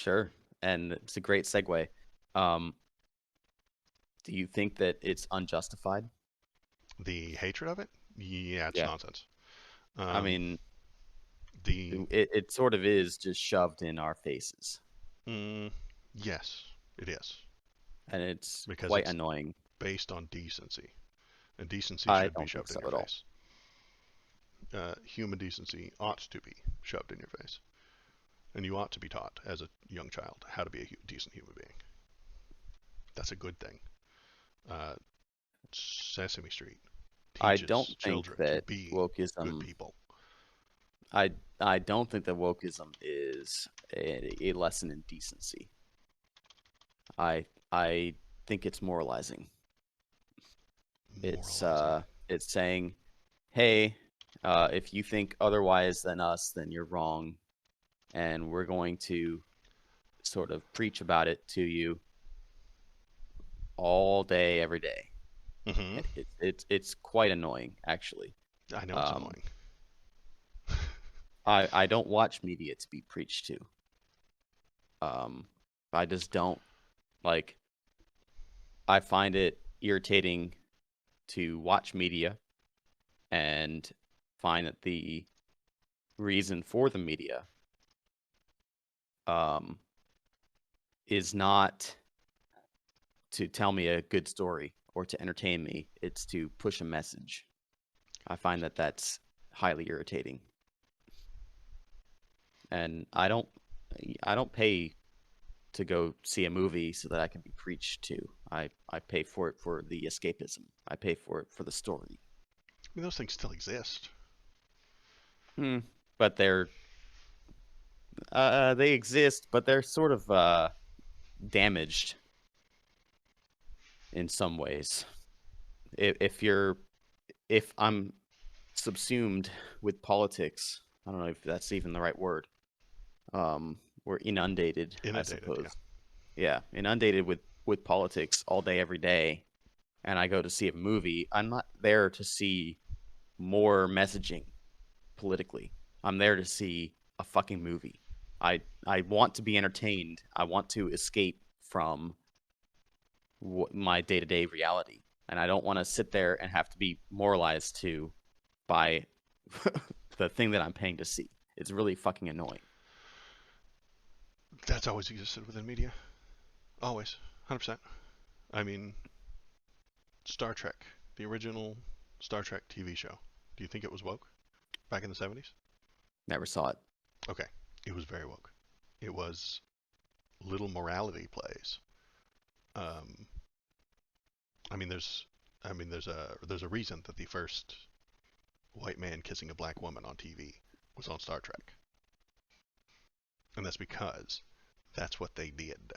Sure. And it's a great segue. Um, do you think that it's unjustified? The hatred of it, yeah, it's Yeah. nonsense. I Um, mean, the it sort of is just shoved in our faces, mm, yes, it is and it's because quite it's annoying. based on decency, and decency I should be don't think shoved in so your at all. face. Human decency ought to be shoved in your face, and you ought to be taught as a young child how to be a decent human being. That's a good thing. Uh, Sesame Street I don't teaches think children to that be good wokeism. people. I I don't think that wokeism is a lesson in decency. I think it's moralizing. Moralizing. It's saying, hey, if you think otherwise than us, then you're wrong, and we're going to sort of preach about it to you all day, every day. Hmm. It's quite annoying, actually. I know it's Um, annoying. I don't watch media to be preached to. Um, I just don't like. I find it irritating to watch media and find that the reason for the media um, is not to tell me a good story or to entertain me. It's to push a message. I find that that's highly irritating, and I don't pay to go see a movie so that I can be preached to. I pay for it for the escapism. I pay for it for the story. I mean, those things still exist. Hmm. But they exist, but they're sort of damaged in some ways. If you're if I'm subsumed with politics, I don't know if that's even the right word. We're inundated, I Inundated, yeah. suppose. Yeah, inundated with politics all day, every day. And I go to see a movie. I'm not there to see more messaging politically. I'm there to see a fucking movie. I want to be entertained. I want to escape from my day to day reality, and I don't want to sit there and have to be moralized to by the thing that I'm paying to see. It's really fucking annoying. That's always existed within media. Always. 100%. I mean, Star Trek, the original Star Trek TV show. Do you think it was woke back in the 70s? Never saw it. Okay. It was very woke. It was little morality plays. Um, I mean, there's a reason that the first white man kissing a black woman on TV was on Star Trek, and that's because that's what they did.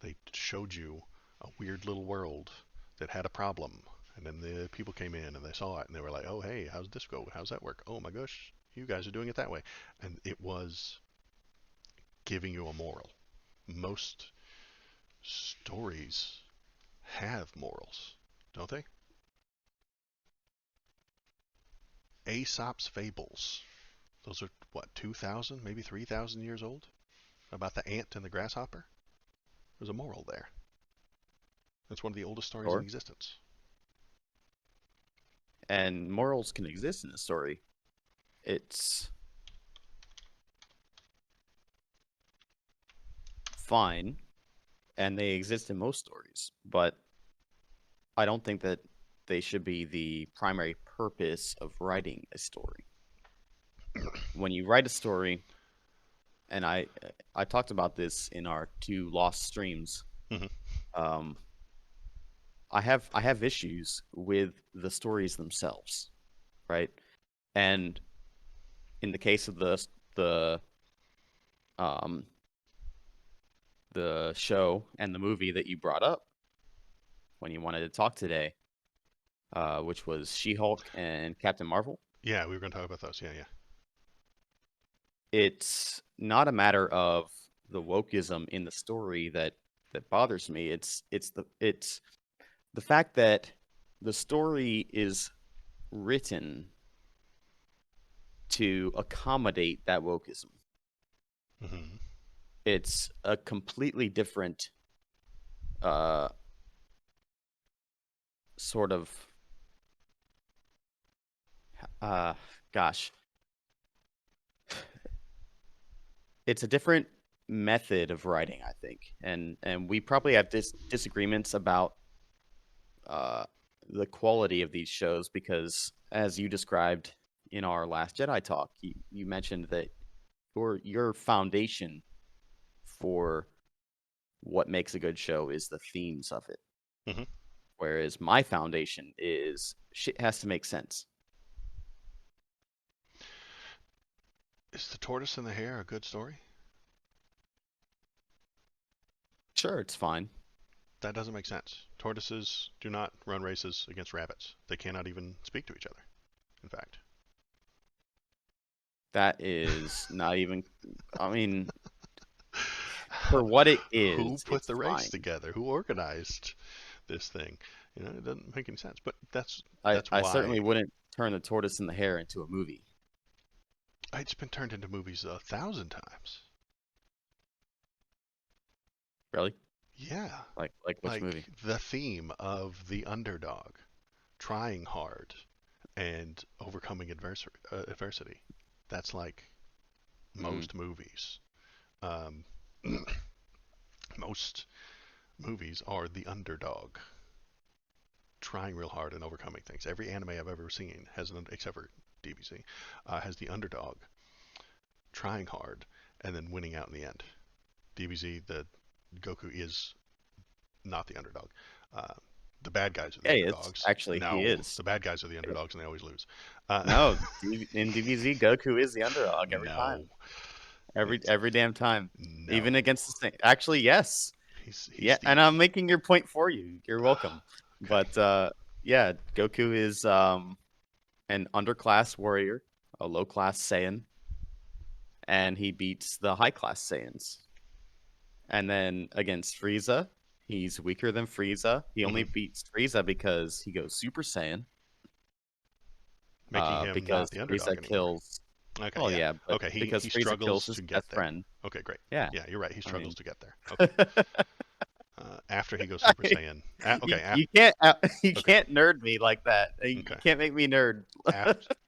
They showed you a weird little world that had a problem, and then the people came in and they saw it and they were like, "Oh, hey, how's this go? How's that work? Oh my gosh, you guys are doing it that way," and it was giving you a moral. Most stories have morals, don't they? Aesop's fables. Those are what, 2,000, maybe 3,000 years old? About the ant and the grasshopper? There's a moral there. It's one of the oldest stories in Sure. existence. And morals can exist in a story. It's fine, and they exist in most stories, but I don't think that they should be the primary purpose of writing a story. When you write a story, and I talked about this in our two lost streams. Hmm. Um, I have issues with the stories themselves, right? And in the case of the um the show and the movie that you brought up when you wanted to talk today, which was She-Hulk and Captain Marvel, Yeah, we were going to talk about those. Yeah, yeah. it's not a matter of the wokeism in the story that bothers me. It's the fact that the story is written to accommodate that wokeism. Hmm. it's a completely different uh sort of uh gosh, it's a different method of writing, I think. And we probably have disagreements about uh the quality of these shows because as you described in our last Jedi talk, you mentioned that your foundation for what makes a good show is the themes of it. Hmm. Whereas my foundation is shit has to make sense. Is the tortoise and the hare a good story? Sure, it's fine. That doesn't make sense. Tortoises do not run races against rabbits. They cannot even speak to each other, in fact. That is not even. I mean, for what it Who is, put it's the race fine. together? Who organized this thing? It doesn't make any sense. But that's I that's I certainly why wouldn't turn the tortoise and the hare into a movie. it's been turned into movies 1,000 times. Really? Yeah, Like which like movie? the theme of the underdog trying hard and overcoming adversity. That's like Mm. most movies. Um, most movies are the underdog trying real hard and overcoming things. Every anime I've ever seen has an, except for DBZ, has the underdog trying hard and then winning out in the end. DBZ, the Goku is not the underdog. Uh, the bad guys are the Hey, it's underdogs. actually he No, is. the bad guys are the underdogs and they always lose. Uh, No, in DBZ, Goku is the underdog every no, time, every it's every damn time, even no. against the same. Actually, yes, He's yeah, the and I'm making your point for you. You're welcome. okay. But yeah, Goku is an underclass warrior, a low class Saiyan, and he beats the high class Saiyans. And then against Frieza, he's weaker than Frieza. He only Hmm. beats Frieza because he goes Super Saiyan. Making him not Because the underdog Frieza anymore. kills. Okay, Well, yeah. yeah, but Okay, because he Frieza kills struggles his to get best there. friend. Okay, great. Yeah, Yeah, you're right. He I struggles mean, to get there. Okay. After he goes Super Saiyan. you Okay. you can't you Okay. can't nerd me like that. You Okay. can't make me nerd.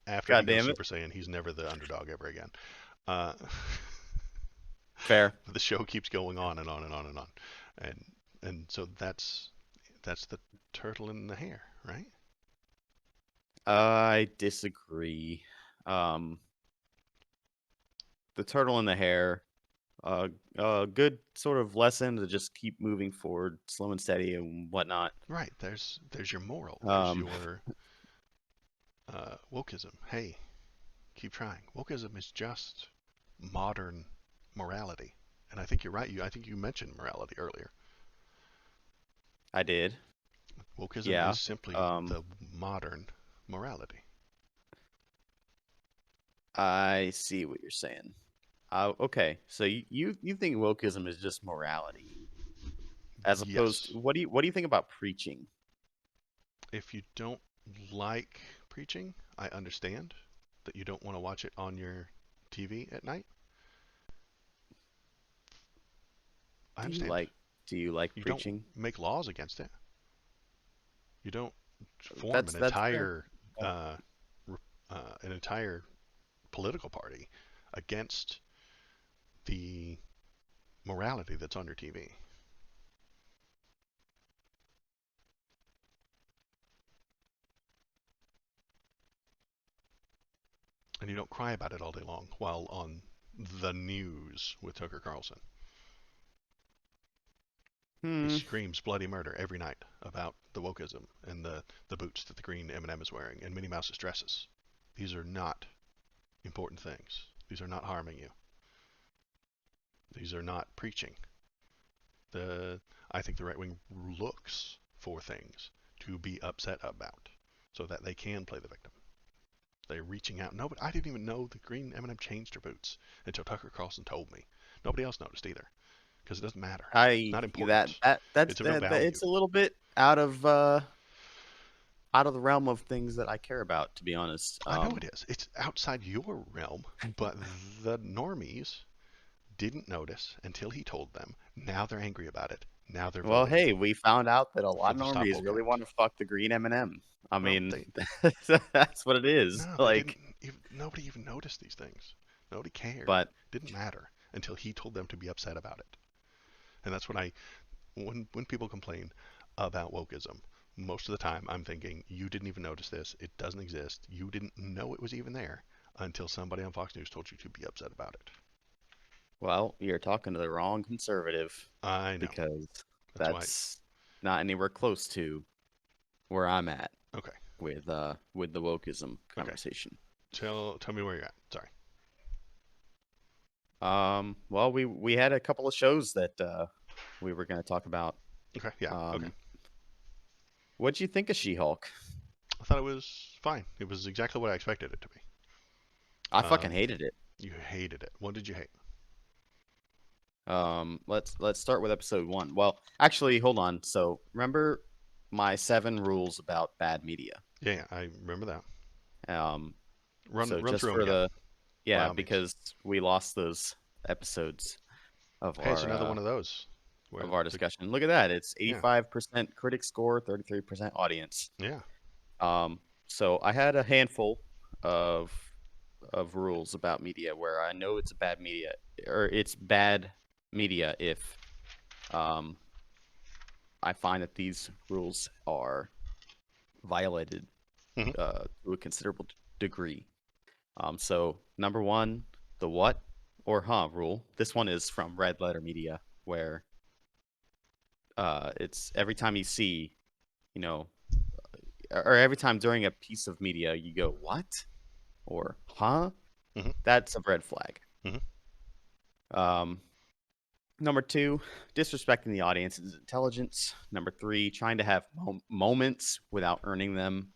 After he God goes damn it. Super Saiyan, he's never the underdog ever again. Uh, Fair. the show keeps going on and on and on and on, and so that's the turtle and the hare, right? I disagree. Um, the turtle and the hare. A good sort of lesson to just keep moving forward, slow and steady and whatnot. Right. There's your moral. There's Um, your wokeism. Hey, keep trying. Wokeism is just modern morality, and I think you're right. I think you mentioned morality earlier. I did. Wokeism Yeah. is simply Um, the modern morality. I see what you're saying. Okay, so you think wokeism is just morality, as opposed to Yes. what do you think about preaching? If you don't like preaching, I understand that you don't want to watch it on your TV at night. I Do you understand. like do you like You don't preaching? make laws against it. You don't form That's fair. Yeah. uh, an entire political party against the morality that's on your TV, and you don't cry about it all day long while on the news with Tucker Carlson. He Hmm. screams bloody murder every night about the wokeism and the boots that the green M&M is wearing and Minnie Mouse's dresses. These are not important things. These are not harming you. These are not preaching. The I think the right wing looks for things to be upset about so that they can play the victim. They're reaching out. Nobody, I didn't even know the green M&M changed her boots until Tucker Carlson told me. Nobody else noticed either because it doesn't matter. It's I not that important. that that's It's of no value. it's a little bit out of the realm of things that I care about, to be honest. I know it is. It's outside your realm, but the normies didn't notice until he told them. Now they're angry about it. Now they're Well, voting hey, we found out that a for lot of the Stop normies Woke really Act. want to fuck the green M&M. I Well, mean, they that's what it is. no, they didn't. Like, Nobody even noticed these things. Nobody cared. but Didn't matter until he told them to be upset about it. And that's when when people complain about wokeism, most of the time I'm thinking you didn't even notice this. It doesn't exist. You didn't know it was even there until somebody on Fox News told you to be upset about it. well, you're talking to the wrong conservative I know. because That's why. that's not anywhere close to where I'm at Okay. with the wokeism Okay. conversation. Tell me where you're at. Sorry. Well, we had a couple of shows that we were going to talk about. Okay. Yeah. Okay. Um, what'd you think of She-Hulk? I thought it was fine. It was exactly what I expected it to be. I fucking Um, hated it. you hated it. What did you hate? Let's start with episode 1. Well, actually, hold on. So, remember my 7 rules about bad media. Yeah, yeah, I remember that. Um, Run so run just through them for again, the by yeah, all means. because we lost those episodes Hey, it's another one of those where of our the discussion. Look at that. It's yeah 85% critic score, 33% audience. yeah. Um, so I had a handful of rules about media where I know it's a bad media or it's bad media if um I find that these rules are violated Hmm. to a considerable degree. So number 1, the what or huh rule. This one is from Red Letter Media, where it's every time you see, you know, or every time during a piece of media you go what or huh, Hmm. that's a red flag. Hmm. Um, Number 2, disrespecting the audience's intelligence. Number 3, trying to have moments without earning them.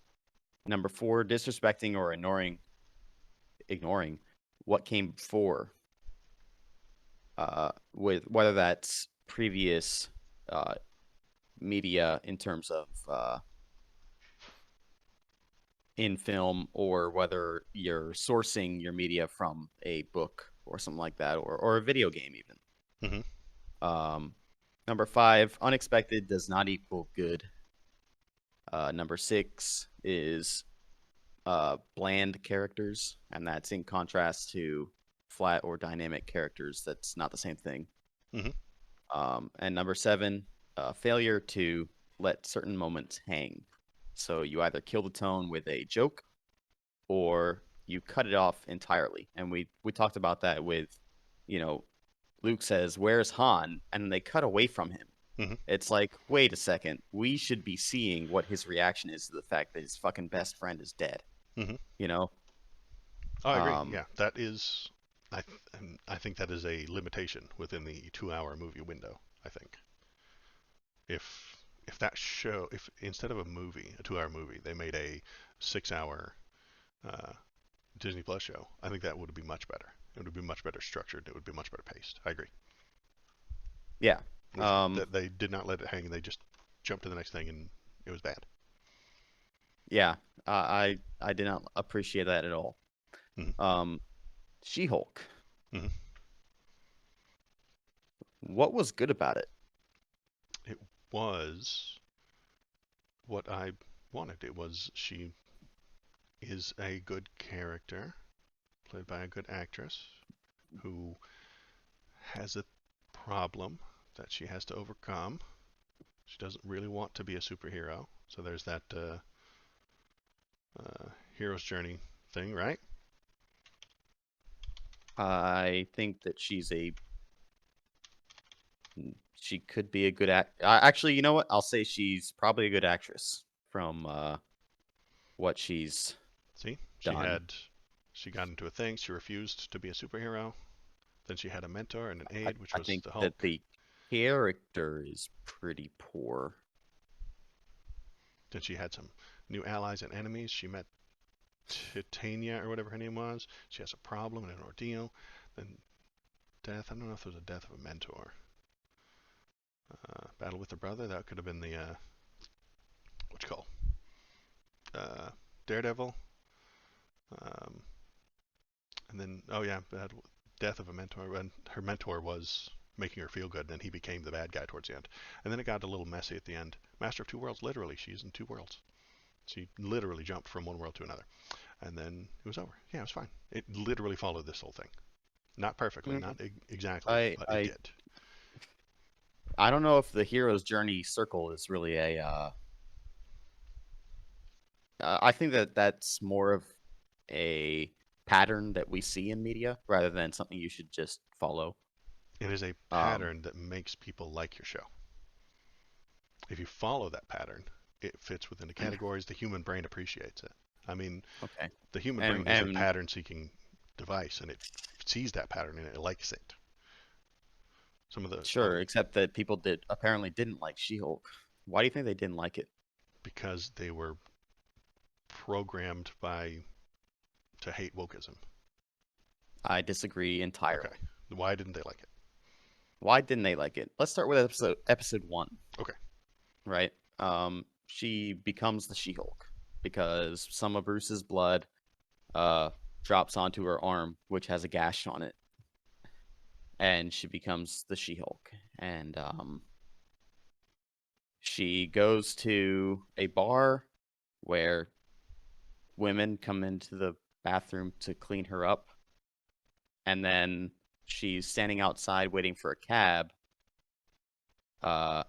Number 4, disrespecting or ignoring what came before, with whether that's previous uh, media in terms of in film, or whether you're sourcing your media from a book or something like that, or a video game even. Hmm. Um, Number 5, unexpected does not equal good. Number 6 is bland characters, and that's in contrast to flat or dynamic characters. That's not the same thing. Hmm. And number 7, failure to let certain moments hang. So you either kill the tone with a joke or you cut it off entirely. And we talked about that with, you know, Luke says, "Where's Han?" and they cut away from him. Hmm. It's like, wait a second, we should be seeing what his reaction is to the fact that his fucking best friend is dead. Hmm. You know, Oh, I agree. um, Yeah, that is. I think that is a limitation within the 2-hour movie window. I think if that show, if instead of a movie, a 2-hour movie, they made a 6-hour uh, Disney Plus show, I think that would be much better. It would be much better structured. It would be much better paced. I agree. yeah, Yeah, that they did not let it hang. They just jumped to the next thing, and it was bad. yeah. I did not appreciate that at all. Hmm. Um, She-Hulk. Hmm. What was good about it? It was what I wanted. It was she is a good character, played by a good actress, who has a problem that she has to overcome. She doesn't really want to be a superhero, so there's that hero's journey thing, right? I think that she could be a good act. Actually, you know what? I'll say she's probably a good actress from what she's See, done. she got into a thing. She refused to be a superhero. Then she had a mentor and an I, aide, which I was think the that Hulk. the character is pretty poor. Then she had some new allies and enemies. She met Titania or whatever her name was. She has a problem and an ordeal. Then death. I don't know if there was a death of a mentor. Battle with her brother. That could have been the what you call Daredevil. Um, and then oh yeah, death of a mentor when her mentor was making her feel good, and he became the bad guy towards the end. And then it got a little messy at the end. Master of Two Worlds, literally, she's in two worlds. She literally jumped from one world to another. And then it was over. Yeah, it was fine. It literally followed this whole thing. Not perfectly, Mm, not exactly, I but it I did. I don't know if the hero's journey circle is really a. I think that that's more of a pattern that we see in media rather than something you should just follow. It is a Um, pattern that makes people like your show. If you follow that pattern, it fits within the categories. The human brain appreciates it. I mean, okay, the human and brain is a and pattern seeking device, and it sees that pattern and it likes it. Some of the sure, except that people did apparently didn't like She-Hulk. Why do you think they didn't like it? because they were programmed by to hate wokeism. I disagree Okay, entirely. why didn't they like it? Why didn't they like it? Let's start with episode one, Okay, right? She becomes the She-Hulk because some of Bruce's blood uh drops onto her arm, which has a gash on it, and she becomes the She-Hulk. And she goes to a bar where women come into the bathroom to clean her up, and then she's standing outside waiting for a cab uh,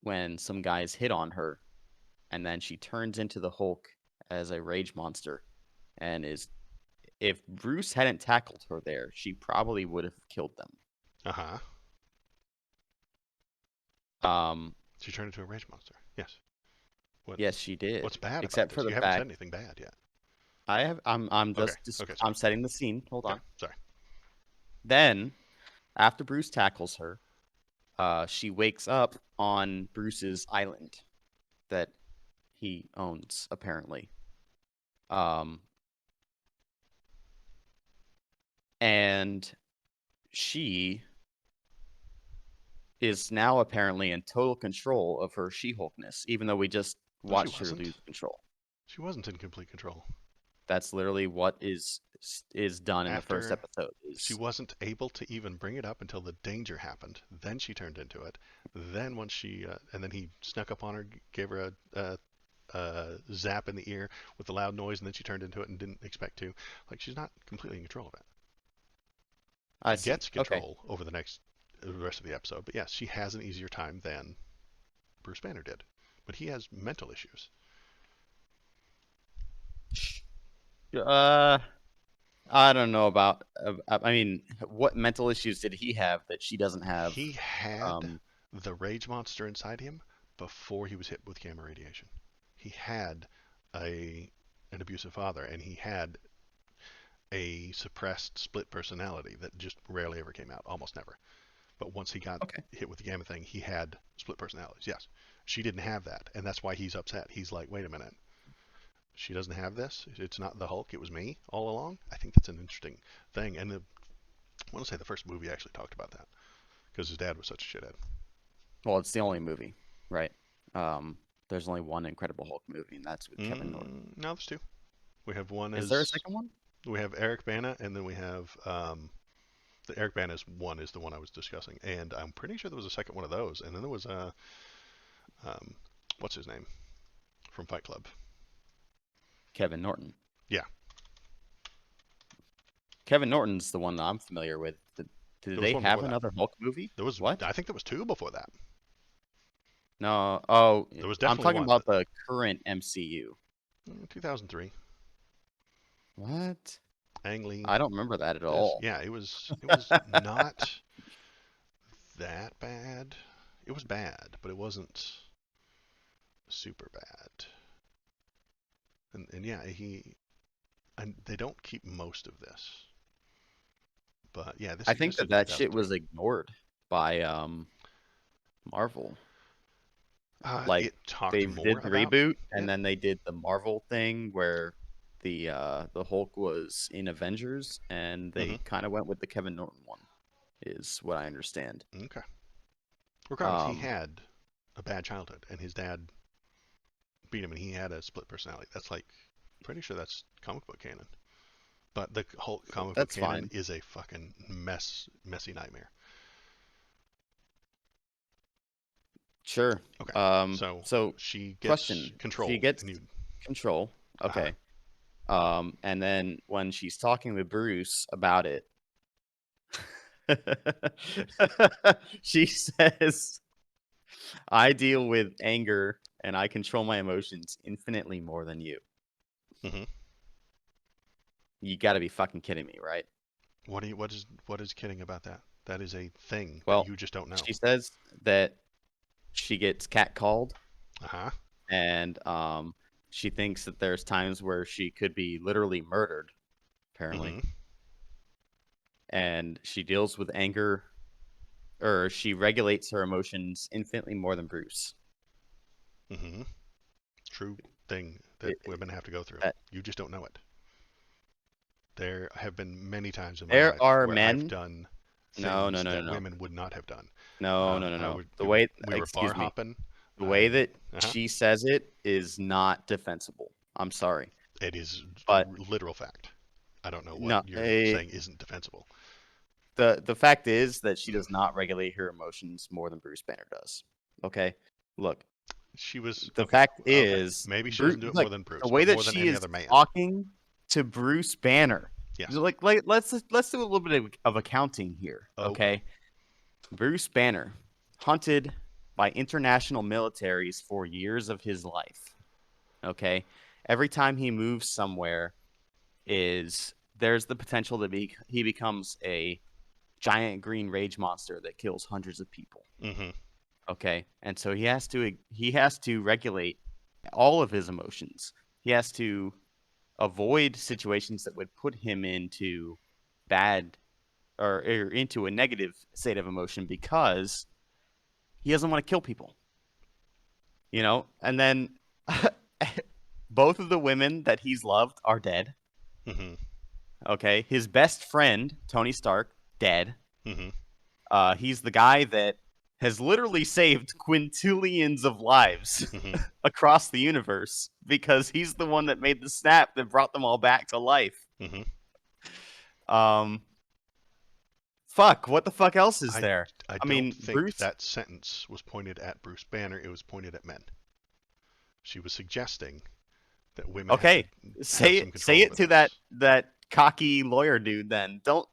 when some guys hit on her, and then she turns into the Hulk as a rage monster, and is if Bruce hadn't tackled her there, she probably would have killed them. uh huh. Um, She turned into a rage monster. Yes. What yes, she did, what's bad about except for this? the You haven't said fact anything bad yet. I'm Okay. just Okay. Sorry. I'm setting the scene. Hold Okay. on. Sorry. Then after Bruce tackles her, she wakes up on Bruce's island that he owns, apparently. Um, and she is now apparently in total control of her She-Hulkness, even though we just No, she watched her wasn't. lose control. She wasn't in complete control. That's literally what is done in the first After episode. she Is wasn't able to even bring it up until the danger happened. Then she turned into it. Then once she and then he snuck up on her, gave her a zap in the ear with a loud noise, and then she turned into it and didn't expect to. Like she's not completely in control of it. I She see. gets Okay, control over the rest of the episode, but yes, she has an easier time than Bruce Banner did. But he has mental issues. uh, I don't know about. I mean, what mental issues did he have that she doesn't have? He had Um, the rage monster inside him before he was hit with gamma radiation. He had a an abusive father, and he had a suppressed split personality that just rarely ever came out, almost never. But once he got okay. hit with the gamma thing, he had split personalities. Yes, she didn't have that, and that's why he's upset. He's like, wait a minute, she doesn't have this. It's not the Hulk. It was me all along. I think that's an interesting thing, and I want to say the first movie actually talked about that because his dad was such a shithead. Well, it's the only movie, right? There's only one Incredible Hulk movie, and that's with Kevin Norton. No, there's two. We have one Is there a as second one? we have Eric Bana, and then we have the Eric Bana's one is the one I was discussing, and I'm pretty sure there was a second one of those, and then there was a um, what's his name from Fight Club? Kevin Norton. Yeah, Kevin Norton's the one that I'm familiar with. Did there was they one have before that. another Hulk movie? There was What? I think there was two before that. No. Oh, There was I'm definitely talking one, but about the current MCU. 2003. What? Ang Lee. I don't remember that at This all. yeah, it was not that bad. It was bad, but it wasn't super bad. And yeah, and they don't keep most of this. But yeah, this I think this that is that shit 2003. was ignored by Marvel. Like It talked they more did the about reboot and it. then they did the Marvel thing where the Hulk was in Avengers and Hmm. they kind of went with the Kevin Norton one is what I understand. Okay. Regardless, he Um had a bad childhood, and his dad beat him, and he had a split personality. That's like pretty sure that's comic book canon. But the whole comic book That's canon fine. is a fucking messy nightmare. Sure. Okay, so So she gets question. She control, gets and you, control. uh, Okay. And then when she's talking with Bruce about it, she says, I deal with anger and I control my emotions infinitely more than you. hmm You gotta be fucking kidding me, right? what is kidding about that? That is a thing that Well, you just don't know. she says that she gets catcalled Uh huh. and she thinks that there's times where she could be literally murdered, apparently. hmm And she deals with anger, or she regulates her emotions infinitely more than Bruce. hmm True thing that It, women have to go through. that You just don't know it. There have been many times in my there life are where I've men. done No, no, things no, no, that no, women would not have done. no, no, no, I no. would. The way, We were bar excuse me, hopping. the way that Uh-huh. she says it is not defensible. I'm sorry, It is but literal fact. I don't know what no. you're saying isn't defensible. The fact is that she does not regulate her emotions more than Bruce Banner does. Okay, look, She was the okay. fact Okay, is, maybe she Bruce, doesn't do it more like than the Bruce, way but that more than she any is other man. talking to Bruce Banner. Yes. Like let's do a little bit of accounting here. Okay. Okay, Bruce Banner hunted by international militaries for years of his life. Okay, every time he moves somewhere, is there's the potential that he becomes a giant green rage monster that kills hundreds of people. Mm-hmm. Okay, and so he has to regulate all of his emotions. He has to avoid situations that would put him into bad or into a negative state of emotion because he doesn't want to kill people. And then both of the women that he's loved are dead. Mm-hmm. Okay, his best friend Tony Stark dead. Mm-hmm. He's the guy that has literally saved quintillions of lives Mm-hmm. across the universe because he's the one that made the snap that brought them all back to life. Mm-hmm. Um, fuck, what the fuck else is I there? I I don't mean, think Bruce. that sentence was pointed at Bruce Banner. It was pointed at men. She was suggesting that women have to Okay, have say some it. Say control it over to that this. that cocky lawyer dude. Then don't.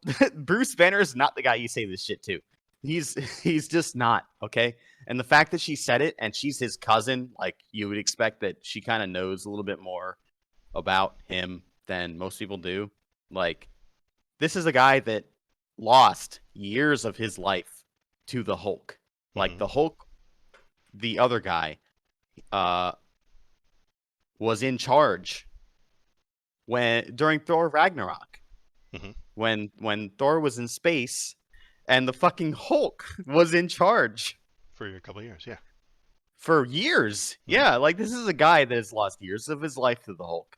Bruce Banner is not the guy you say this shit to. He's he's just not okay. And the fact that she said it and she's his cousin, like you would expect that she kind of knows a little bit more about him than most people do. Like this is a guy that lost years of his life to the Hulk. Like Mm-hmm. the Hulk, the other guy, uh, was in charge when during Thor Ragnarok, Mm-hmm. when Thor was in space and the fucking Hulk was in charge For a couple of years, yeah. for years. Mm-hmm. Yeah, like this is a guy that has lost years of his life to the Hulk.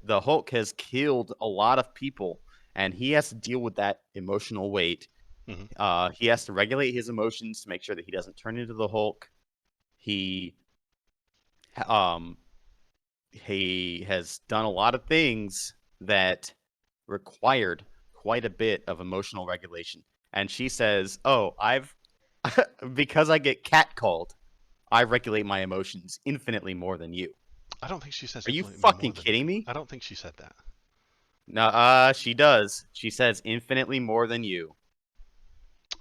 The Hulk has killed a lot of people and he has to deal with that emotional weight. Mm-hmm. He has to regulate his emotions to make sure that he doesn't turn into the Hulk. He um he has done a lot of things that required quite a bit of emotional regulation. And she says, "Oh, I've because I get catcalled, I regulate my emotions infinitely more than you." I don't think she says Are you infinitely more fucking than you. kidding me? I don't think she said that. No, she does. She says infinitely more than you.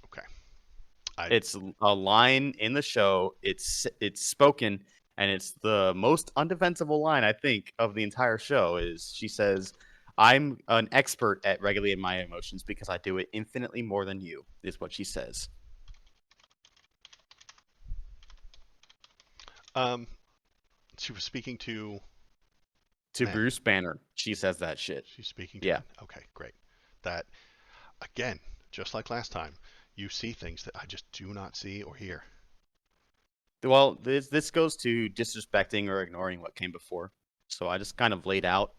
Okay. I It's a line in the show. It's spoken, and it's the most undefensible line I think of the entire show. Is she says, "I'm an expert at regulating my emotions because I do it infinitely more than you." Is what she says um she was speaking to to men. Bruce Banner. She says that shit. She's speaking to Yeah. men. Okay, great. That again, just like last time, you see things that I just do not see or hear. Well, this goes to disrespecting or ignoring what came before. So I just kind of laid out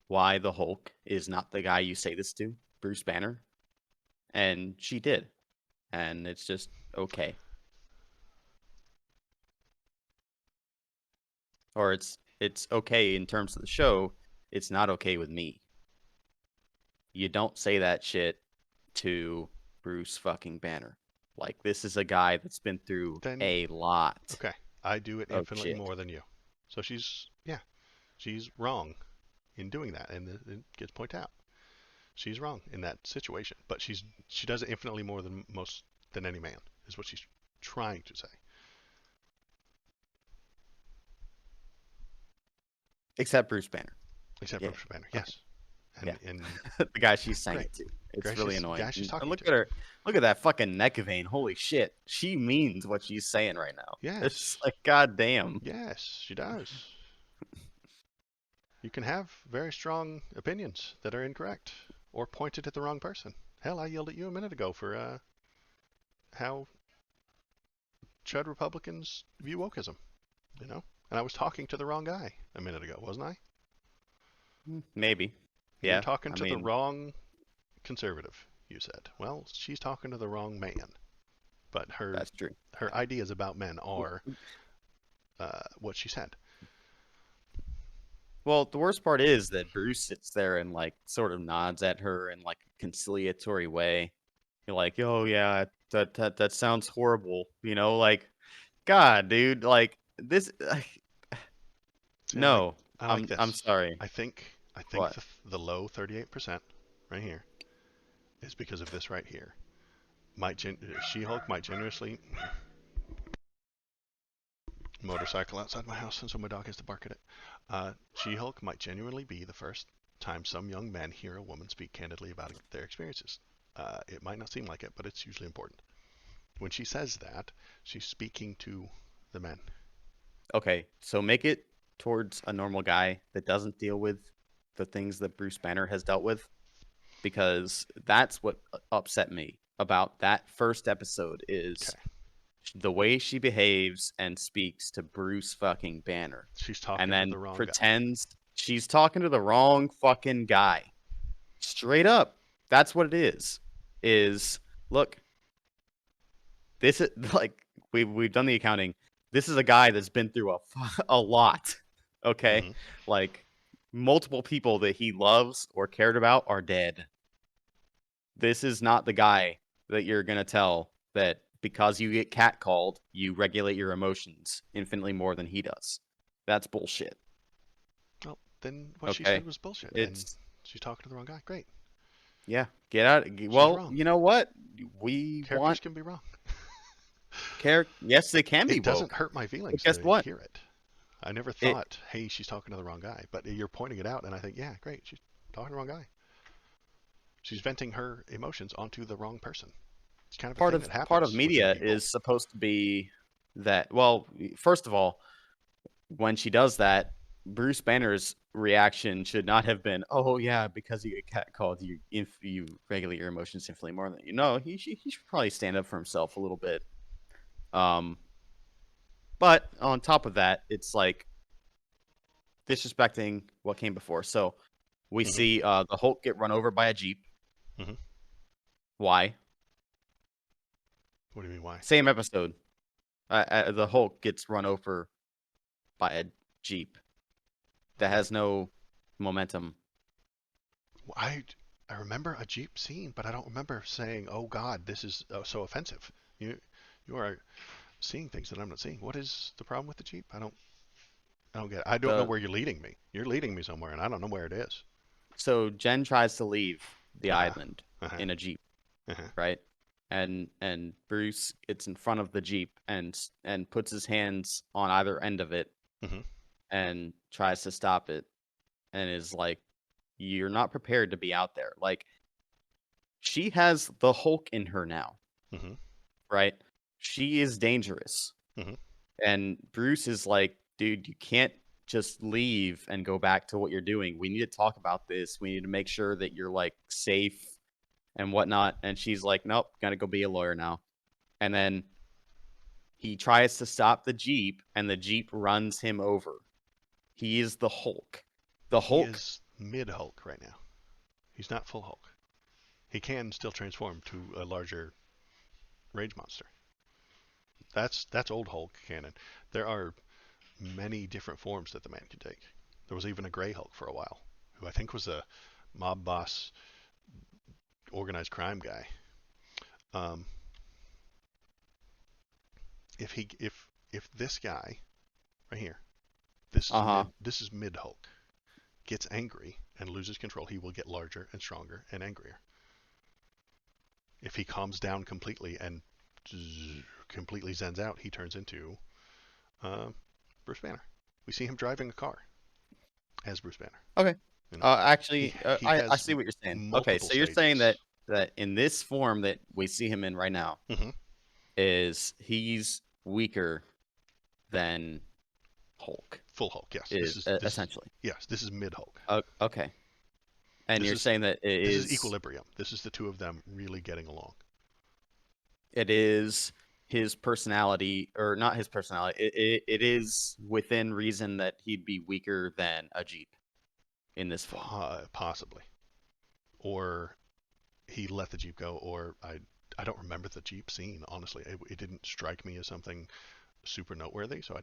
why the Hulk is not the guy you say this to, Bruce Banner, and she did, and it's just okay. Or it's okay in terms of the show. it's not okay with me. You don't say that shit to Bruce fucking Banner. Like, this is a guy that's been through Then, a lot okay, I do it of infinitely shit. more than you. So yeah, she's wrong in doing that, and it gets pointed out. She's wrong in that situation, but she does it infinitely more than any man, is what she's trying to say. Except Bruce Banner. Except Yeah. Bruce Banner, Okay. yes, Yeah. and The guy yeah, she's saying great. it to. It's really annoying. Guy she's And talking look to. at her. Look at that fucking neck vein. Holy shit. She means what she's saying right now. It's just Yes, like, god damn. yes, she does. You can have very strong opinions that are incorrect or pointed at the wrong person. Hell, I yelled at you a minute ago for how chud Republicans view wokeism, you know? And I was talking to the wrong guy a minute ago, wasn't I? Maybe. You're Yeah. talking I to the mean, wrong conservative, you said. Well, she's talking to the wrong man. But that's true. her ideas about men are what she said. Well, the worst part is that Bruce sits there and like sort of nods at her in like a conciliatory way. You're like, oh yeah, that sounds horrible. Like, God, dude, like this. See, No, I like I'm this. sorry. I think What? the low 38% right here is because of this right here. She-Hulk might generously motorcycle outside my house, and so my dog has to bark at it. She-Hulk might genuinely be the first time some young men hear a woman speak candidly about their experiences. It might not seem like it, but it's usually important. When she says that, she's speaking to the men. Okay, so make it towards a normal guy that doesn't deal with the things that Bruce Banner has dealt with, because that's what upset me about that first episode is Okay, the way she behaves and speaks to Bruce fucking Banner she's and talking to then the wrong guy. pretends she's talking to the wrong fucking guy. Straight up. That's what it is. Is look, this is like we've done the accounting. This is a guy that's been through a lot. Okay? Mm-hmm. Like multiple people that he loves or cared about are dead. This is not the guy that you're going to tell that because you get catcalled, you regulate your emotions infinitely more than he does. That's bullshit. Well, then what she said Okay? was bullshit, and It's she's talking to the wrong guy. Great, yeah, get out. she's Well, wrong. you know what? We Characters want can be wrong. yes, they can be It doesn't woke. hurt my But feelings guess to what? hear it. I never It thought, hey, she's talking to the wrong guy. But you're pointing it out, and I think, yeah, great. She's talking to the wrong guy. She's venting her emotions onto the wrong person. It's kind of a part thing of that part of happens within media people. is supposed to be that. Well, first of all, when she does that, Bruce Banner's reaction should not have been, "Oh yeah, because you get catcalled, you regulate your emotions infinitely more than you know." He should probably stand up for himself a little bit. Um, but on top of that, it's like disrespecting what came before. So we Hmm. see the Hulk get run over by a jeep. Hmm. Why? What do you mean, why? Same episode. The Hulk gets run over by a jeep that Okay. has no momentum. Well, I remember a Jeep scene, but I don't remember saying, "Oh God, this is so offensive." You are seeing things that I'm not seeing. What is the problem with the Jeep? I don't get it. I don't know The where you're leading me. You're leading me somewhere, and I don't know where it is. So Jen tries to leave the Uh huh. island Uh huh. in a jeep, Uh huh. right? And Bruce gets in front of the jeep and puts his hands on either end of it Hmm. and tries to stop it and is like, "You're not prepared to be out there." Like she has the Hulk in her now, Hmm. right? She is dangerous. Hmm. And Bruce is like, dude, you can't just leave and go back to what you're doing. We need to talk about this. We need to make sure that you're like safe and whatnot. And she's like, nope, gotta go be a lawyer now. And then he tries to stop the Jeep, and the Jeep runs him over. He is the Hulk. The He Hulk, is mid Hulk right now. He's not full Hulk. He can still transform to a larger rage monster. That's old Hulk canon. There are many different forms that the man can take. There was even a gray Hulk for a while. who I think was a mob boss, organized crime guy. Um, if this guy right here, Uh-huh. this is mid Hulk, gets angry and loses control, he will get larger and stronger and angrier. If he calms down completely and completely zens out, he turns into uh, Bruce Banner. We see him driving a car as Bruce Banner. Okay. You know, Actually, he I has see what you're saying. Okay, multiple so you're saying stages. that in this form that we see him in right now Hmm. is he's weaker than Hulk Full Hulk, yes. is essentially. This is mid Hulk. Okay. And This you're is saying that this is equilibrium. This is the two of them really getting along. it is his personality, or not his personality. It is within reason that he'd be weaker than a Jeep in this form. Possibly, or he let the Jeep go, or I don't remember the Jeep scene. Honestly, it didn't strike me as something super noteworthy, so I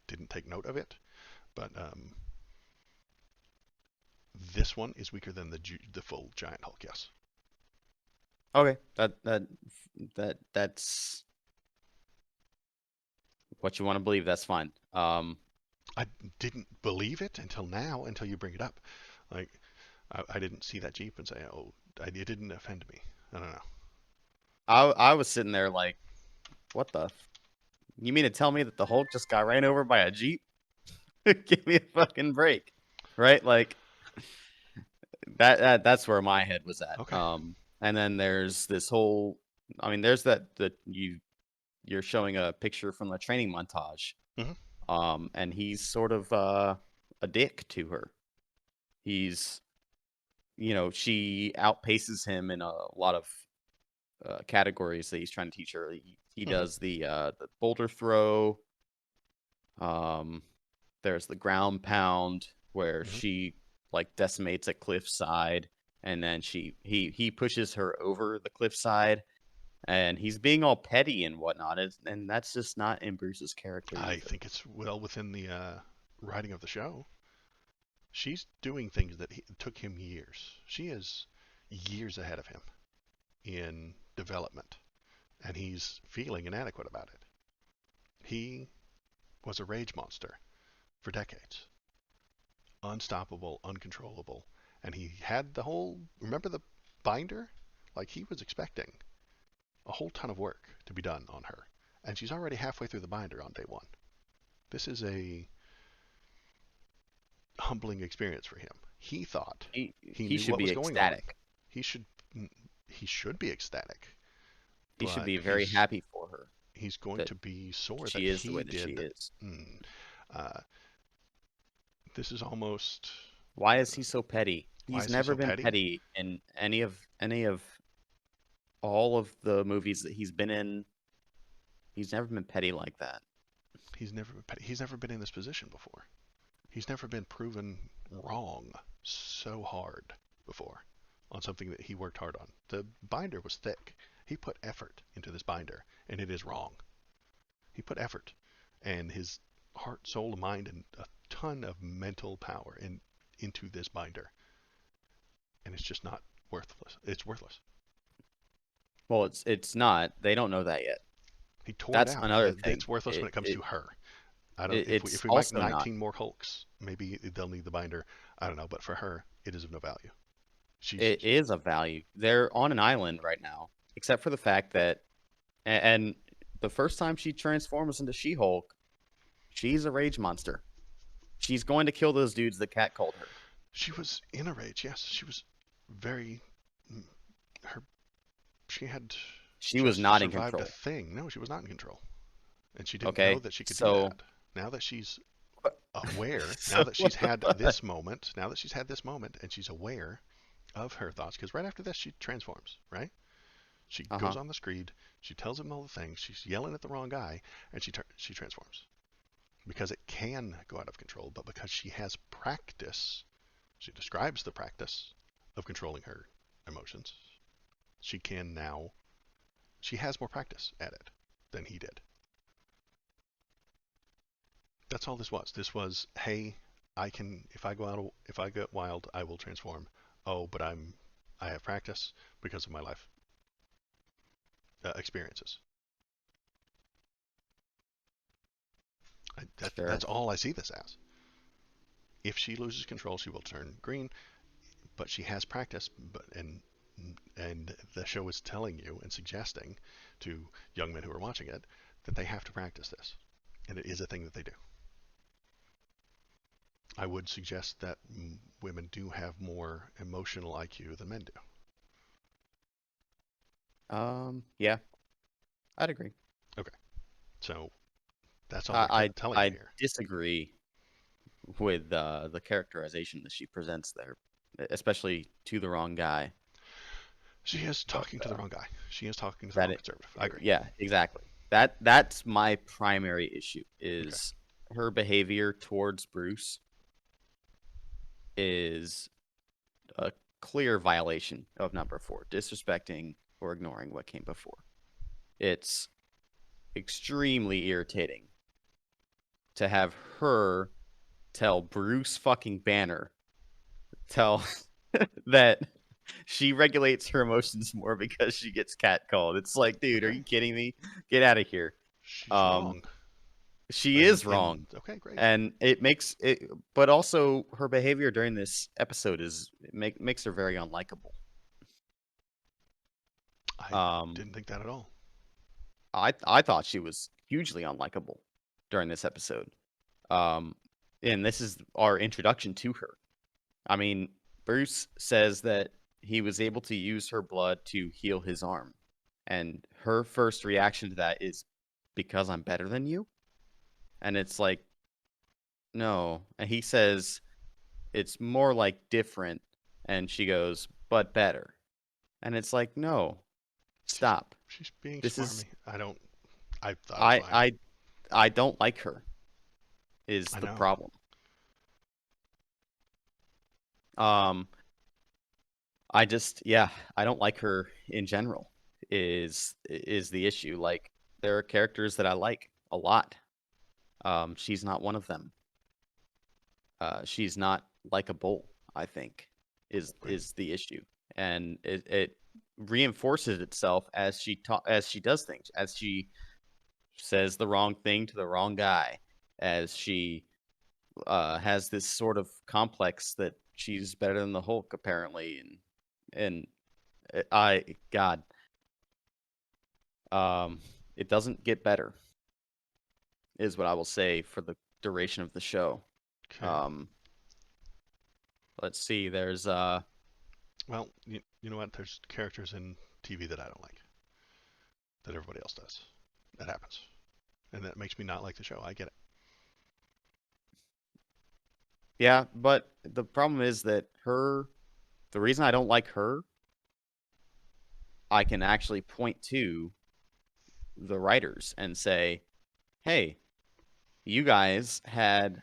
didn't take note of it. But this one is weaker than the full giant Hulk. Yes. Okay, that's what you want to believe. That's fine. I didn't believe it until now, until you bring it up. Like, I didn't see that Jeep and say, oh, it didn't offend me. I don't know. I was sitting there like, what the? You mean to tell me that the Hulk just got ran over by a Jeep? Give me a fucking break, right? Like that's where my head was at. Okay. And then there's this whole. I mean, there's that you're showing a picture from the training montage. Hmm. And he's sort of a dick to her. He's, she outpaces him in a lot of categories that he's trying to teach her. He Hmm. does the boulder throw. Um, there's the ground pound where Hmm. she like decimates a cliffside, and then he pushes her over the cliffside, and he's being all petty and whatnot, and that's just not in Bruce's character I either. think it's well within the writing of the show. She's doing things that took him years. She is years ahead of him in development, and he's feeling inadequate about it. He was a rage monster for decades, unstoppable, uncontrollable, and he had the whole. Remember the binder? Like he was expecting a whole ton of work to be done on her, and she's already halfway through the binder on day one. This is a humbling experience for him. He thought he He knew should what be was going on. ecstatic. He should he should be ecstatic, He should but be very happy for her he's going that to be sore that she is the he way that she did. is. Mm, uh, this is almost Why is he so petty? why He's is he never so been petty? petty in any of all of the movies that he's been in. He's never been petty like that. He's never been petty. He's never been in this position before. He's never been proven wrong so hard before on something that he worked hard on. The binder was thick. He put effort into this binder, and it is wrong. He put effort and his heart, soul, mind, and a ton of mental power into this binder, and it's just not worthless. It's worthless. Well, it's not. They don't know that yet. He tore it That's out. another It's thing. worthless when it comes to her. I don't. It's If we make also not. 19 more Hulks, maybe they'll need the binder. I don't know, but for her, it is of no value. She's It is a value. They're on an island right now, except for the fact that, and the first time she transforms into She-Hulk, she's a rage monster. She's going to kill those dudes that catcalled her. she was in a rage. Yes, she was very. Her she had She was just not in survived a control. thing. No, she was not in control, and she didn't know Okay, that she could do so that. Now that she's what? aware, now So that she's what the had fuck? this moment, now that she's had this moment, and she's aware of her thoughts, because right after this she transforms. Right? She Uh goes huh. on the screed. She tells him all the things. She's yelling at the wrong guy, and she transforms because it can go out of control. But because she has practice, she describes the practice of controlling her emotions. She can now. She has more practice at it than he did. That's all this was. This was, hey, I can if I get wild, I will transform. Oh, but I have practice because of my life experiences. That's Sure. all I see this as. If she loses control, she will turn green, but she has practice. And the show is telling you and suggesting to young men who are watching it that they have to practice this, and it is a thing that they do. I would suggest that women do have more emotional IQ than men do. Yeah, I'd agree. Okay, so that's all they're I telling I, you I here. disagree with the characterization that she presents there, especially to the wrong guy. She is But talking to the wrong guy. She is talking to the that wrong it, conservative. I agree. yeah, exactly. That's my primary issue Okay. is her behavior towards Bruce is a clear violation of number four, disrespecting or ignoring what came before. It's extremely irritating to have her tell Bruce fucking Banner tell that she regulates her emotions more because she gets catcalled. It's like, dude, are Okay. you kidding me? Get out of here. She's Um, wrong. she is And wrong, okay, great. and it makes it. But also, her behavior during this episode makes her very unlikable. I Um, didn't think that at all. I thought she was hugely unlikable during this episode. Um, and this is our introduction to her. I mean, Bruce says that he was able to use her blood to heal his arm. And her first reaction to that is because I'm better than you? And it's like, no. And he says it's more like different. And she goes, but better. And it's like, no, She's stop. she's being This is smarmy. I don't. I thought it was I fine. I I don't like her is I the know. problem. Um I just yeah, I don't like her in general is the issue. Like there are characters that I like a lot. She's not one of them. She's not likable, I think, Right. is the issue. And it reinforces itself as as she does things, as she says the wrong thing to the wrong guy, as she has this sort of complex that she's better than the Hulk apparently, and I God, um, it doesn't get better, is what I will say for the duration of the show. Okay. Um, let's see. There's Well, you know what? There's characters in TV that I don't like that everybody else does. That happens, and that makes me not like the show. I get it. yeah, but the problem is that the reason I don't like her, I can actually point to the writers and say, hey, you guys had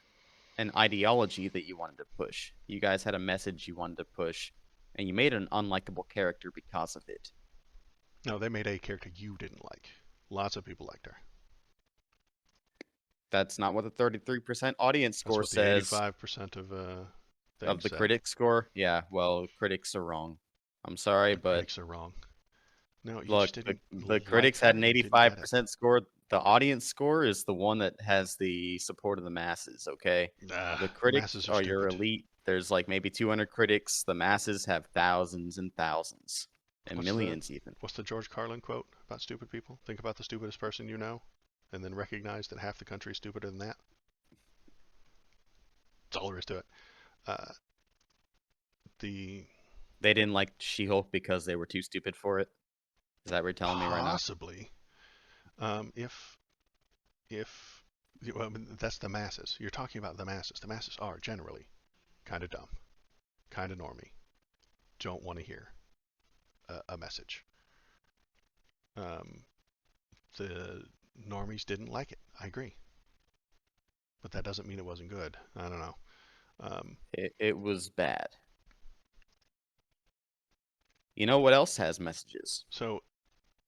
an ideology that you wanted to push. You guys had a message you wanted to push, and you made an unlikable character because of it. No, they made a character you didn't like. Lots of people liked her. That's not what the 33% audience That's score what the says 85% of of things the said. critic score. Yeah, well, critics are wrong. I'm sorry, The but critics are wrong. No, you look, just didn't the like critics had her. an You didn't get it. 85% score. The audience score is the one that has the support of the masses, okay? The The critics masses are are your stupid. elite. There's like maybe 200 critics. The masses have thousands and thousands and What's the millions even. what's the George Carlin quote about stupid people? Think about the stupidest person you know, and then recognize that half the country is stupider than that. That's all there is to it. Uh, the They didn't like She-Hulk because they were too stupid for it. Is that what you're telling me right now? Possibly, if well, I mean, that's the masses. You're talking about the masses. The masses are generally kind of dumb, kind of normy, don't want to hear a message. Um, the normies didn't like it. I agree, but that doesn't mean it wasn't good. I don't know. Um, It was bad. You know what else has messages? so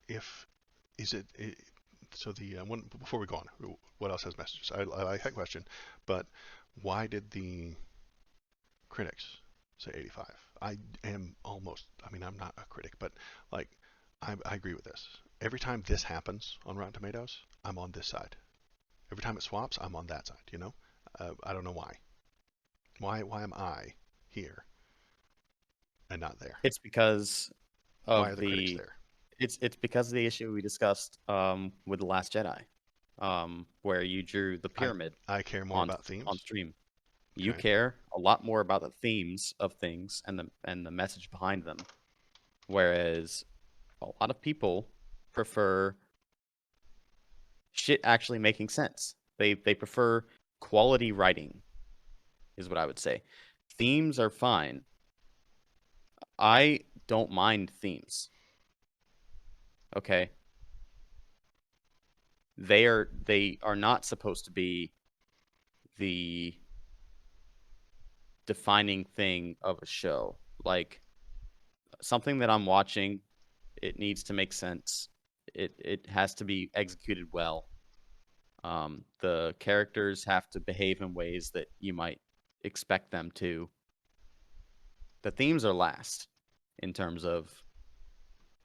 if is so the one before we go on, what else has messages? I like that question, but Why did the critics say 85? I am almost, I mean, I'm not a critic, but like, I agree with this. Every time this happens on Rotten Tomatoes, I'm on this side. Every time it swaps, I'm on that side, you know? I don't know why. Why am I here and not there? It's because Why are of the critics the there? it's because of the issue we discussed with the Last Jedi, where you drew the I pyramid I care more on about on themes. stream. You Okay. care a lot more about the themes of things and the message behind them, whereas a lot of people prefer shit actually making sense. They prefer quality writing, is what I would say. Themes are fine. I don't mind themes. Okay, they are not supposed to be the defining thing of a show. Like something that I'm watching, it needs to make sense. It has to be executed well. The characters have to behave in ways that you might expect them to. The themes are last in terms of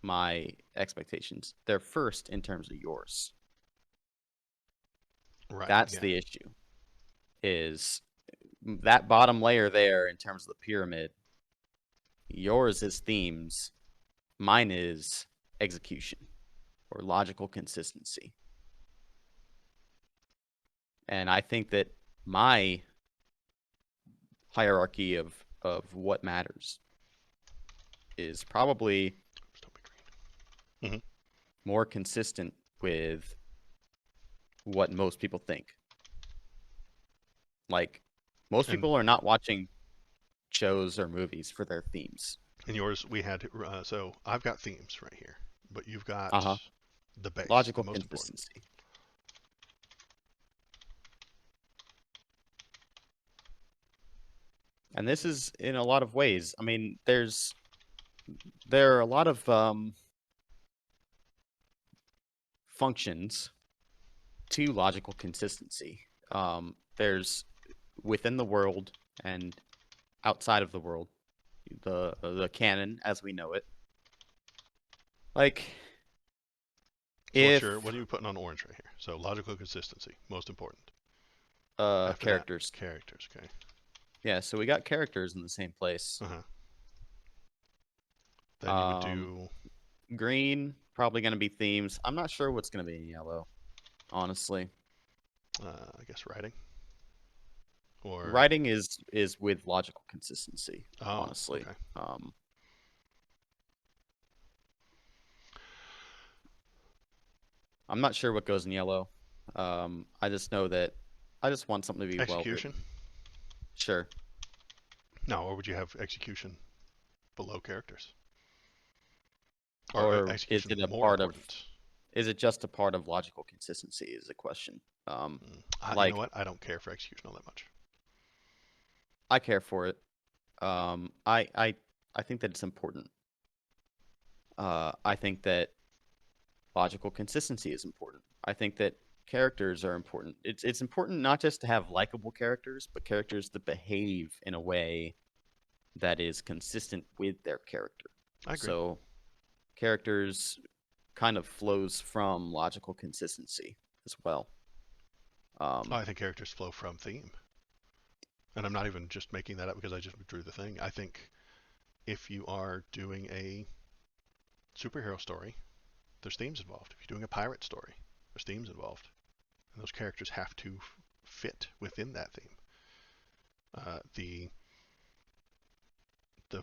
my expectations. They're first in terms of yours. Right. That's Yeah. the issue. Is that bottom layer there in terms of the pyramid? Yours is themes. Mine is execution or logical consistency. And I think that my hierarchy of what matters is probably Just don't be green. Hmm. more consistent with what most people think. Like most And people are not watching shows or movies for their themes. in yours, we had so I've got themes right here, but you've got Uh-huh. the base, the Logical most important. consistency. And this is in a lot of ways. I mean, there are a lot of functions to logical consistency. There's within the world and outside of the world, the canon as we know it. Like So if what are you putting on orange right here? So logical consistency, most important. After that, characters. characters. Okay. Yeah, so we got characters in the same place. Uh huh. Then you would Um, do, green probably going to be themes. I'm not sure what's going to be in yellow, honestly. I guess writing or Writing is with logical consistency, oh, honestly. okay. I'm not sure what goes in yellow. I just know that I just want something to be well Execution. written. Sure. No, or would you have execution below characters, or Or is execution it a more part of important? is it just a part of logical consistency is the question. You know Like what? I don't care for execution all that much. I care for it. I think that it's important. I think that logical consistency is important. I think that characters are important. It's important not just to have likable characters, but characters that behave in a way that is consistent with their character. I agree. So characters kind of flows from logical consistency as well. Oh, Um, I think characters flow from theme, and I'm not even just making that up because I just drew the thing. I think if you are doing a superhero story, there's themes involved. If you're doing a pirate story, there's themes involved, and those characters have to fit within that theme. The the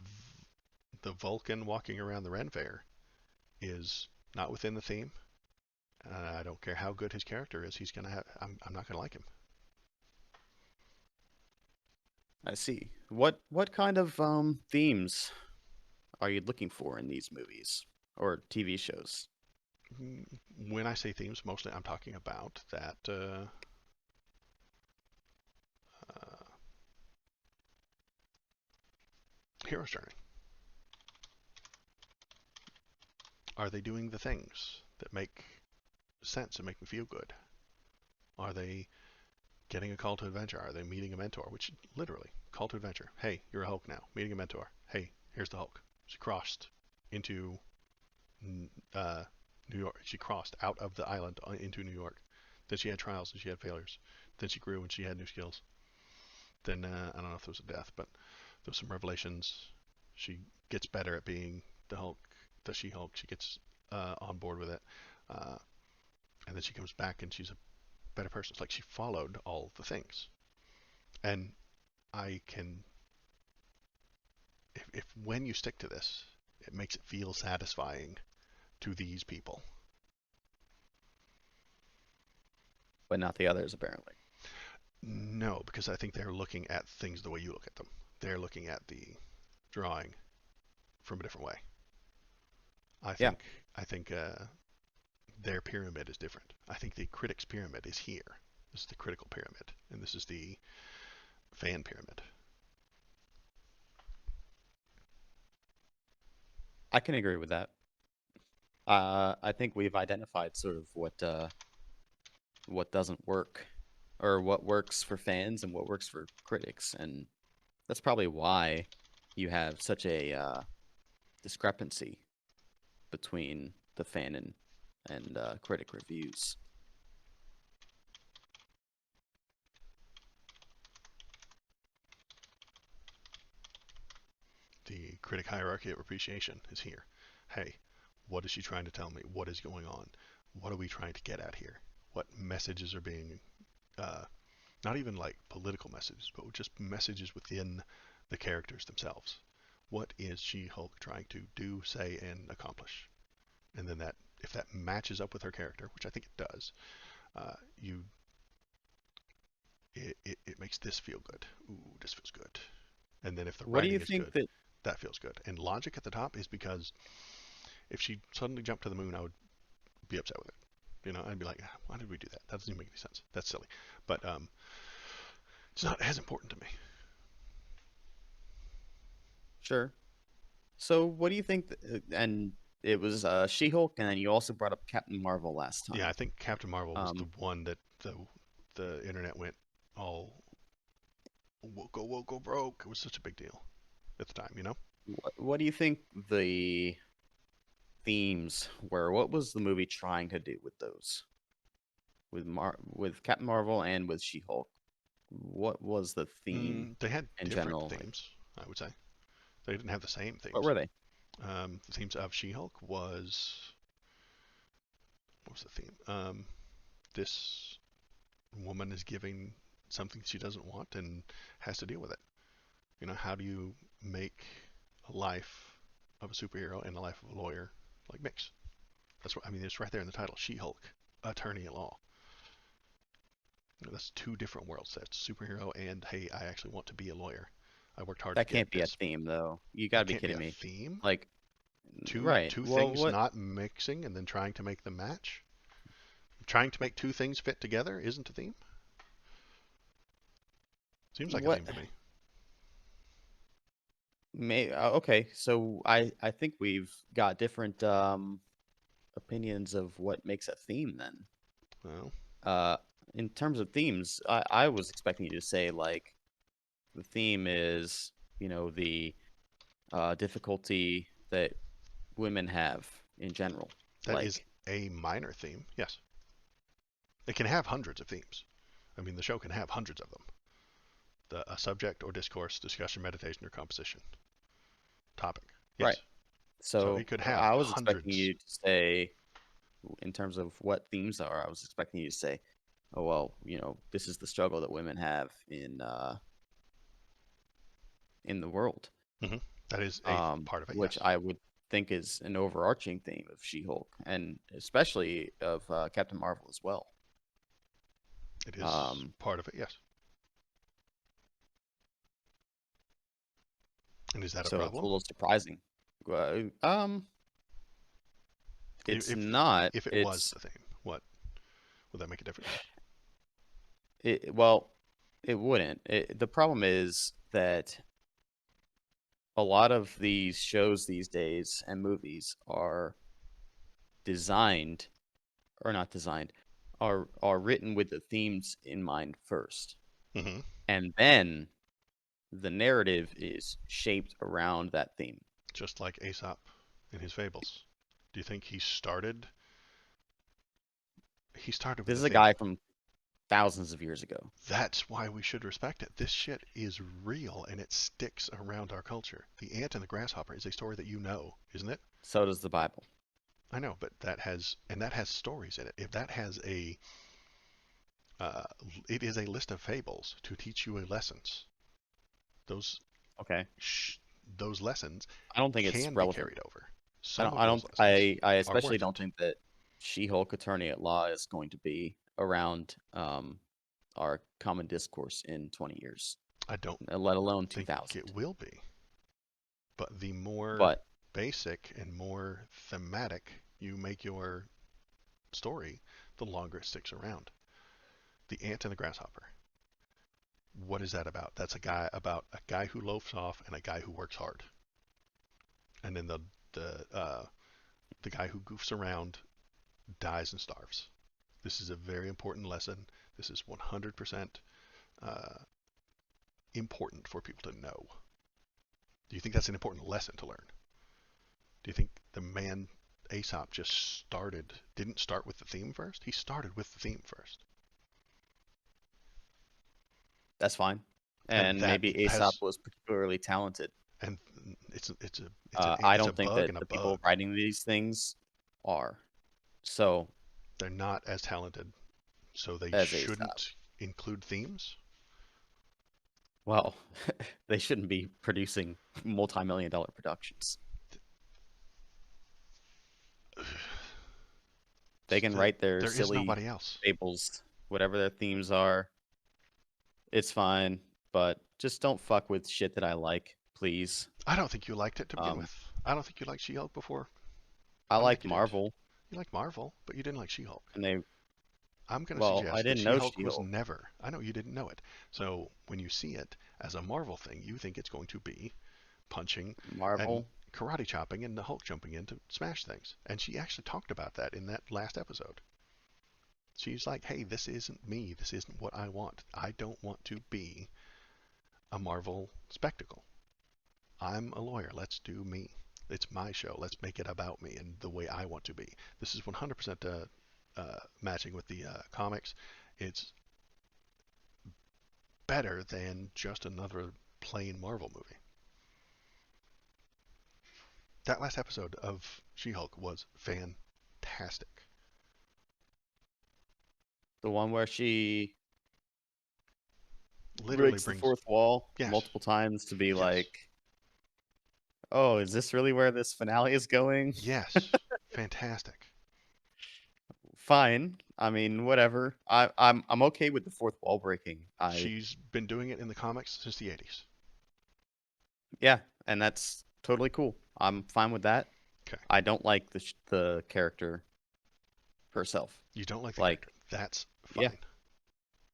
the Vulcan walking around the Ren Fair is not within the theme. I don't care how good his character is. He's gonna have. I'm not gonna like him. I see. What kind of themes are you looking for in these movies or TV shows? When I say themes, mostly I'm talking about that uh, hero's journey. Are they doing the things that make sense and make me feel good? Are they getting a call to adventure? Are they meeting a mentor? Which literally, call to adventure. Hey, you're a Hulk now. Meeting a mentor. Hey, here's the Hulk. She crossed into uh, New York. She crossed out of the island into New York. Then she had trials and she had failures. Then she grew and she had new skills. Then I don't know if there was a death, but there was some revelations. She gets better at being the Hulk, the She-Hulk. She gets on board with it, uh, and then she comes back and she's a better person. It's like she followed all the things, and I can, if when you stick to this, it makes it feel satisfying to these people. but not the others apparently. No, because I think they're looking at things the way you look at them. They're looking at the drawing from a different way. I Yeah, think I think their pyramid is different. I think the critic's pyramid is here. This is the critical pyramid, and this is the fan pyramid. I can agree with that. I think we've identified sort of what doesn't work, or what works for fans and what works for critics, and that's probably why you have such a discrepancy between the fan and critic reviews. The critic hierarchy of appreciation is here. Hey, what is she trying to tell me? What is going on? What are we trying to get at here? What messages are being, uh, not even like political messages, but just messages within the characters themselves? What is She-Hulk trying to do, say, and accomplish? And then that, if that matches up with her character, which I think it does, you it makes this feel good. Ooh, this feels good. And then if the What do you writing is think good, that that feels good. And logic at the top is because if she suddenly jumped to the moon, I would be upset with it. You know, I'd be like, ah, why did we do that? That doesn't even make any sense. That's silly. But it's not as important to me. sure? So what do you think and it was She-Hulk, and then you also brought up Captain Marvel last Yeah, I time. think Captain Marvel was the Um, one that the internet went all woke go broke. It was such a big deal at the time, you know. what do you think the themes were? What was the movie trying to do with those? With Captain Marvel and with She-Hulk? What was the theme They had in different general? Like, themes, I would say. They didn't have the same what themes. were they? The themes of She-Hulk was, what was the theme? This woman is giving something she doesn't want and has to deal with it. You know, how do you make a life of a superhero and a life of a lawyer like mix? That's what I mean. It's right there in the title, She-Hulk, attorney at law. You know, that's two different worlds. That's superhero and hey, I actually want to be a lawyer. I worked hard to That get can't be a this. theme, though. You gotta That be can't be kidding a me. theme. Like, Two right. two Well, things what not mixing and then trying to make them match. Trying to make two things fit together isn't a theme. Seems like a what theme to me. may okay, so I think we've got different opinions of what makes a theme then. Well, Uh in terms of themes, I was expecting you to say like the theme is, the difficulty that women have in general. that is Like, a minor theme. Yes, it can have hundreds of themes. I mean, the show can have hundreds of them. A subject or discourse, discussion, meditation, or composition topic. right. Yes. So So it could have I was expecting hundreds. you to say, in terms of what themes are, I was expecting you to say, oh well, this is the struggle that women have in the world. Hmm. That is a part of it. Which Yes, I would think is an overarching theme of She-Hulk, and especially of Captain Marvel as well. it is Um, part of it. Yes. And is that a so it's a problem? little surprising. Um, it's If not. if it was It's the theme, what would that make a difference? well, it wouldn't. The problem is that a lot of these shows these days and movies are designed, or not designed. are written with the themes in mind first, Hmm. and then the narrative is shaped around that theme. Just like Aesop in his fables. Do you think he started? He started with This a is a theme. guy from thousands of years ago. That's why we should respect it. This shit is real and it sticks around our culture. The Ant and the Grasshopper is a story that you know, isn't it? So does the Bible. I know, but that has stories in it. If that has a, uh, it is a list of fables to teach you lessons. Those Okay. sh- those lessons I don't think it's can be relevant. carried over. I Some don't. of I those don't. lessons I are especially worth don't it. think that She-Hulk Attorney at Law is going to be around our common discourse in 20 years, I don't let alone think it 2000. will be. But the more But basic and more thematic you make your story, the longer it sticks around. The Ant and the Grasshopper. What is that about? That's a guy about a guy who loafs off and a guy who works hard. And then the guy who goofs around dies and starves. This is a very important lesson. This is 100% uh, important for people to know. Do you think that's an important lesson to learn? Do you think the man Aesop just didn't start with the theme first? He started with the theme first. that's fine. And And that maybe Aesop has, was particularly talented. and I it's a don't think bug that and a the people bug. writing these things are so They're not as talented, so they as Aesop. shouldn't include themes. Well, they shouldn't be producing multi-million dollar productions. They can write their There is silly nobody else. fables, whatever their themes are. It's fine, but just don't fuck with shit that I like, please. I don't think you liked it to begin Um, with. I don't think you liked She-Hulk before. I I don't like think you did. Marvel, You liked Marvel, but you didn't like She-Hulk. and they I'm going to well, I suggest that didn't know She-Hulk was She-Hulk. never. I know you didn't know it. So when you see it as a Marvel thing, you think it's going to be punching and Marvel. karate chopping and the Hulk jumping in to smash things. And she actually talked about that in that last episode. She's like, hey, this isn't me. This isn't what I want. I don't want to be a Marvel spectacle. I'm a lawyer. Let's do me. It's my show. Let's make it about me and the way I want to be. This is 100% matching with the comics. It's better than just another plain Marvel movie. That last episode of She-Hulk was fantastic. The one where she Literally breaks the brings, fourth wall yes, multiple times to be yes, like, "Oh, is this really where this finale is going?" yes, fantastic. Fine. I mean, whatever. I'm okay with the fourth wall breaking. She's been doing it in the comics since the 80s. Yeah, and that's totally cool. I'm fine with that. Okay. I don't like the character herself. You don't like the Like, character. That's yeah, fine.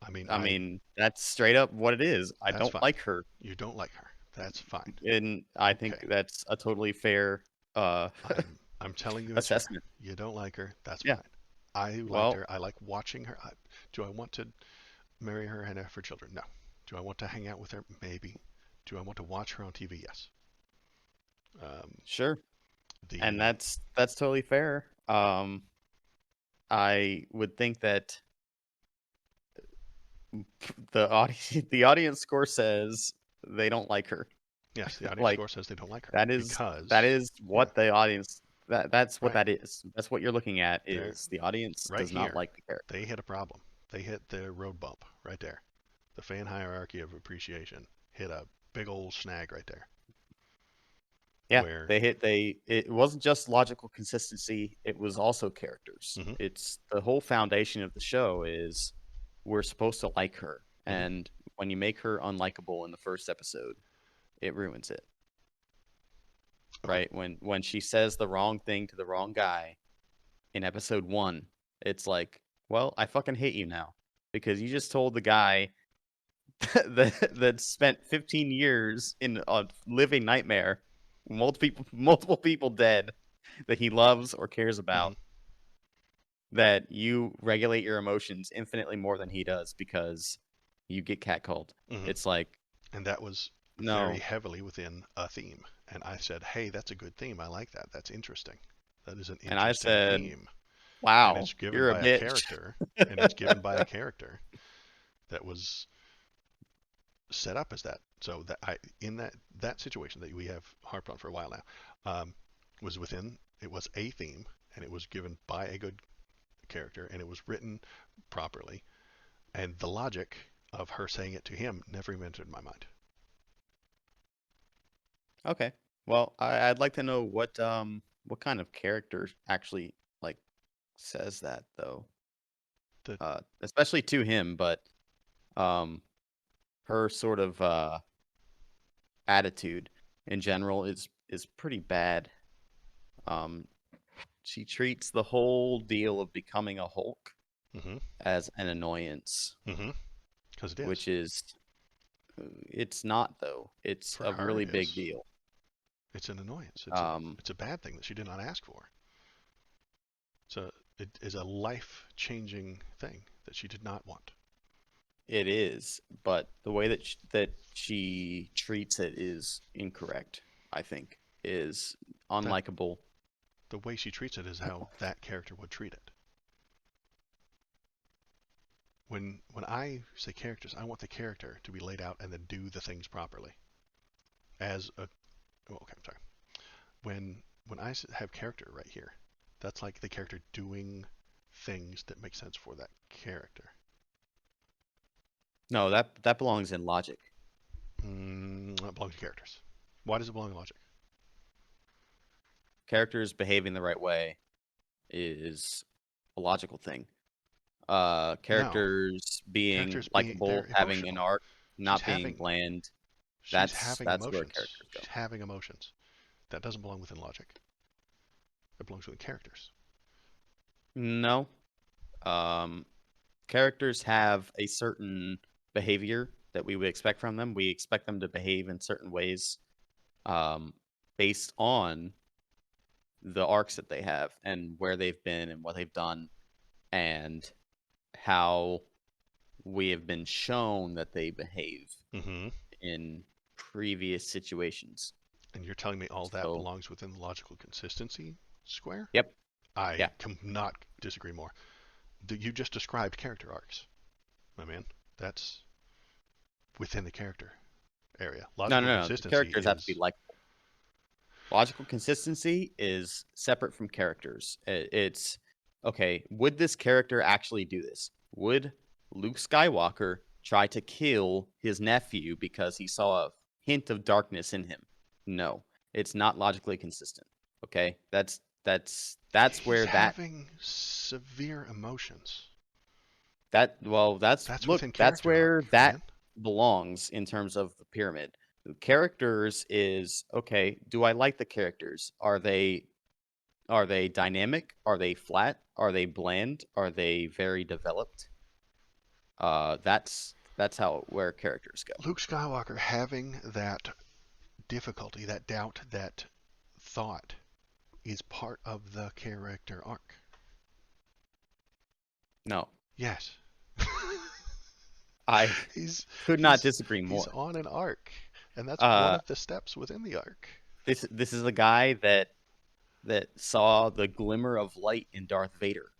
I mean, I mean, that's straight up what it is. I that's don't fine. like her, You don't like her. That's fine. and I think Okay. that's a totally fair uh I'm telling you it's fair. assessment. You don't like her. That's Yeah. fine. I liked Well, her. I like watching her. Do I want to marry her and have her children? No. Do I want to hang out with her? Maybe. Do I want to watch her on TV? Yes. Um, sure. And the that's totally fair. I would think that the audience score says they don't like her. Yes, the audience Like score says they don't like her that is that because is yeah, what the audience that's what right that is. That's what you're looking at there, is the audience right does not here, like the character. they hit a problem. They hit the road bump right there. The fan hierarchy of appreciation hit a big old snag right there. Yeah, Where it wasn't just logical consistency, it was also characters. hmm It's the whole foundation of the show is we're supposed to like her. hmm And when you make her unlikable in the first episode, it ruins it. okay, Right? When she says the wrong thing to the wrong guy in episode 1, it's like, well, I fucking hate you now because you just told the guy that spent 15 years in a living nightmare, multiple people dead that he loves or cares hmm about. that you regulate your emotions infinitely more than he does because you get catcalled. Hmm. It's like, And that was very no. heavily within a theme. And I said, hey, that's a good theme. I like that. That's interesting. That is an And I interesting said, theme. And wow, it's given you're a by a bitch. character, and it's given by a character that was set up as that. So that I in that situation that we have harped on for a while now, was within it was a theme, and it was given by a good character, and it was written properly, and the logic of her saying it to him never even entered my mind. Okay. Well, I'd like to know what kind of character actually like says that though. The Especially to him, but um her sort of attitude in general is pretty bad. Um she treats the whole deal of becoming a Hulk mm-hmm, as an annoyance, mm-hmm, because it is which is it's not though. It's for a her. really It big is. deal. It's an annoyance. Um It's a bad thing that she did not ask for. So it is a life changing thing that she did not want. it is, but the way that she treats it is incorrect, I think. Is That unlikable. the way she treats it is how that character would treat it. When I say characters, I want the character to be laid out and then do the things properly. As a okay, I'm sorry. When I have character right here, that's like the character doing things that make sense for that character. No, that belongs in logic. That belongs to characters. Why does it belong in logic? Characters behaving the right way is a logical thing. No, Characters being characters being likable, they're having an emotional. arc, She's not being having bland. she's That's having that's where emotions. characters She's go. having emotions. That doesn't belong within logic. It belongs within characters. No. Um, Characters have a certain behavior that we would expect from them. We expect them to behave in certain ways, um, based on the arcs that they have and where they've been and what they've done and how we have been shown that they behave Mm-hmm. in previous situations. And you're telling me all that So, belongs within the logical consistency square? yep, I yeah. cannot disagree more. You just described character arcs, my man. That's within the character area. No, Logical no, no. The consistency characters have to be is likable. Logical consistency is separate from characters. It's okay. Would this character actually do this? Would Luke Skywalker try to kill his nephew because he saw a hint of darkness in him? No, it's not logically consistent. Okay, that's he's where having severe emotions. that's That's look, within that's character where arc, that man. belongs in terms of the pyramid. The characters is okay. Do I like the characters? Are they dynamic? Are they flat? Are they bland? Are they very developed? That's how where characters go. Luke Skywalker having that difficulty, that doubt, that thought is part of the character arc. No, Yes. I he's could not he's disagree he's more. on an arc, and that's one Uh, of the steps within the arc. this is a guy that saw the glimmer of light in Darth Vader.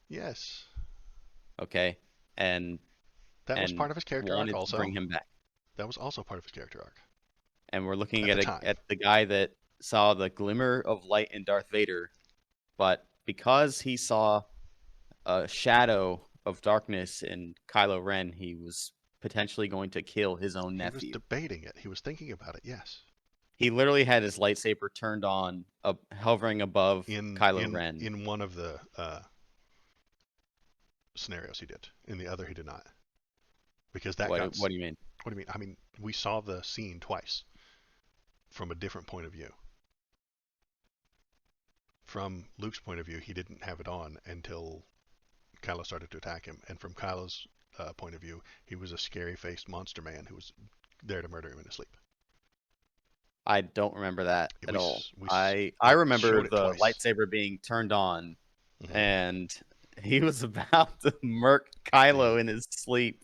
Yes. Okay, and That was and part of his character arc wanted to bring also. him back. That was also part of his character arc And we're looking at the at time. the guy that saw the glimmer of light in Darth Vader, but because he saw a shadow of darkness in Kylo Ren, he was potentially going to kill his own He was nephew. debating it. He was thinking about it. Yes. He literally had his lightsaber turned on, hovering above In Kylo in Ren. in one of the scenarios he did. In the other he did not. Because that got. What do you mean? What do you mean? I mean, we saw the scene twice from a different point of view. From Luke's point of view, he didn't have it on until Kylo started to attack him, and from Kylo's point of view, he was a scary-faced monster man who was there to murder him in his sleep. I don't remember that It, at all. we I it remember showed it the twice. lightsaber being turned on Hmm. and He was about to murk the Kylo in his sleep.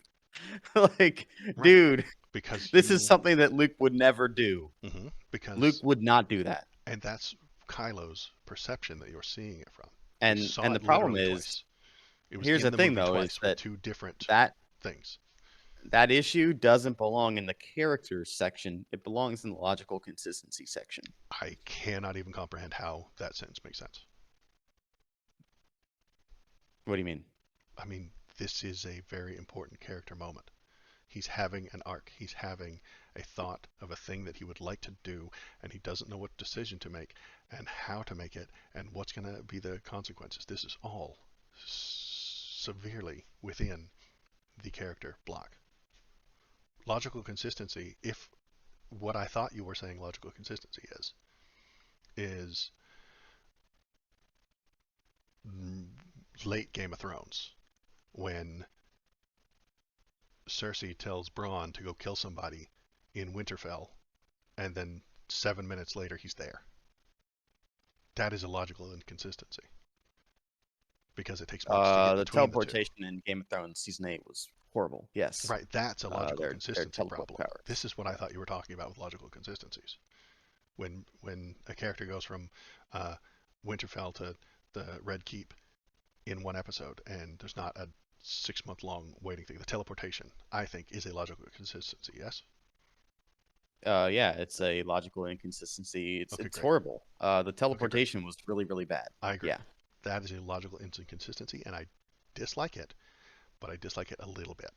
Like, right dude, because this is you something that Luke would never do. Luke because would not do that. and that's Kylo's perception that you're seeing it from. We saw And the it problem literally is, twice. It was here's in the the thing movie though, is twice with that two different that things. that issue doesn't belong in the characters section. It belongs in the logical consistency section. I cannot even comprehend how that sentence makes sense. What do you mean? I mean, this is a very important character moment. He's having an arc. He's having a thought of a thing that he would like to do, and he doesn't know what decision to make, and how to make it, and what's going to be the consequences. This is all severely within the character block. Logical consistency, if what I thought you were saying logical consistency is late Game of Thrones when Cersei tells Bronn to go kill somebody in Winterfell, and then 7 minutes later he's there. That is a logical inconsistency because it takes months to get The between the two. teleportation in Game of Thrones season 8 was horrible. Yes. Right, that's a logical Their consistency teleport problem. powers. This is what I Yeah. thought you were talking about with logical consistencies. When a character goes from uh, Winterfell to the Red Keep in one episode, and there's not a 6 month long waiting thing. The teleportation, I think, is a logical consistency. Yes. Yeah, it's a logical inconsistency. It's Okay, it's great. horrible. The Okay, great. teleportation was really, really bad. I agree. Yeah. That is a logical inconsistency, and I dislike it, but I dislike it a little bit.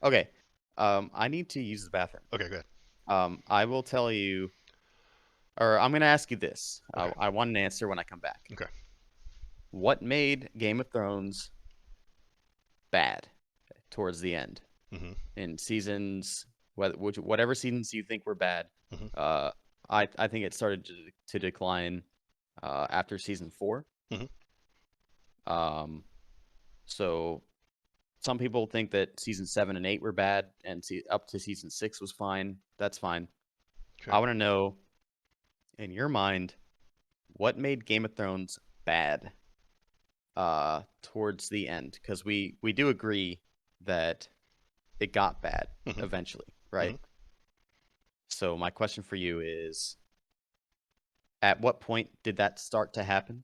Okay. I need to use the bathroom. Okay, good. I will tell you, or I'm gonna ask you this. Okay, I want an answer when I come back. okay. What made Game of Thrones bad towards the end Mm-hmm. in seasons, whatever seasons you think were bad? Mm-hmm. Uh, I think it started to decline after season 4. Mm-hmm. Um, so some people think that season 7 and 8 were bad, and up to season 6 was fine. That's fine. Okay. I want to know, in your mind, what made Game of Thrones bad towards the end? Because we do agree that it got bad Mm-hmm. eventually, Mm-hmm. right? So my question for you is, at what point did that start to happen?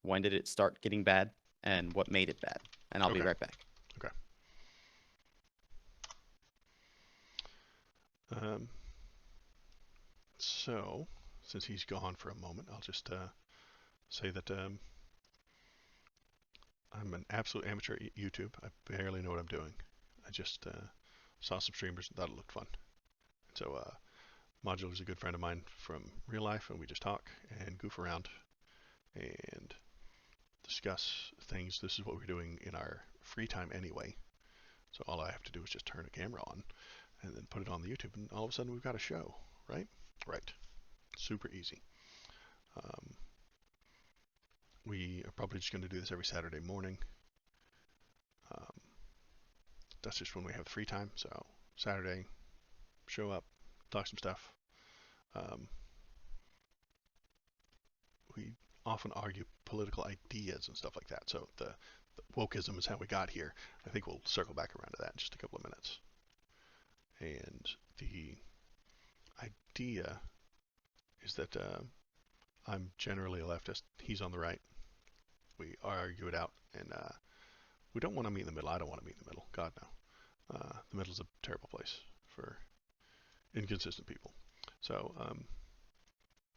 When did it start getting bad? And what made it bad? And I'll be Okay. right back. Okay. Um, so, since he's gone for a moment, I'll just say that I'm an absolute amateur at YouTube. I barely know what I'm doing. I just saw some streamers and thought it looked fun. So, Modular is a good friend of mine from real life, and we just talk and goof around and discuss things. This is what we're doing in our free time anyway. So all I have to do is just turn a camera on and then put it on the YouTube, and all of a sudden we've got a show, right? Right. Super easy. Um, we are probably just going to do this every Saturday morning. Um, that's just when we have the free time. So Saturday, show up, talk some stuff. Um, we often argue political ideas and stuff like that. So the wokeism is how we got here. I think we'll circle back around to that in just a couple of minutes. And the idea is that I'm generally a leftist. He's on the right. We argue it out, and we don't want to meet in the middle. I don't want to meet in the middle. God no. The middle is a terrible place for inconsistent people. So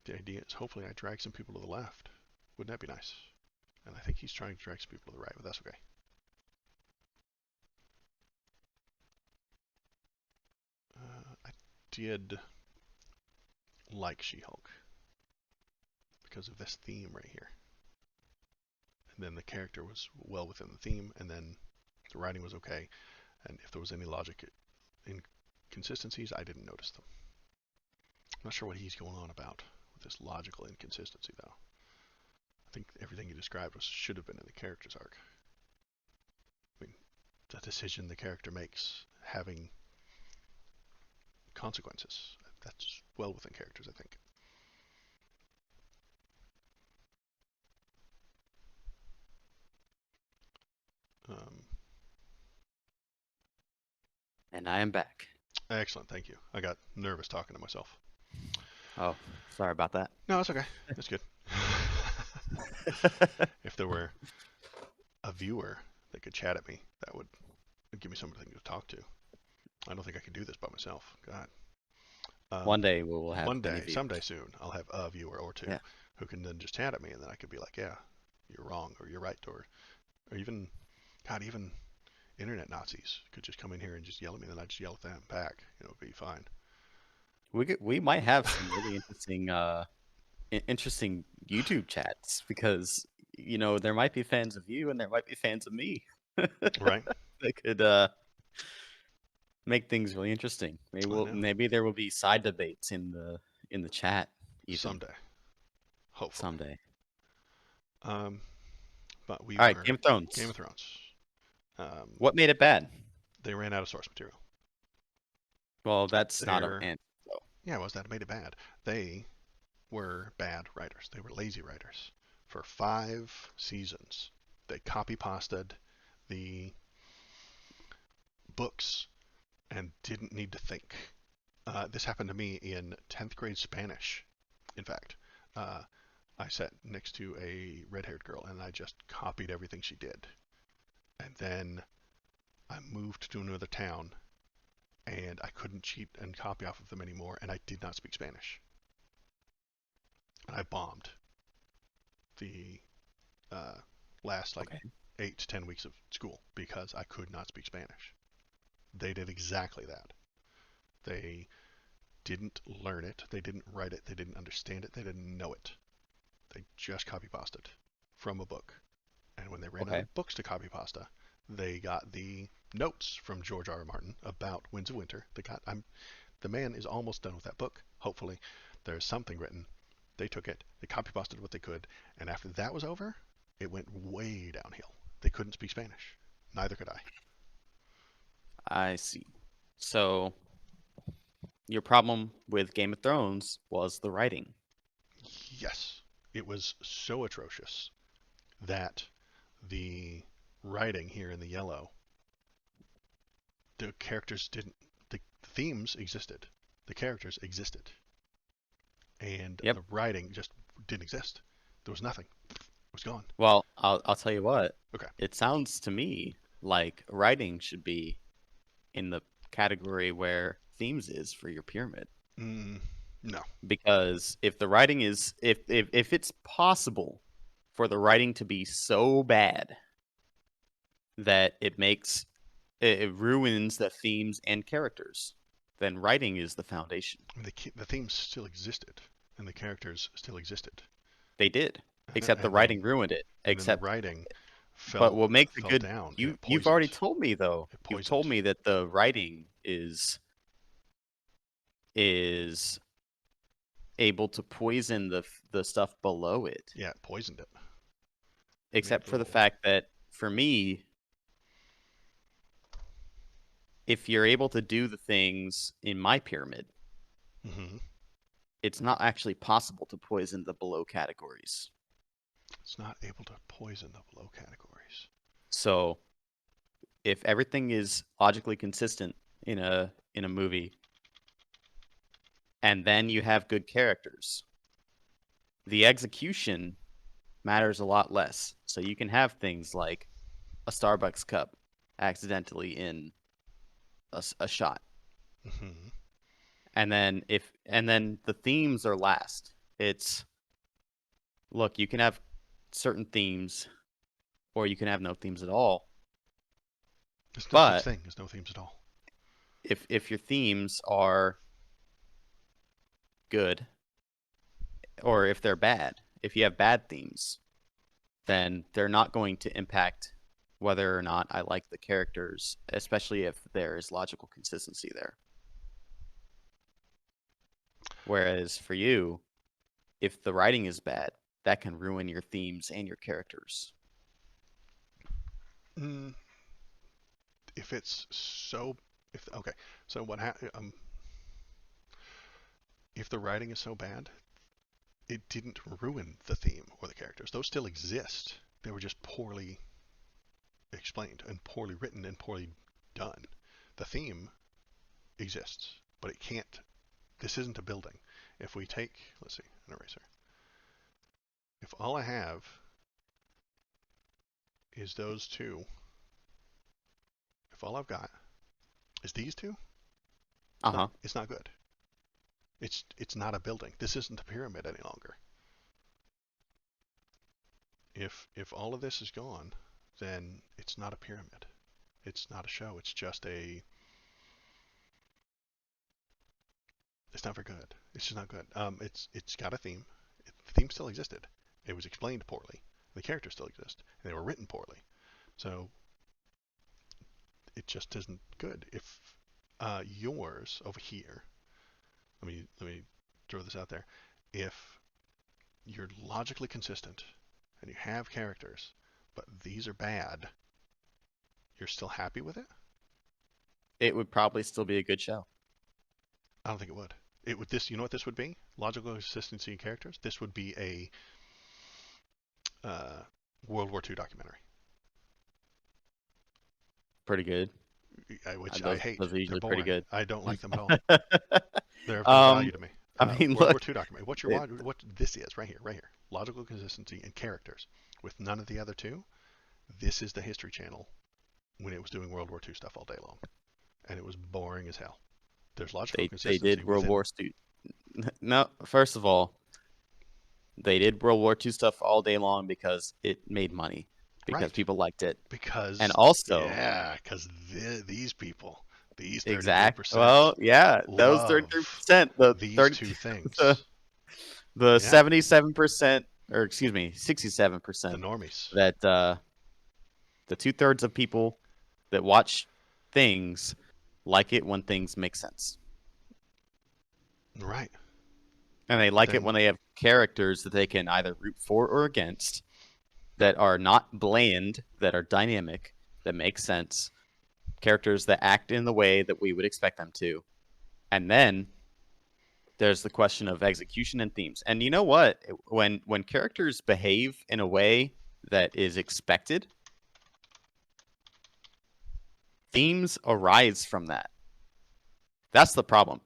the idea is hopefully I drag some people to the left. Wouldn't that be nice? And I think he's trying to drag some people to the right, but that's okay. I did like She-Hulk because of this theme right here. And then the character was well within the theme, and then the writing was okay. And if there was any logic inconsistencies, I didn't notice them. I'm not sure what he's going on about with this logical inconsistency, though. I think everything he described should have been in the character's arc. I mean, the decision the character makes having consequences. That's well within characters, I think. And I am back. Excellent, thank you. I got nervous talking to myself. Oh, sorry about that. No, it's okay. It's good. If there were a viewer that could chat at me, that would give me something to talk to. I don't think I could do this by myself. God. One day we will have One many day, someday viewers. soon, I'll have a viewer or two Yeah. who can then just chat at me, and then I could be like, yeah, you're wrong, or you're right, or even, God, even internet Nazis could just come in here and just yell at me, and then I just yell at them back. It'd be fine. We might have some really interesting YouTube chats because there might be fans of you and there might be fans of me. Right? That could make things really interesting. I know. Maybe there will be side debates in the chat even Someday, hopefully. someday. Um, but we All right, were Game of Game Thrones. of Thrones. Um, What made it bad? they ran out of source material. Well, that's not an They're answer, though. Yeah, was that made it bad? They were bad writers. They were lazy writers. For 5 seasons, they copy pasted the books and didn't need to think. This happened to me in 10th grade Spanish. In fact, uh, I sat next to a red haired girl and I just copied everything she did. And then I moved to another town and I couldn't cheat and copy off of them anymore, and I did not speak Spanish. And I bombed the uh, last like Okay. 8 to 10 weeks of school because I could not speak Spanish. They did exactly that. They didn't learn it, they didn't write it, they didn't understand it, they didn't know it. They just copy pasted from a book. And when they ran out Okay. of books to copy pasta, they got the notes from George R. R. Martin about Winds of Winter. The man is almost done with that book. Hopefully, there's something written. They took it, they copy pasted what they could, and after that was over, it went way downhill. They couldn't speak Spanish. Neither could I. I see. So your problem with Game of Thrones was the writing. Yes, it was so atrocious that the writing here in the yellow, the characters didn't, the themes existed, the characters existed, and Yep. the writing just didn't exist. There was nothing. It was gone. Well, I'll tell you what. Okay. It sounds to me like writing should be in the category where themes is for your pyramid. Mm, no. Because if the writing is if it's possible for the writing to be so bad that it ruins the themes and characters, then writing is the foundation. The themes still existed, and the characters still existed, They did, except the and then writing ruined it. the Except, writing but fell what makes a fell good down, and you've already told me it you've told poisoned. me that the writing is able to poison the stuff below it. Yeah, it poisoned it. Made it Except a for the little. fact that for me, if you're able to do the things in my pyramid, Hmm. it's not actually possible to poison the below categories. It's not able to poison the below categories. So if everything is logically consistent in a movie, and then you have good characters, the execution matters a lot less. So you can have things like a Starbucks cup accidentally in a shot, Hmm. and then the themes are last. It's look, you can have certain themes, or you can have no themes at all. There's no such But thing as no themes at all. if your themes are good, or if they're bad, if you have bad themes, then they're not going to impact whether or not I like the characters, especially if there is logical consistency there. Whereas for you, if the writing is bad, that can ruin your themes and your characters. Mm, if it's so, if okay, so what happened? If the writing is so bad, it didn't ruin the theme or the characters. Those still exist. They were just poorly explained and poorly written and poorly done. The theme exists, but it can't. This isn't a building. If we take, let's see, an eraser. If all I have is those two, if all I've got is these two, Uh huh. it's not good. It's not a building. This isn't a pyramid any longer. If all of this is gone, then it's not a pyramid. It's not a show. It's just a. It's not very good. It's just not good. It's got a theme. The theme still existed. It was explained poorly. The characters still exist, and they were written poorly. So it just isn't good. If yours over here, let me throw this out there. If you're logically consistent and you have characters, but these are bad, you're still happy with it? It would probably still be a good show. I don't think it would. It would this. You know what this would be? Logical consistency in characters. This would be a uh, World War II documentary, Pretty good. which I Those hate. those are They're usually pretty boring. good. I don't like them at all. They're of no um, value to me. I mean, World War look, II documentary. it, What this is right here, right here. Logical consistency in characters with none of the other two. This is the History Channel when it was doing World War II stuff all day long, and it was boring as hell. There's logical they consistency did World within. War II. No, first of all, they did World War II stuff all day long because it made money, because Right. people liked it, and Because, also yeah, because these people, these well, 33%, yeah, those love 33%, these 30, two the things. the Yeah, 77%, or excuse me, the 67% normies. that the 2/3 of people that watch things like it when things make sense. Right. And they like it Then, when they have characters that they can either root for or against, that are not bland, that are dynamic, that make sense, characters that act in the way that we would expect them to. And then there's the question of execution and themes. And you know what? When characters behave in a way that is expected, themes arise from that. That's the problem.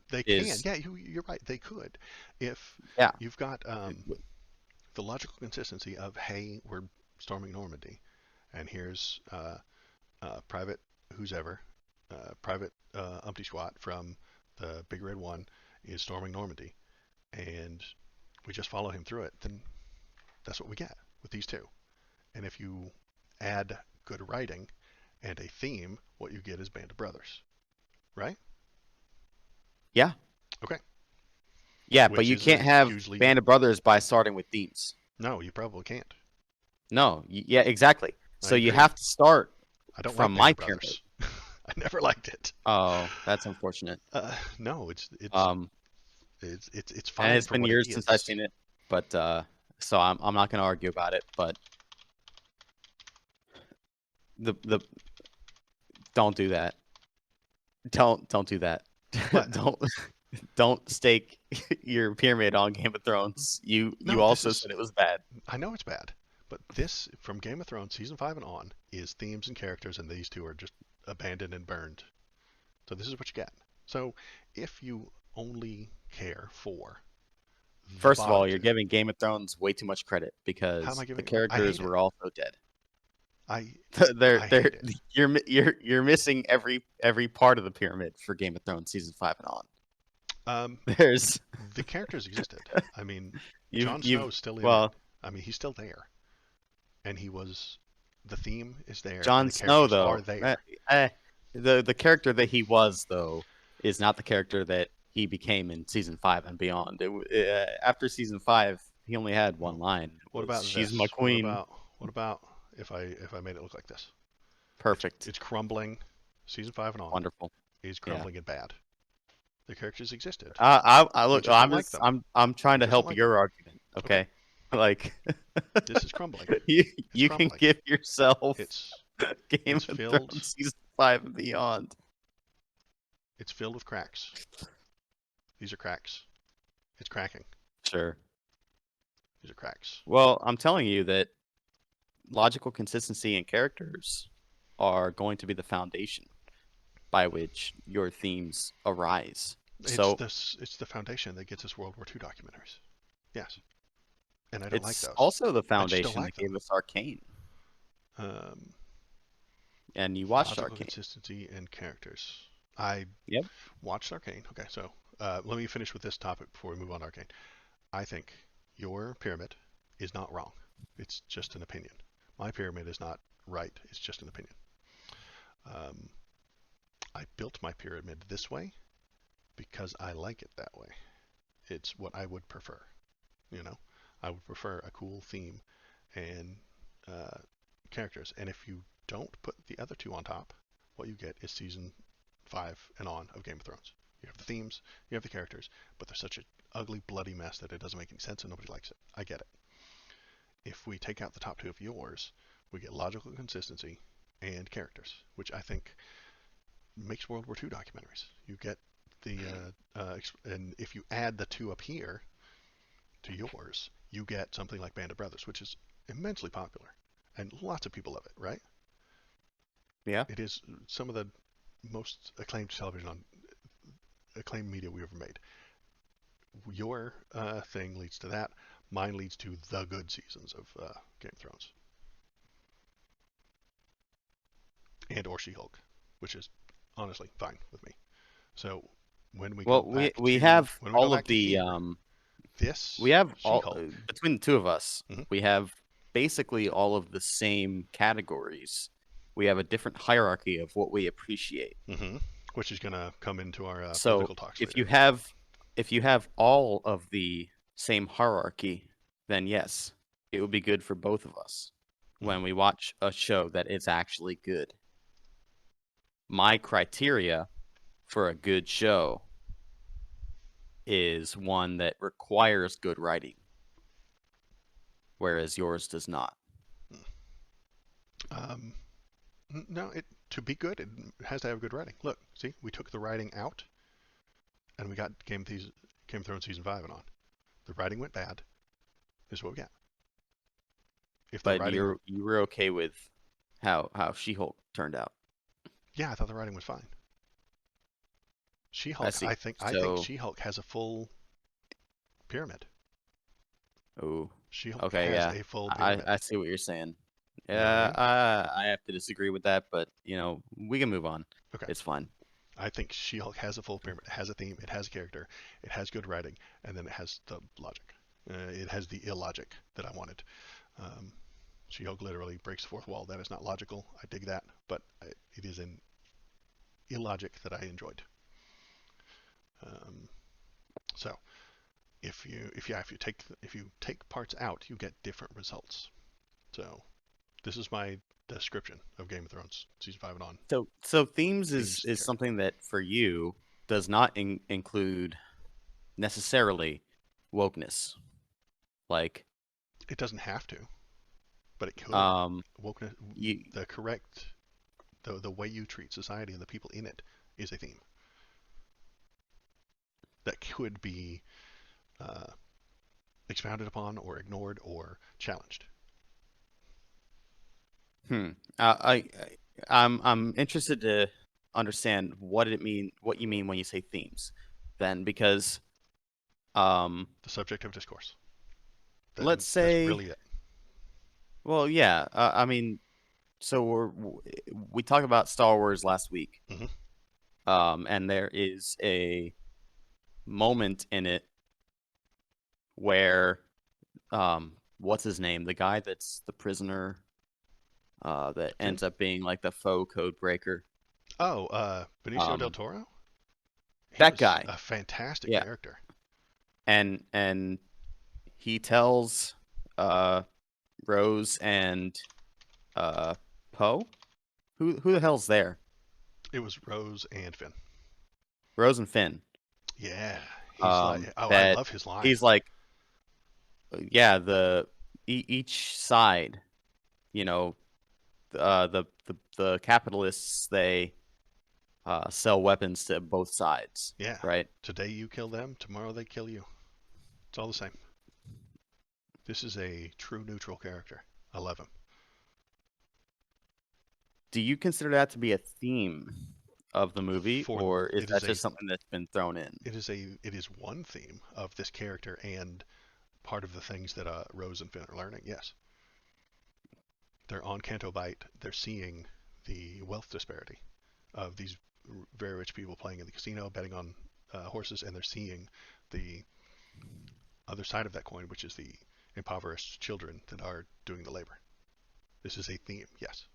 they can. Is Yeah, you're right. They could. If Yeah. you've got the logical consistency of, hey, we're storming Normandy, and here's Private who's ever, Private Umpty Squat from the Big Red One is storming Normandy, and we just follow him through it, then that's what we get with these two. And if you add good writing and a theme, what you get is Band of Brothers, right? Yeah. Okay. Yeah, but Which you is can't a have hugely Band of Brothers by starting with themes. no, you probably can't. No, yeah, exactly. I So you agree. have to start I don't from like Band my of pyramid. Brothers. I never liked it. Oh, that's unfortunate. No, it's Um, it's and fine it's for been what it years since I've is. seen it, but so I'm not gonna argue about it. But the don't do that. Don't do that. What? don't don't stake your pyramid on Game of Thrones. You No, this also is said it was bad. I know it's bad, but this from Game of Thrones season 5 and on is themes and characters, and these two are just abandoned and burned. So this is what you get. So if you only care for the First of bottom all, you're two, giving Game of Thrones way too much credit how am I because the giving it? I characters hate it. were also dead. I they're I they're hate it. you're missing every part of the pyramid for Game of Thrones season 5 and on. Um, There's the characters existed. I mean, you've Jon you've Snow's still in it. well, I mean, he's still there, and he was. The theme is there, and Jon the Snow characters are though, there. the character that he was though is not the character that he became in season 5 and beyond. After season 5, he only had one Well, line. It what was about "She's my this? What queen." about what about if I made it look like this? It's Perfect, it's crumbling. Season 5 and on wonderful. is Yeah. crumbling and bad. The characters existed. I We look. just don't I'm like just them. I'm trying We to just don't help like them. your argument. Okay, Okay, like this is crumbling. you It's you can crumbling. give yourself It's Game it's of filled Thrones season 5 and beyond. it's filled with cracks. These are cracks. It's cracking. Sure. These are cracks. Well, I'm telling you that logical consistency in characters are going to be the foundation. by which your themes arise. It's So the foundation that gets us World War II documentaries. Yes, and I don't like it's those. also the I just don't foundation like that them. gave us Arcane, Um, and you watched Logical Arcane. consistency and characters. I Yep. watched Arcane. Okay, so let me finish with this topic before we move on to Arcane. I think your pyramid is not wrong. It's just an opinion. My pyramid is not right. It's just an opinion. Um, I built my pyramid this way because I like it that way. It's what I would prefer. You know, I would prefer a cool theme and uh, characters. And if you don't put the other two on top, what you get is season 5 and on of Game of Thrones. You have the themes, you have the characters, but they're such an ugly, bloody mess that it doesn't make any sense and nobody likes it. I get it. If we take out the top two of yours, we get logical consistency and characters, which I think makes World War II documentaries. You get the and if you add the two up here to yours, you get something like Band of Brothers, which is immensely popular, and lots of people love it. Right? Yeah. It is some of the most acclaimed television on acclaimed media we ever made. Your thing leads to that. Mine leads to the good seasons of Game of Thrones and or She-Hulk, which is honestly fine with me. So Well, we have when we go all back of to the here, we this have all She-Hulk. between the two of us, Mhm. we have basically all of the same categories. We have a different hierarchy of what we appreciate. Hmm. Which is going to come into our So political talks if later. you have if you have all of the same hierarchy, then yes, it would be good for both of us Hmm. when we watch a show that is actually good. My criteria for a good show is one that requires good writing, whereas yours does not. Um, no, it to be good, it has to have good writing. Look, see, we took the writing out, and we got Game of Thrones season 5 and on. The writing went bad. This is what we got. If the But writing, you were okay with how She-Hulk turned out. yeah, I thought the writing was fine. I She-Hulk, see. I think So, She-Hulk has a full pyramid. oh, She-Hulk okay, has yeah, a full pyramid. I see what you're saying. You know what I Yeah, mean? I have to disagree with that, but we can move on. Okay. It's fine. I think She-Hulk has a full pyramid. It has a theme. It has a character. It has good writing, and then it has the logic. It has the illogic that I wanted. Um, She-Hulk literally breaks the fourth wall. That is not logical. I dig that, but it is an illogic that I enjoyed. Um, so if you take parts out, you get different results. So this is my description of Game of Thrones season 5 and on. So themes Themes and is character. something that for you does not include necessarily wokeness. Like, It doesn't have to, but it could. um, Wokeness, you the correct, the way you treat society and the people in it is a theme that could be uh, expounded upon or ignored or challenged. hmm. I'm interested to understand what you mean when you say themes, then because The subject of discourse. let's That's say, really it. well, yeah, I mean, so we talked about Star Wars last week, Hmm. and there is a moment in it where what's his name, the guy that's the prisoner, that Finn. ends up being like the faux code breaker, Oh, Benicio del um, Toro. He that was guy, a fantastic yeah, character. and he tells uh Rose and Poe, who the hell's there? It was Rose and Finn. Rose and Finn. Yeah, he's like, oh, I That love his line. he's like, yeah, each side, you know, the capitalists, they sell weapons to both sides, Yeah, right? today you kill them, tomorrow they kill you. It's all the same. This is a true neutral character. I love him. Do you consider that to be a theme? of the movie, For the or is it that is a just something that's been thrown in? it is one theme of this character and part of the things that Rose and Finn are learning. Yes, they're on Canto Bight. They're seeing the wealth disparity of these very rich people playing in the casino, betting on horses, and they're seeing the other side of that coin, which is the impoverished children that are doing the labor. This is a theme, yes.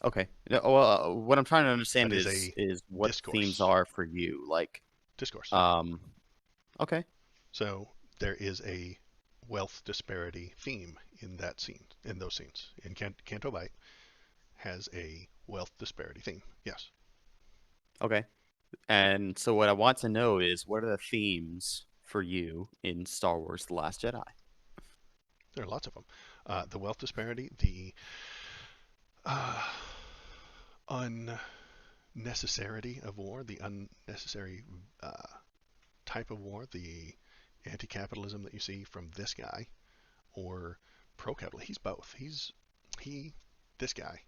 Okay. Yeah, well, what I'm trying to understand That is a is what the themes discourse. are for you. Like, Discourse. um, okay, So there is a wealth disparity theme in that scene, in those scenes. In Canto Bight has a wealth disparity theme. Yes, okay. And so what I want to know is what are the themes for you in Star Wars: The Last Jedi? there are lots of them. The wealth disparity, the uh, unnecessity of war, the unnecessary type of war, the anti-capitalism that you see from this guy, or pro-capital. He's both. He this guy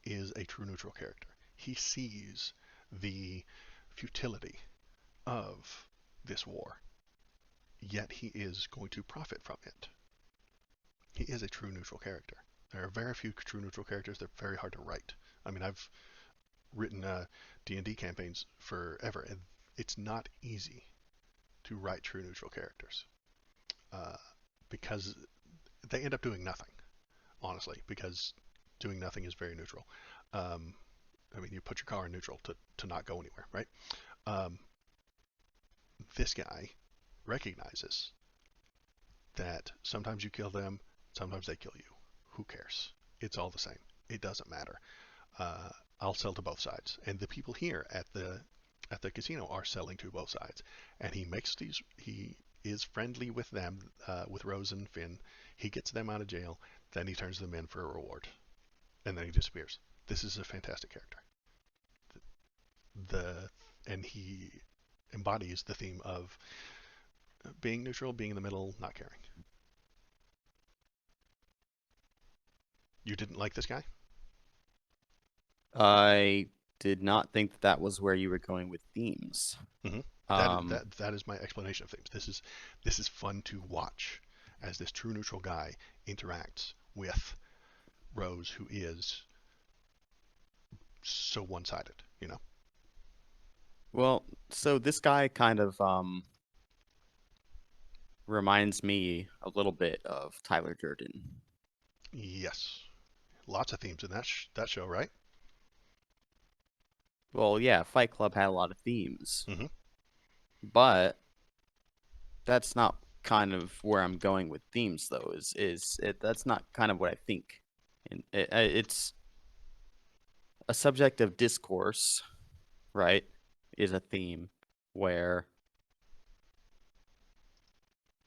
is a true neutral character. He sees the futility of this war, yet he is going to profit from it. He is a true neutral character. There are very few true neutral characters. They're very hard to write. I mean, I've written D&D campaigns forever, and it's not easy to write true neutral characters uh, because they end up doing nothing, honestly, because doing nothing is very neutral. Um, I mean, you put your car in neutral to not go anywhere, right? Um, this guy recognizes that sometimes you kill them, sometimes they kill you. Who cares? It's all the same. It doesn't matter. Uh, I'll sell to both sides, and the people here at the casino are selling to both sides. And he makes these. He is friendly with them, with Rose and Finn. He gets them out of jail. Then he turns them in for a reward, and then he disappears. This is a fantastic character. The and he embodies the theme of being neutral, being in the middle, not caring. You didn't like this guy? I did not think that that was where you were going with themes. Mm-hmm. Um, That is my explanation of things. This is fun to watch as this true neutral guy interacts with Rose, who is so one-sided. You know. well, so this guy kind of reminds me a little bit of Tyler Durden. Yes, lots of themes in that show, right? Well, yeah, Fight Club had a lot of themes, Mm-hmm. but that's not kind of where I'm going with themes, though. Is it? That's not kind of what I think. And it's a subject of discourse, right? Is a theme where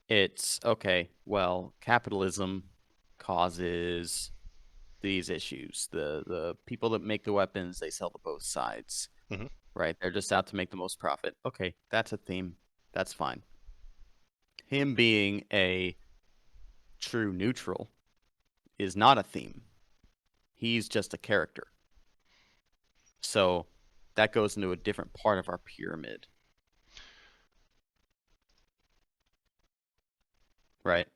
it's okay. Well, capitalism causes these issues. The people that make the weapons, they sell to both sides, Mm-hmm. right? They're just out to make the most profit. Okay, that's a theme. That's fine. Him being a true neutral is not a theme. He's just a character. So that goes into a different part of our pyramid, right?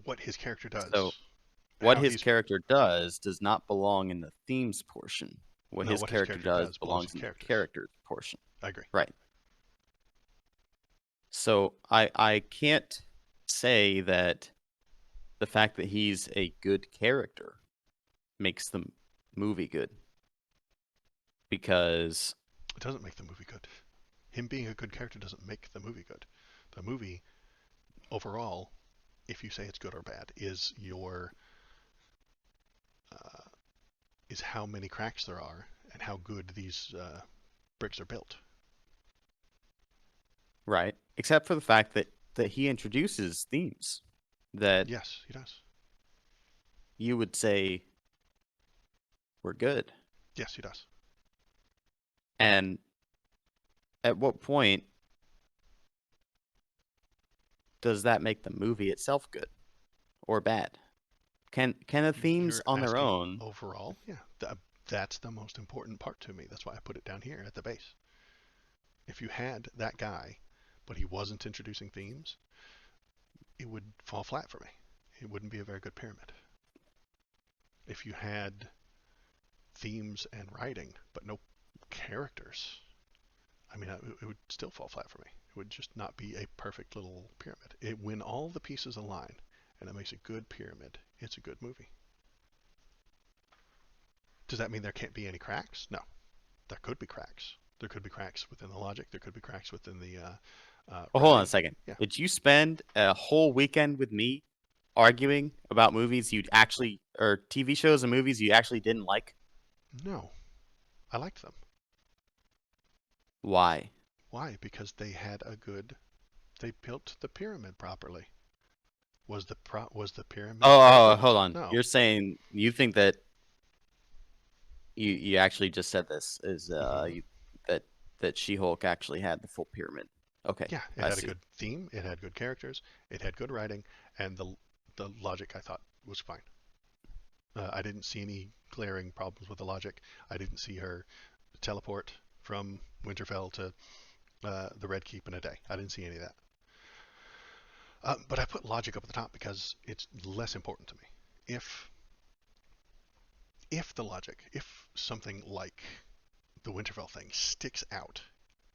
What his character So does, what how his he's character does not belong in the themes portion. What no, his what his character character does does belongs belongs in in the characters. character portion. I agree. Right. So I can't say that the fact that he's a good character makes the movie good because It doesn't make the movie good. Him being a good character doesn't make the movie good. The movie overall, if you say it's good or bad, uh, is how many cracks there are and how good these bricks are built. right, except for the fact that he introduces themes that Yes, he does. you would say were good. Yes, he does. And at what point does that make the movie itself good or bad? Can the themes You're on their asking own, overall? Yeah, That's the most important part to me. That's why I put it down here at the base. If you had that guy, but he wasn't introducing themes, it would fall flat for me. It wouldn't be a very good pyramid. If you had themes and writing, but no characters, I mean, it would still fall flat for me. It would just not be a perfect little pyramid. When all the pieces align and it makes a good pyramid, it's a good movie. Does that mean there can't be any cracks? No, there could be cracks. There could be cracks within the logic. There could be cracks within the Well, hold on a writing. second. Yeah. Did you spend a whole weekend with me arguing about movies you actually, or TV shows and movies you actually didn't like? No, I liked them. Why? Why? Because they had a good. They built the pyramid properly. Was the pyramid Hold perfect? on. No. You're saying you think that you actually just said this is Hmm. that She-Hulk actually had the full pyramid. Okay, Yeah, it I had a see. good theme. It had good characters. It had good writing, and the logic I thought was fine. I didn't see any glaring problems with the logic. I didn't see her teleport from Winterfell to the Red Keep in a day. I didn't see any of that. But I put logic up at the top because it's less important to me. If if the logic, if something like the Winterfell thing sticks out,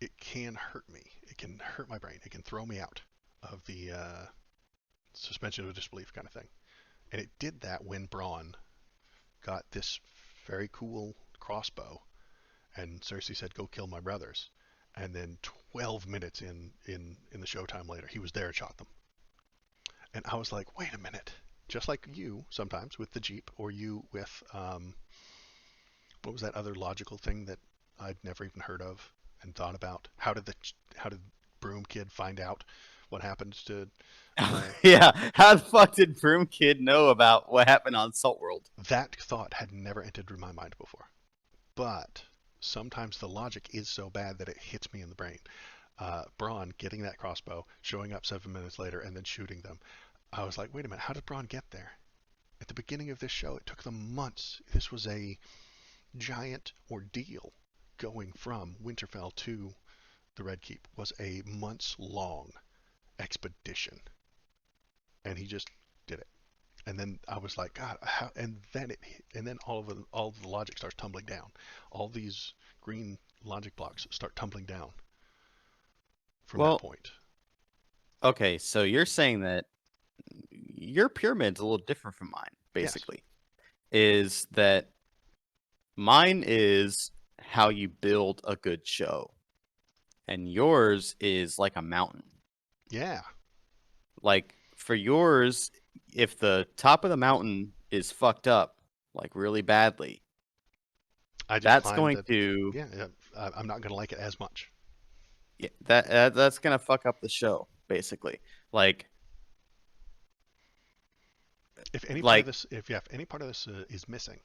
it can hurt me. It can hurt my brain. It can throw me out of the suspension of disbelief kind of thing. And it did that when Braun got this very cool crossbow, and Cersei said, "Go kill my brothers." And then 12 minutes in the showtime later, he was there and shot them. And I was like, wait a minute. Just like you sometimes with the Jeep, or you with what was that other logical thing that I'd never even heard of and thought about? How did Broom Kid find out what happened to Yeah, how the fuck did Broom Kid know about what happened on Salt World? that thought had never entered through my mind before. But sometimes the logic is so bad that it hits me in the brain. Braun getting that crossbow, showing up 7 minutes later, and then shooting them. I was like, wait a minute, how did Braun get there? At the beginning of this show, it took them months. This was a giant ordeal. Going from Winterfell to the Red Keep was a months long expedition, and he just did it. And then I was like, God, how? And then all of the logic starts tumbling down. All these green logic blocks start tumbling down from that Well, point. okay, so you're saying that your pyramid's a little different from mine, Yes. basically. Is that mine is how you build a good show, and yours is like a mountain. Yeah. Like for yours, if the top of the mountain is fucked up, like really badly, I just that's find going that to yeah, yeah I'm not going to like it as much. yeah, that's gonna fuck up the show, basically. Like If any part of like this, if yeah, if any part of this is missing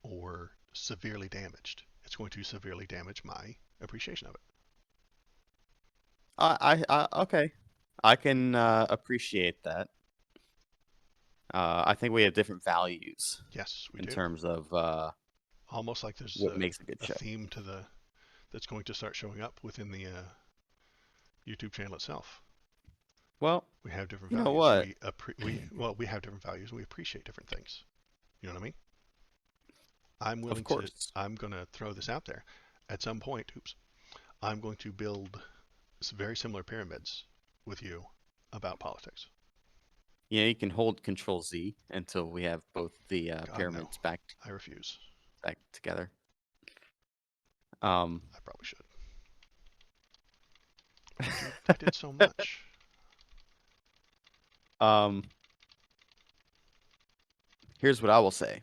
or severely damaged, it's going to severely damage my appreciation of it. okay, I can appreciate that. I think we have different values Yes, we in do. terms of Almost like there's what makes a good a show. theme to the that's going to start showing up within the YouTube channel itself. Well, We have different you know values. what? We have different values. We appreciate different things. You know what I mean? I'm Of willing to. course. I'm going to throw this out there. At some point, oops, I'm going to build very similar pyramids with you about politics. Yeah, you can hold Control Z until we have both the God no, pyramids I refuse. back together. Um, I probably should. I did so much. um, here's what I will say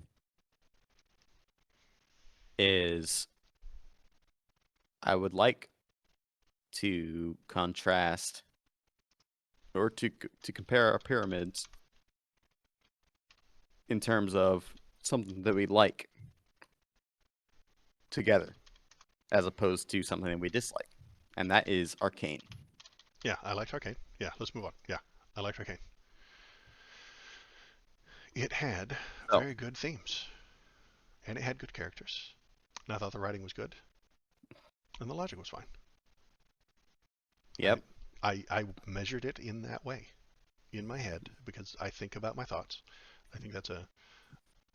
is I would like to contrast or to compare our pyramids in terms of something that we like together as opposed to something that we dislike. And that is Arcane. Yeah, I liked Arcane. Yeah, let's move on. Yeah, I liked Arcane. It had So, very good themes. and it had good characters. And I thought the writing was good, and the logic was fine. I Yep. I measured it in that way in my head because I think about my thoughts. I think that's a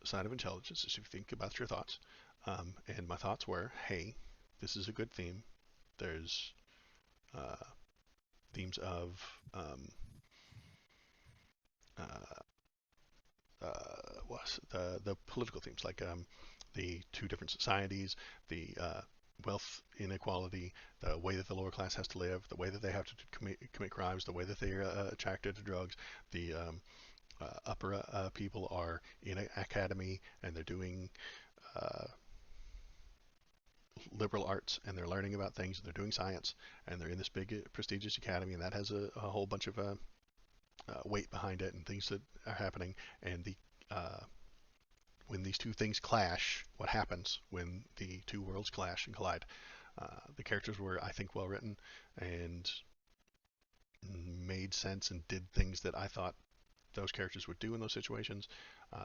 sign of intelligence is if you think about your thoughts. And my thoughts were, hey, this is a good theme. There's uh, themes of uh, what's the political themes like the two different societies, the wealth inequality, the way that the lower class has to live, the way that they have to commit crimes, the way that they are attracted to drugs, the upper people are in an academy and they're doing uh, liberal arts and they're learning about things and they're doing science and they're in this big prestigious academy and that has a whole bunch of weight behind it and things that are happening and the when these two things clash, what happens when the two worlds clash and collide? The characters were, I think, well written and made sense and did things that I thought those characters would do in those situations.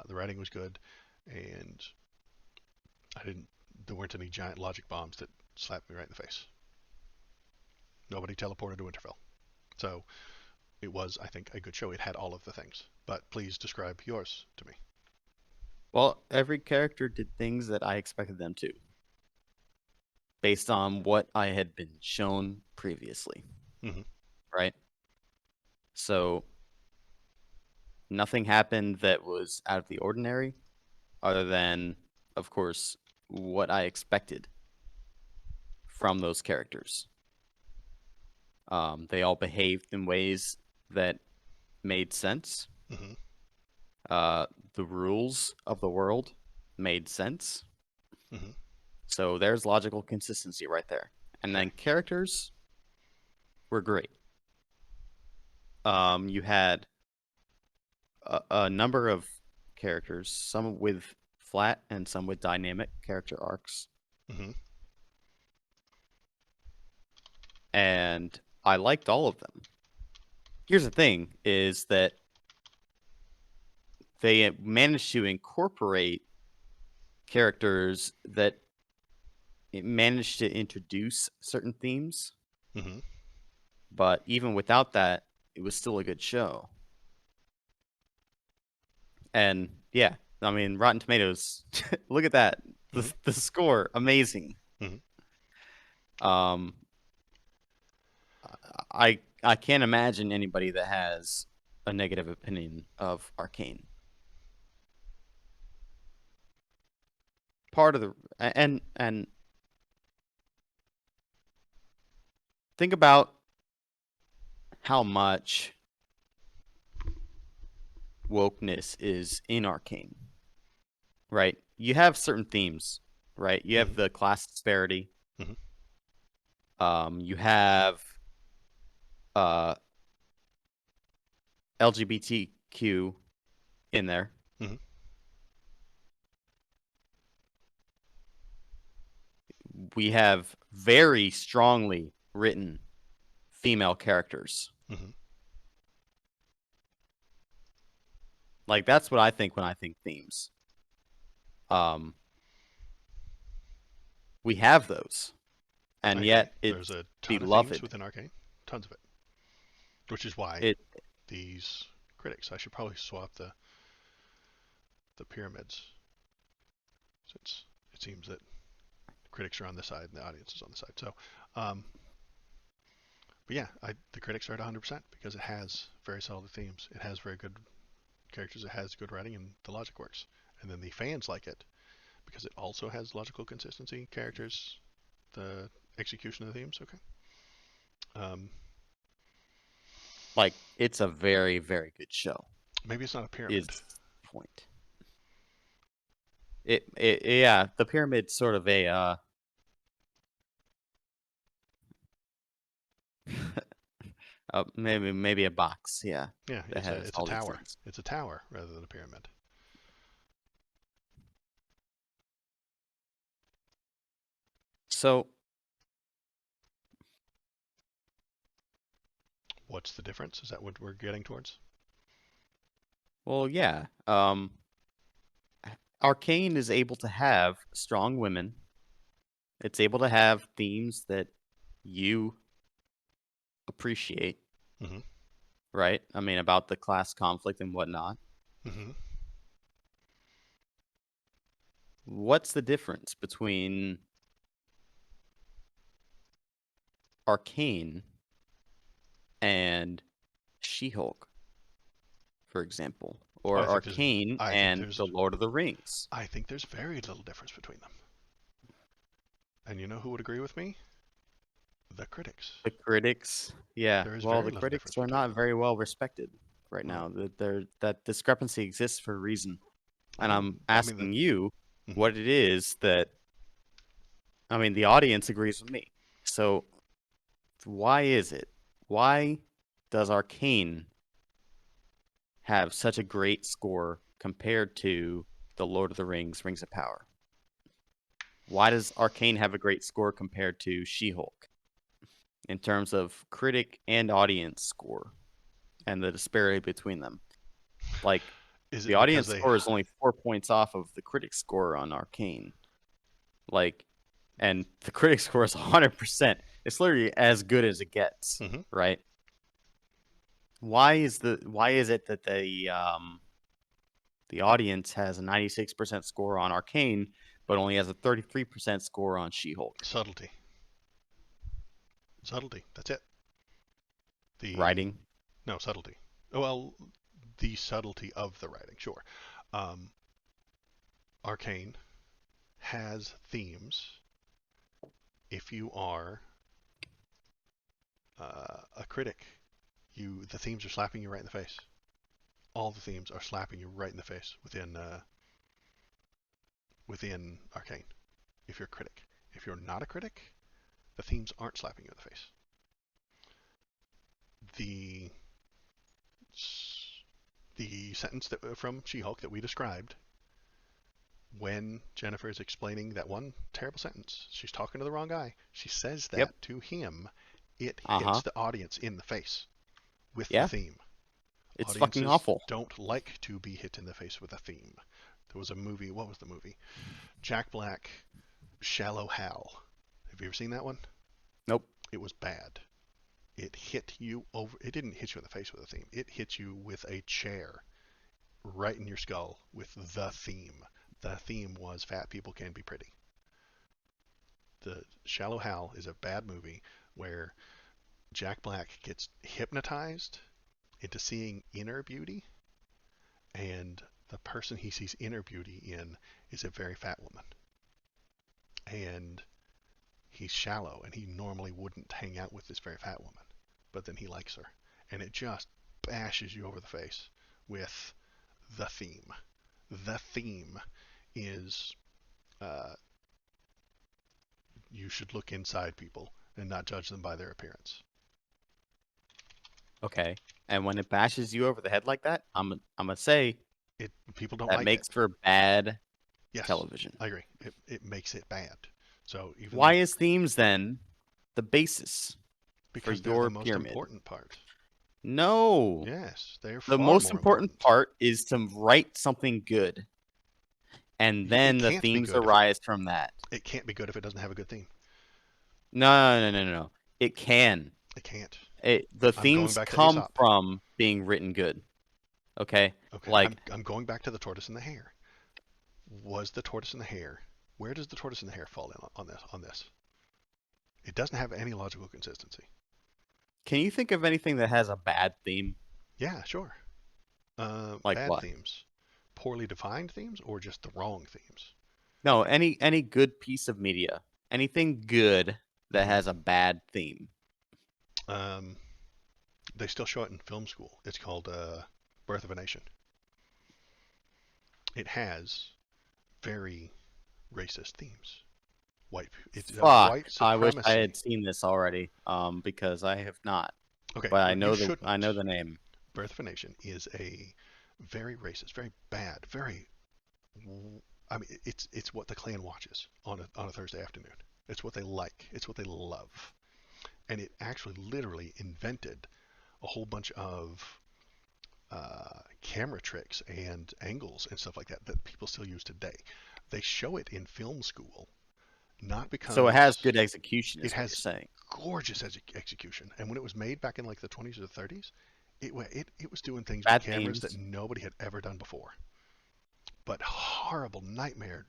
The writing was good, and I didn't. There weren't any giant logic bombs that slapped me right in the face. Nobody teleported to Winterfell, so it was, I think, a good show. It had all of the things. But please describe yours to me. Well, every character did things that I expected them to, based on what I had been shown previously, Mm-hmm. right? So nothing happened that was out of the ordinary, other than, of course, what I expected from those characters. They all behaved in ways that made sense. Mm-hmm. Uh, the rules of the world made sense. Mm-hmm. So there's logical consistency right there. And Okay. then characters were great. You had a number of characters, some with flat and some with dynamic character arcs. Mm-hmm. And I liked all of them. Here's the thing is that they managed to incorporate characters that it managed to introduce certain themes, Mm-hmm. but even without that, it was still a good show. And yeah, I mean, Rotten Tomatoes, look at that. Mm-hmm. The score, amazing. Mm-hmm. Um, I can't imagine anybody that has a negative opinion of Arcane. Part of the and think about how much wokeness is in Arcane, right? You have certain themes, right? You Mm-hmm. have the class disparity. Mm-hmm. You have uh, LGBTQ in there. Mm-hmm. We have very strongly written female characters. Mm-hmm. Like that's what I think when I think themes. Um, we have those, I and agree. yet There's it's a ton of themes beloved. within Arcane. Tons of it. Which is why It these critics. I should probably swap the pyramids since it seems that critics are on this side and the audience is on the side. So, um, but yeah, the critics are at 100% because it has very solid themes. It has very good characters. It has good writing and the logic works. And then the fans like it because it also has logical consistency, characters, the execution of the themes. Okay. Um, like it's a very very good show. maybe it's not a pyramid. Is the point. It yeah, the pyramid's sort of a maybe a box, yeah, Yeah, that has it's a all these tower. things. It's a tower rather than a pyramid. So, What's the difference? Is that what we're getting towards? well, yeah. Arcane is able to have strong women. It's able to have themes that you appreciate, Hmm. right? I mean, about the class conflict and whatnot. Hmm. What's the difference between Arcane and She-Hulk, for example, I or think there's Arcane I think and The there's Lord of the Rings? I think there's very little difference between them. And you know who would agree with me? The critics. The critics, yeah. There is Well, very the little critics difference are between not them. very well respected right Well, now. That discrepancy exists for a reason. And I'm I mean, asking you mhm. what it is that, I mean, the audience agrees with me. So why is it? Why does Arcane have such a great score compared to The Lord of the Rings, Rings of Power? Why does Arcane have a great score compared to She-Hulk in terms of critic and audience score and the disparity between them? Like, Is the it because audience they? score is only 4 points off of the critic score on Arcane. Like, and the critic score is 100%. It's literally as good as it gets, Hmm. right? Why is it that the audience has a 96% score on Arcane, but only has a 33% score on She-Hulk? Subtlety, subtlety. That's it. The Writing. No subtlety. Well, the subtlety of the writing, sure. Um, Arcane has themes. If you are a critic, the themes are slapping you right in the face. All the themes are slapping you right in the face within Arcane. If you're a critic, if you're not a critic, the themes aren't slapping you in the face. The the sentence from She-Hulk that we described, when Jennifer is explaining that one terrible sentence, she's talking to the wrong guy. She says Yep. that to him. It hits Uh-huh. the audience in the face with the Yeah. theme. It's fucking Audiences awful. don't like to be hit in the face with a theme. There was a movie. What was the movie? Jack Black, Shallow Hal. Have you ever seen that one? Nope. It was bad. It hit you over. It didn't hit you in the face with a theme. It hit you with a chair right in your skull with the theme. The theme was fat people can be pretty. The Shallow Hal is a bad movie where Jack Black gets hypnotized into seeing inner beauty, and the person he sees inner beauty in is a very fat woman. And he's shallow, and he normally wouldn't hang out with this very fat woman, but then he likes her. And it just bashes you over the face with the theme. The theme is uh, you should look inside people and not judge them by their appearance. Okay. And when it bashes you over the head like that, I'm gonna say People don't that like makes it. for bad Yes, television. I agree. It makes it bad. So even Why though is themes then the basis for because they're the your most pyramid? important part. No. Yes, they're The far most more important important. part is to write something good, and It then the can't be themes good if arise from that. it can't be good if it doesn't have a good theme. No, no, no, no, no. It can. It can't. The I'm going themes back to come Aesop. from being written good. Okay? Okay, Like, I'm going back to the tortoise and the hare. Was the tortoise and the hare? Where does the tortoise and the hare fall in on this? On this, it doesn't have any logical consistency. can you think of anything that has a bad theme? Yeah, sure. Like Bad what? themes, poorly defined themes, or just the wrong themes. No, any good piece of media. Anything good that Hmm. has a bad theme. Um, they still show it in film school. It's called Birth of a Nation. It has very racist themes. It's a Fuck. white I wish I had supremacy. seen this already. Because I have not. Okay, But well, you I shouldn't. know the name. Birth of a Nation is a very racist, very bad, very. I mean, it's what the Klan watches on a Thursday afternoon. It's what they like. It's what they love, and it actually literally invented a whole bunch of camera tricks and angles and stuff like that that people still use today. They show it in film school, not So it has because good execution, it is what you're has saying. gorgeous execution. And when it was made back in like the 20s or the 30s, it was doing things with Bad cameras that themes. nobody had ever done before. But horrible, nightmare,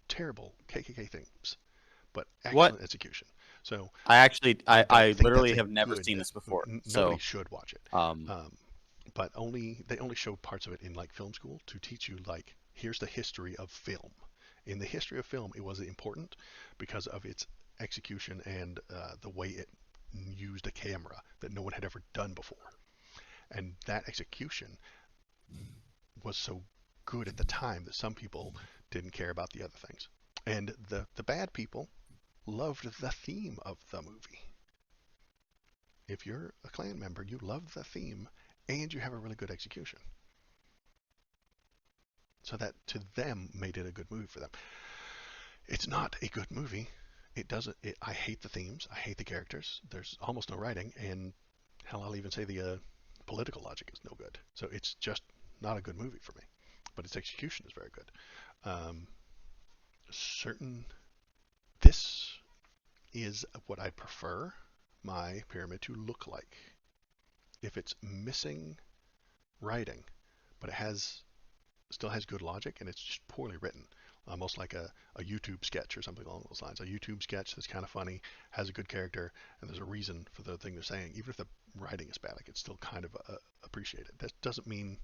terrible KKK things, but What? excellent execution. So I I don't think that's literally a have never good. seen this before. Nobody So, should watch it. um, Um, but they only showed parts of it in like film school to teach you like here's the history of film. In the history of film, it was important because of its execution and the way it used a camera that no one had ever done before. And that execution was so good at the time that some people didn't care about the other things. And the bad people loved the theme of the movie. If you're a Klan member, you love the theme and you have a really good execution. So that to them made it a good movie for them. It's not a good movie. It doesn't. I hate the themes. I hate the characters. There's almost no writing, and hell, I'll even say the political logic is no good. So it's just not a good movie for me. But its execution is very good. Um, certain. This is what I prefer my pyramid to look like. If it's missing writing, but it has still has good logic and it's just poorly written. Almost like a YouTube sketch or something along those lines. A YouTube sketch that's kind of funny, has a good character, and there's a reason for the thing they're saying. Even if the writing is bad, I could still kind of appreciate it. That doesn't mean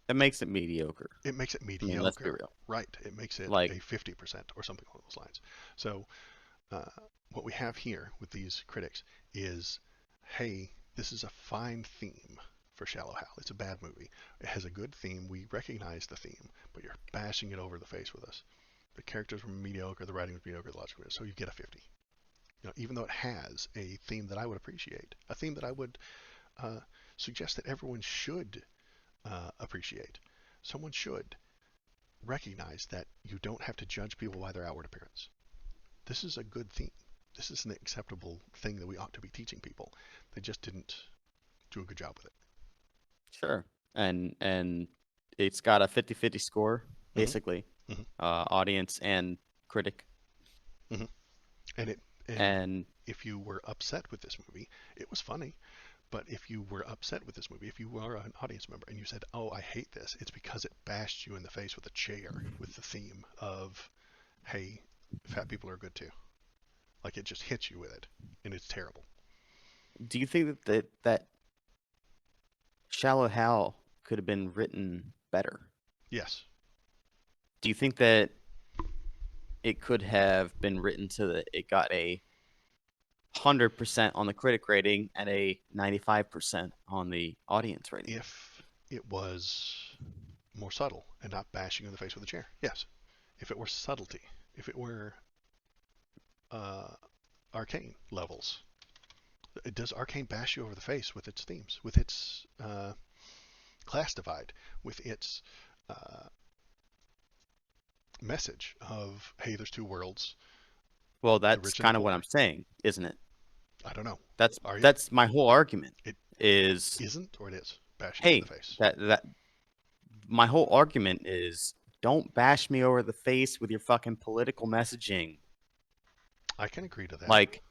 it makes it mediocre. it makes it I mean, let's be mediocre. real. Right. It makes it Like, a 50% or something along those lines. So uh, what we have here with these critics is, hey, this is a fine theme for Shallow Hal. It's a bad movie. It has a good theme. We recognize the theme, but you're bashing it over the face with us. The characters were mediocre, the writing was mediocre, the logic was, so you get a 50. Even though it has a theme that I would appreciate, a theme that I would uh, suggest that everyone should appreciate. Someone should recognize that you don't have to judge people by their outward appearance. This is a good theme. This is an acceptable thing that we ought to be teaching people. They just didn't do a good job with it. sure. And it's got a 50-50 score, Mm-hmm. basically. Mm-hmm. Audience and critic. Mm-hmm. And it and And if you were upset with this movie, it was funny. But if you were upset with this movie, if you were an audience member and you said, "Oh, I hate this," it's because it bashed you in the face with a chair with the theme of, "Hey, fat people are good too." Like it just hits you with it, and it's terrible. do you think that Shallow Hal could have been written better? Yes. Do you think that it could have been written so that it got a 100% on the critic rating and a 95% on the audience rating? If it was more subtle and not bashing you in the face with a chair, yes. If it were subtlety, if it were uh, arcane levels, does arcane bash you over the face with its themes, with its class divide, with its uh, message of, hey, there's two worlds, Well, the that's rich and the kind of what poor? I'm saying, isn't it? I don't know. That's Are you? that's my whole argument It is, isn't, or it is bashing you in the hey, face. that my whole argument is don't bash me over the face with your fucking political messaging. I can agree to that. Like,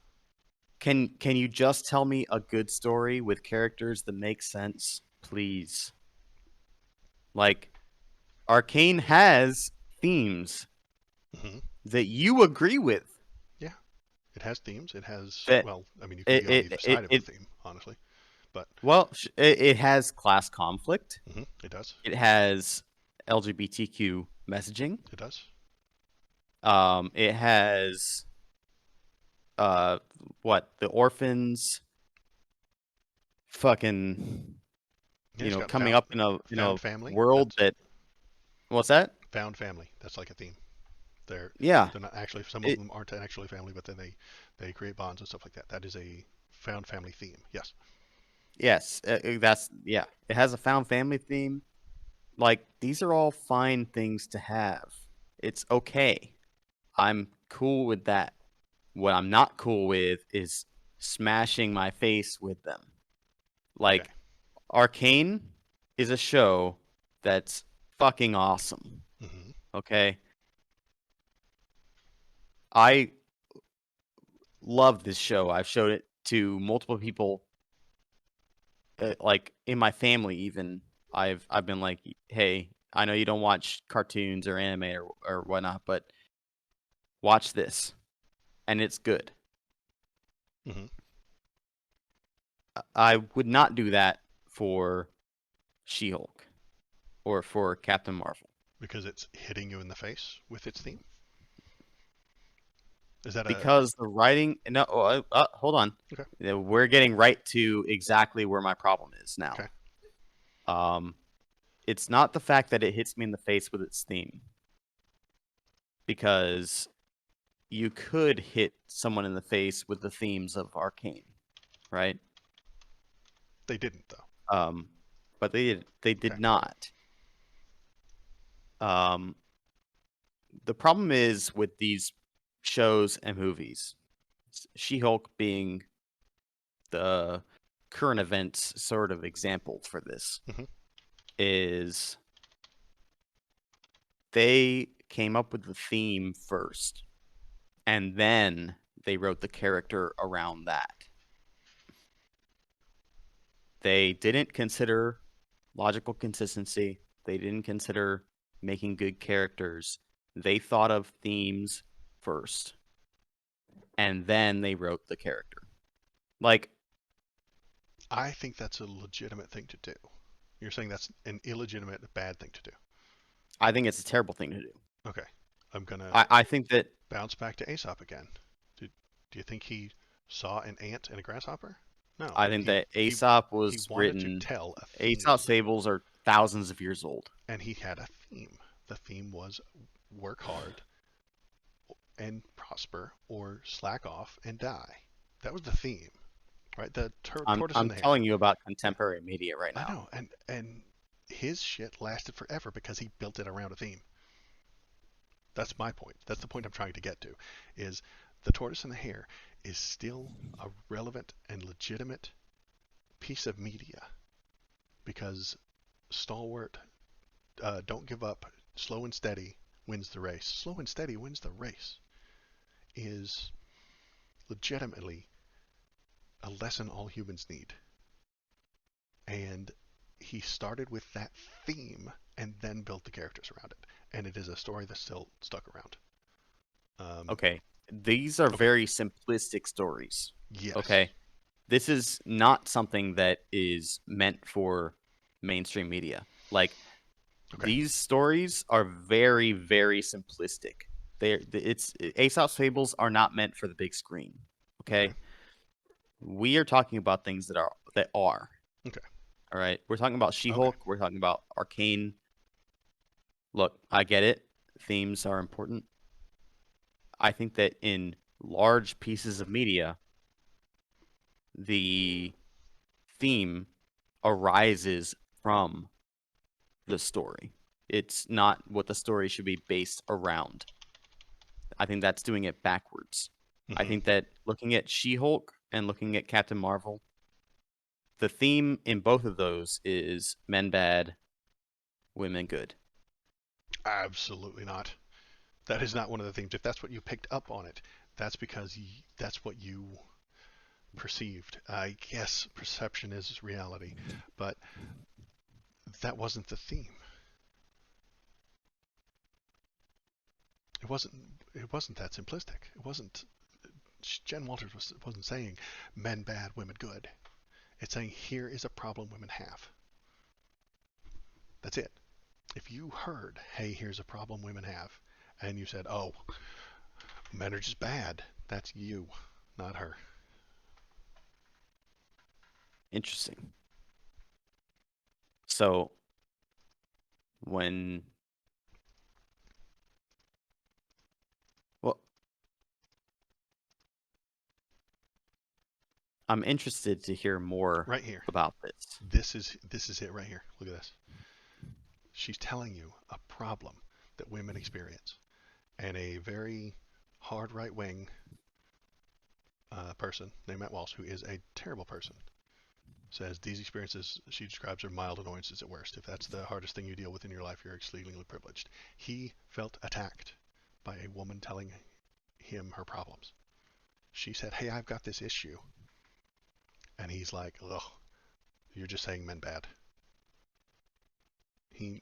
can you just tell me a good story with characters that make sense, please? Like, Arcane has themes Hmm. that you agree with. Yeah, it has themes. It has, That well, I mean, you can it be on it either it, side of the it theme, honestly, but well, it has class conflict. it does. It has LGBTQ messaging. It does. It has uh what the orphans fucking Yeah, it's got coming up in a found family. world That's that what's that? found family. That's like a theme. They're Yeah. they're not actually. Some of It them aren't actually family, but then they create bonds and stuff like that. That is a found family theme. Yes. yes, that's yeah. It has a found family theme. Like these are all fine things to have. It's okay. I'm cool with that. What I'm not cool with is smashing my face with them. Okay. Like Arcane is a show that's fucking awesome. Hmm. Okay. I love this show. I've showed it to multiple people, like in my family even. I've been like, "Hey, I know you don't watch cartoons or anime or whatnot, but watch this, and it's good." Hmm. I would not do that for She-Hulk or for Captain Marvel Because it's hitting you in the face with its theme. Is that a because the writing. No, hold on. okay? We're getting right to exactly where my problem is now. Okay. Um, it's not the fact that it hits me in the face with its theme, because you could hit someone in the face with the themes of Arcane, right? They didn't though. Um, but they Okay. did not. Um, the problem is with these shows and movies, She-Hulk being the current events sort of example for this, Hmm. is they came up with the theme first and then they wrote the character around that. They didn't consider logical consistency. They didn't consider making good characters. They thought of themes first and then they wrote the character. Like, I think that's a legitimate thing to do. You're saying that's an illegitimate, bad thing to do. I think it's a terrible thing to do. Okay. I'm gonna I think that bounce back to Aesop again. Do, do you think he saw an ant and a grasshopper? No. I think He that he Aesop he was wanted to written. tell a Aesop's theme, fables are thousands of years old. and he had a theme. The theme was work hard and prosper, or slack off and die. That was the theme, right? The tortoise I'm and the hare. telling you about Yeah, contemporary media right I now. know, and his shit lasted forever because he built it around a theme. That's my point. That's the point I'm trying to get to. Is the tortoise and the hare is still a relevant and legitimate piece of media because stalwart, don't give up, slow and steady wins the race. Slow and steady wins the race is legitimately a lesson all humans need. And he started with that theme and then built the characters around it. And it is a story that's still stuck around. Um, Okay. These are okay. very simplistic stories. Yes. Okay. This is not something that is meant for mainstream media. Like, Okay. these stories are very, very simplistic. It's Aesop's fables are not meant for the big screen. Okay. Okay. We are talking about things that are. Okay. All right. We're talking about Okay. She-Hulk. We're talking about Arcane. Look, I get it. Themes are important. I think that in large pieces of media, the theme arises from the story. It's not what the story should be based around. I think that's doing it backwards. I Hmm. think that looking at She-Hulk and looking at Captain Marvel, the theme in both of those is men bad, women good. Absolutely not. That is not one of the themes. If that's what you picked up on it, that's because that's what you perceived. I guess perception is reality, but that wasn't the theme. It wasn't. It wasn't that simplistic. It wasn't. Jen Walters wasn't saying men bad, women good. It's saying here is a problem women have. That's it. If you heard, hey, here's a problem women have, and you said, oh, men are just bad, that's you, not her. Interesting. So when well, I'm interested to hear more Right here. about this. This is it right here. Look at this. She's telling you a problem that women experience, and a very hard right wing person named Matt Walsh, who is a terrible person, Says these experiences she describes are mild annoyances at worst. If that's the hardest thing you deal with in your life, you're exceedingly privileged. He felt attacked by a woman telling him her problems. She said, "Hey, I've got this issue," and he's like, "Ugh, you're just saying men bad." He,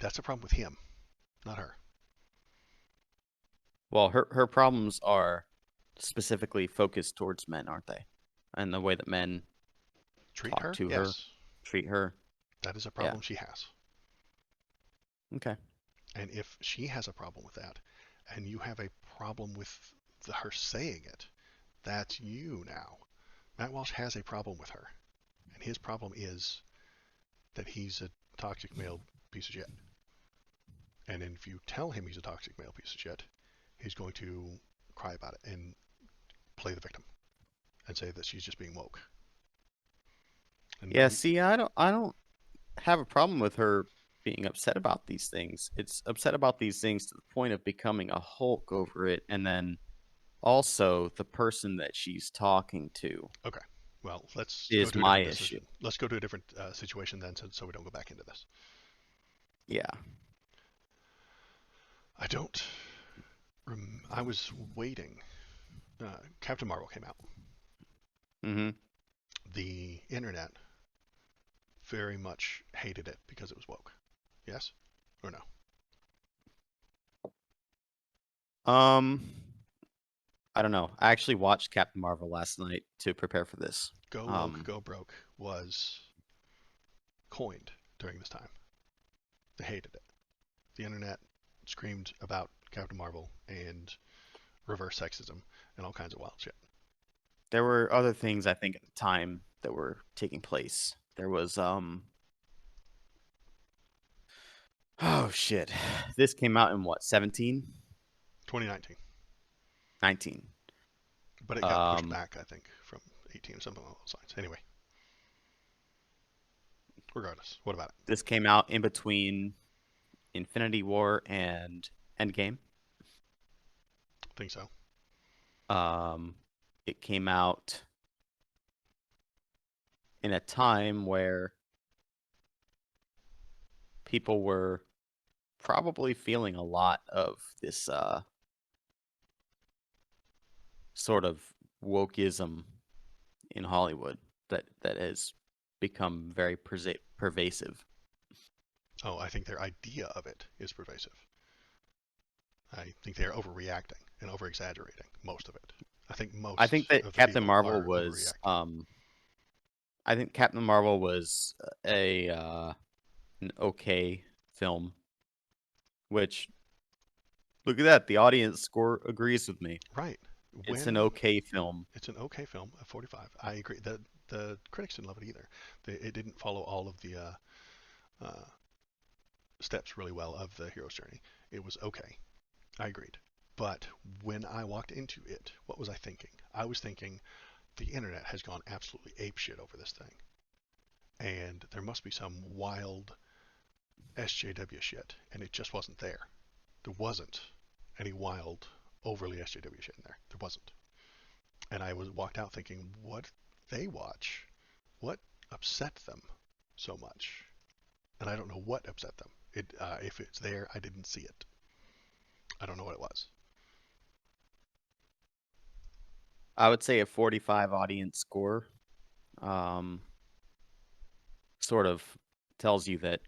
that's a problem with him, not her. Well, her problems are specifically focused towards men, aren't they? And the way that men Treat talk her, to her, yes, treat her. that is a Yeah. problem she has. Okay. And if she has a problem with that, and you have a problem with her saying it, that's you now. Matt Walsh has a problem with her, and his problem is that he's a toxic male piece of shit. And if you tell him he's a toxic male piece of shit, he's going to cry about it and play the victim and say that she's just being woke. And Yeah, see, I don't have a problem with her being upset about these things. It's upset about these things to the point of becoming a Hulk over it, and then also the person that she's talking to okay, well, let's go is to a my different issue. decision. Let's go to a different situation then, so we don't go back into this. Yeah. I don't. I was waiting. Captain Marvel came out. Mm-hmm. The internet very much hated it because it was woke. Yes or no? Um, I don't know. I actually watched Captain Marvel last night to prepare for this. Go woke, Um, go broke was coined during this time. They hated it. The internet screamed about Captain Marvel and reverse sexism and all kinds of wild shit. there were other things I think at the time that were taking place. There was oh shit. This came out in what, 17? 2019, 19. but it got pushed Um, back, I think, from 18 or something along those lines. Anyway, regardless, what about it? this came out in between Infinity War and Endgame. I think so. Um, it came out in a time where people were probably feeling a lot of this sort of wokeism in Hollywood that has become very pervasive. Oh, I think their idea of it is pervasive. I think they are overreacting and over exaggerating most of it. I think I think most that of the Captain people Marvel are was overreacting. I think Captain Marvel was a an okay film, which look at that, the audience score agrees with me. Right. It's an When okay film. it's an okay film, a 45. I agree. The critics didn't love it either. It didn't follow all of the uh, steps really well of the hero's journey. It was okay. I agreed. But when I walked into it, what was I thinking? I was thinking the internet has gone absolutely apeshit over this thing, and there must be some wild SJW shit, and it just wasn't there. There wasn't any wild, overly SJW shit in there. There wasn't. And I was walked out thinking, what they watch, what upset them so much, and I don't know what upset them. If it's there, I didn't see it. I don't know what it was. I would say a 45 audience score um, sort of tells you that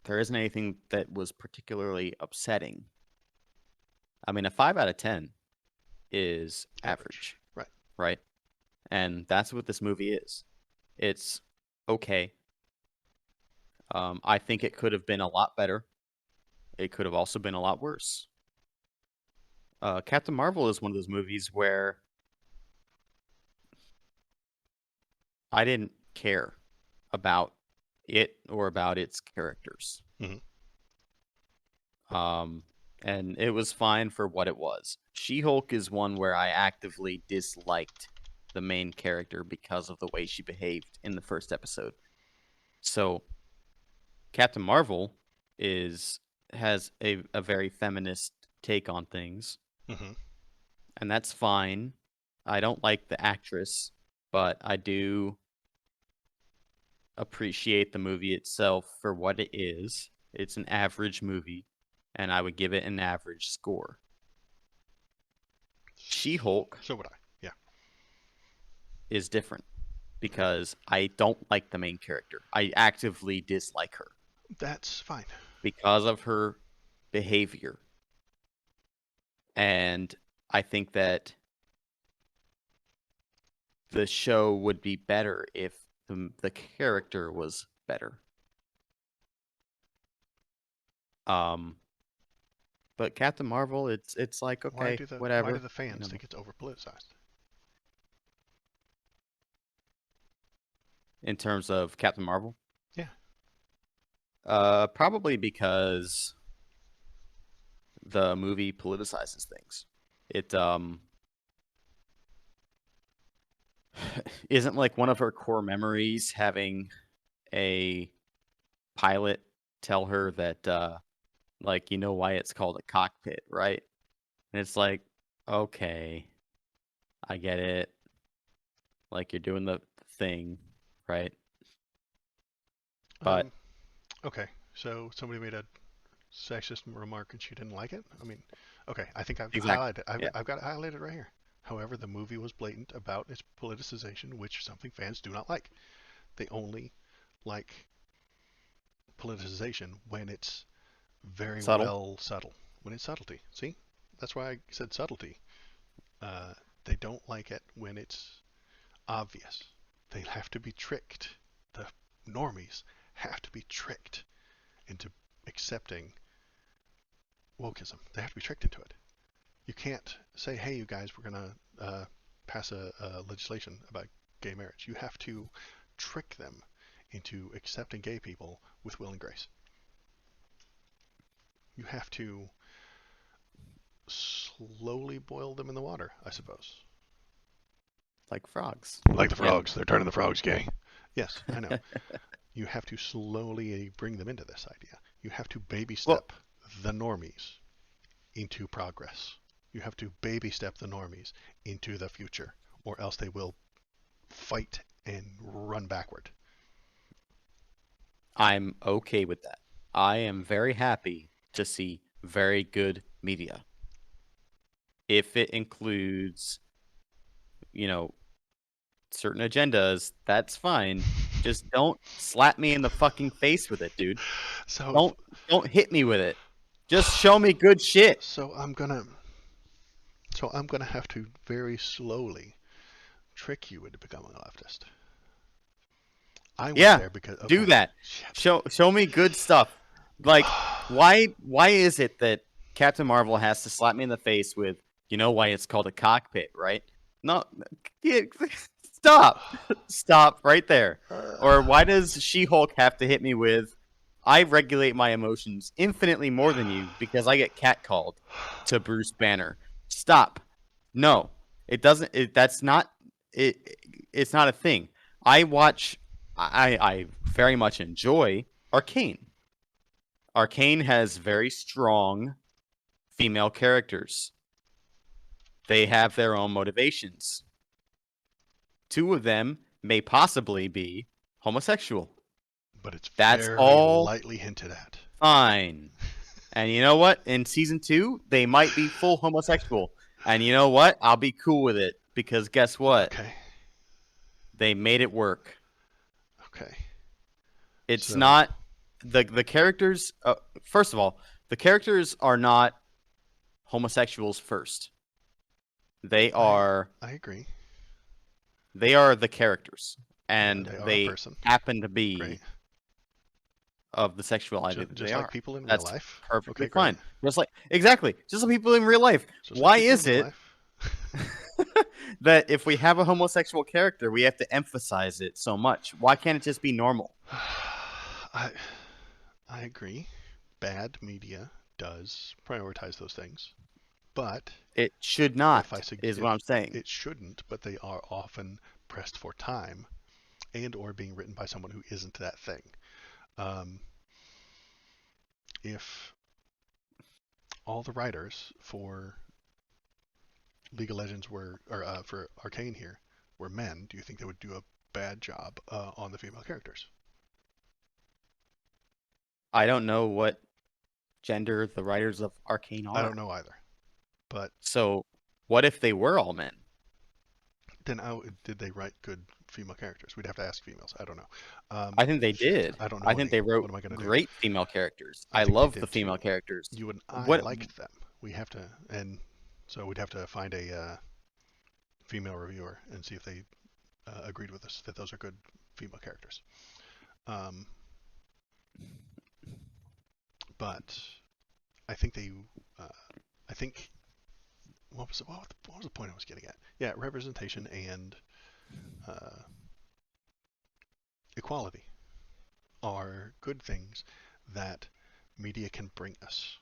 there isn't anything that was particularly upsetting. I mean, a 5 out of 10 is Average, average, right? right? And that's what this movie is. It's okay. I think it could have been a lot better. It could have also been a lot worse. Captain Marvel is one of those movies where I didn't care about it or about its characters. Mm-hmm. Um, and it was fine for what it was. She-Hulk is one where I actively disliked the main character because of the way she behaved in the first episode. So Captain Marvel is has a very feminist take on things, Mm-hmm. and that's fine. I don't like the actress, but I do appreciate the movie itself for what it is. It's an average movie, and I would give it an average score. She-Hulk So would I. Yeah, is different because I don't like the main character. I actively dislike her that's fine. because of her behavior. And I think that the show would be better if the character was better. Um, but Captain Marvel, it's like okay, Why do whatever, the you fans know. think it's over politicized? In terms of Captain Marvel, Yeah. probably because the movie politicizes things. It isn't like one of her core memories having a pilot tell her that like you know why it's called a cockpit, right? And it's like, okay, I get it. Like you're doing the thing, right? But Um. Okay. So somebody made a sexist remark and she didn't like it. I mean, okay. I think I've exactly. highlighted. Yeah. I've got it highlighted right here. However, the movie was blatant about its politicization, which is something fans do not like. They only like politicization when it's very Subtle. well subtle. When it's subtlety. See, that's why I said subtlety. Uh, they don't like it when it's obvious. They have to be tricked. The normies have to be tricked into accepting wokeism. They have to be tricked into it. You can't say, "Hey, you guys, we're gonna pass a legislation about gay marriage." You have to trick them into accepting gay people with will and grace. You have to slowly boil them in the water, I suppose. Like frogs. Like the Yep. frogs, they're turning the frogs gay. Yes, I know. You have to slowly bring them into this idea. You have to baby Well, step the normies into progress. You have to baby step the normies into the future, or else they will fight and run backward. I'm okay with that. I am very happy to see very good media. If it includes, you know, certain agendas, that's fine. Just don't slap me in the fucking face with it, dude. So if, Don't hit me with it. Just show me good shit. so I'm gonna have to very slowly trick you into becoming a leftist. I went Yeah, there because do okay, that. shit. Show me good stuff. Like why is it that Captain Marvel has to slap me in the face with you know why it's called a cockpit, right? No, yeah, stop. Stop right there. Or why does She-Hulk have to hit me with I regulate my emotions infinitely more than you because I get catcalled to Bruce Banner. Stop. No. It doesn't that's not it it's not a thing. I watch I very much enjoy Arcane. Arcane has very strong female characters. They have their own motivations. Two of them may possibly be homosexual. But it's That's very all lightly hinted at. fine. And you know what? In season 2, they might be full homosexual. And you know what? I'll be cool with it because guess what? Okay, They made it work. okay. It's So not the characters. First of all, the characters are not homosexuals first. They I are I agree. they are the characters, and They are a they person. happen to Great. be of the sexuality that they Just like are. people in real That's life. perfectly Okay, great. fine. Just like exactly, just like people in real life. Just like Why people in is real it life. that if we have a homosexual character, we have to emphasize it so much? Why can't it just be normal? I I agree. Bad media does prioritize those things, but It should if I not, sug- is what I'm saying. it shouldn't, but they are often pressed for time and or being written by someone who isn't that thing. Um, if all the writers for League of Legends were, or for Arcane here, were men, do you think they would do a bad job on the female characters? I don't know what gender the writers of Arcane I don't are. know either. But So what if they were all men? then how did they write good female characters? We'd have to ask females. I don't know. I think they did. I don't I know think any. they wrote What am I going to do? great female characters. I I think they love the did too. female characters. You and I What liked them. We have to, and so we'd have to find a female reviewer and see if they agreed with us that those are good female characters. Um, but I think they, uh, I think what was the point I was getting at? Yeah, representation and uh, equality are good things that media can bring us.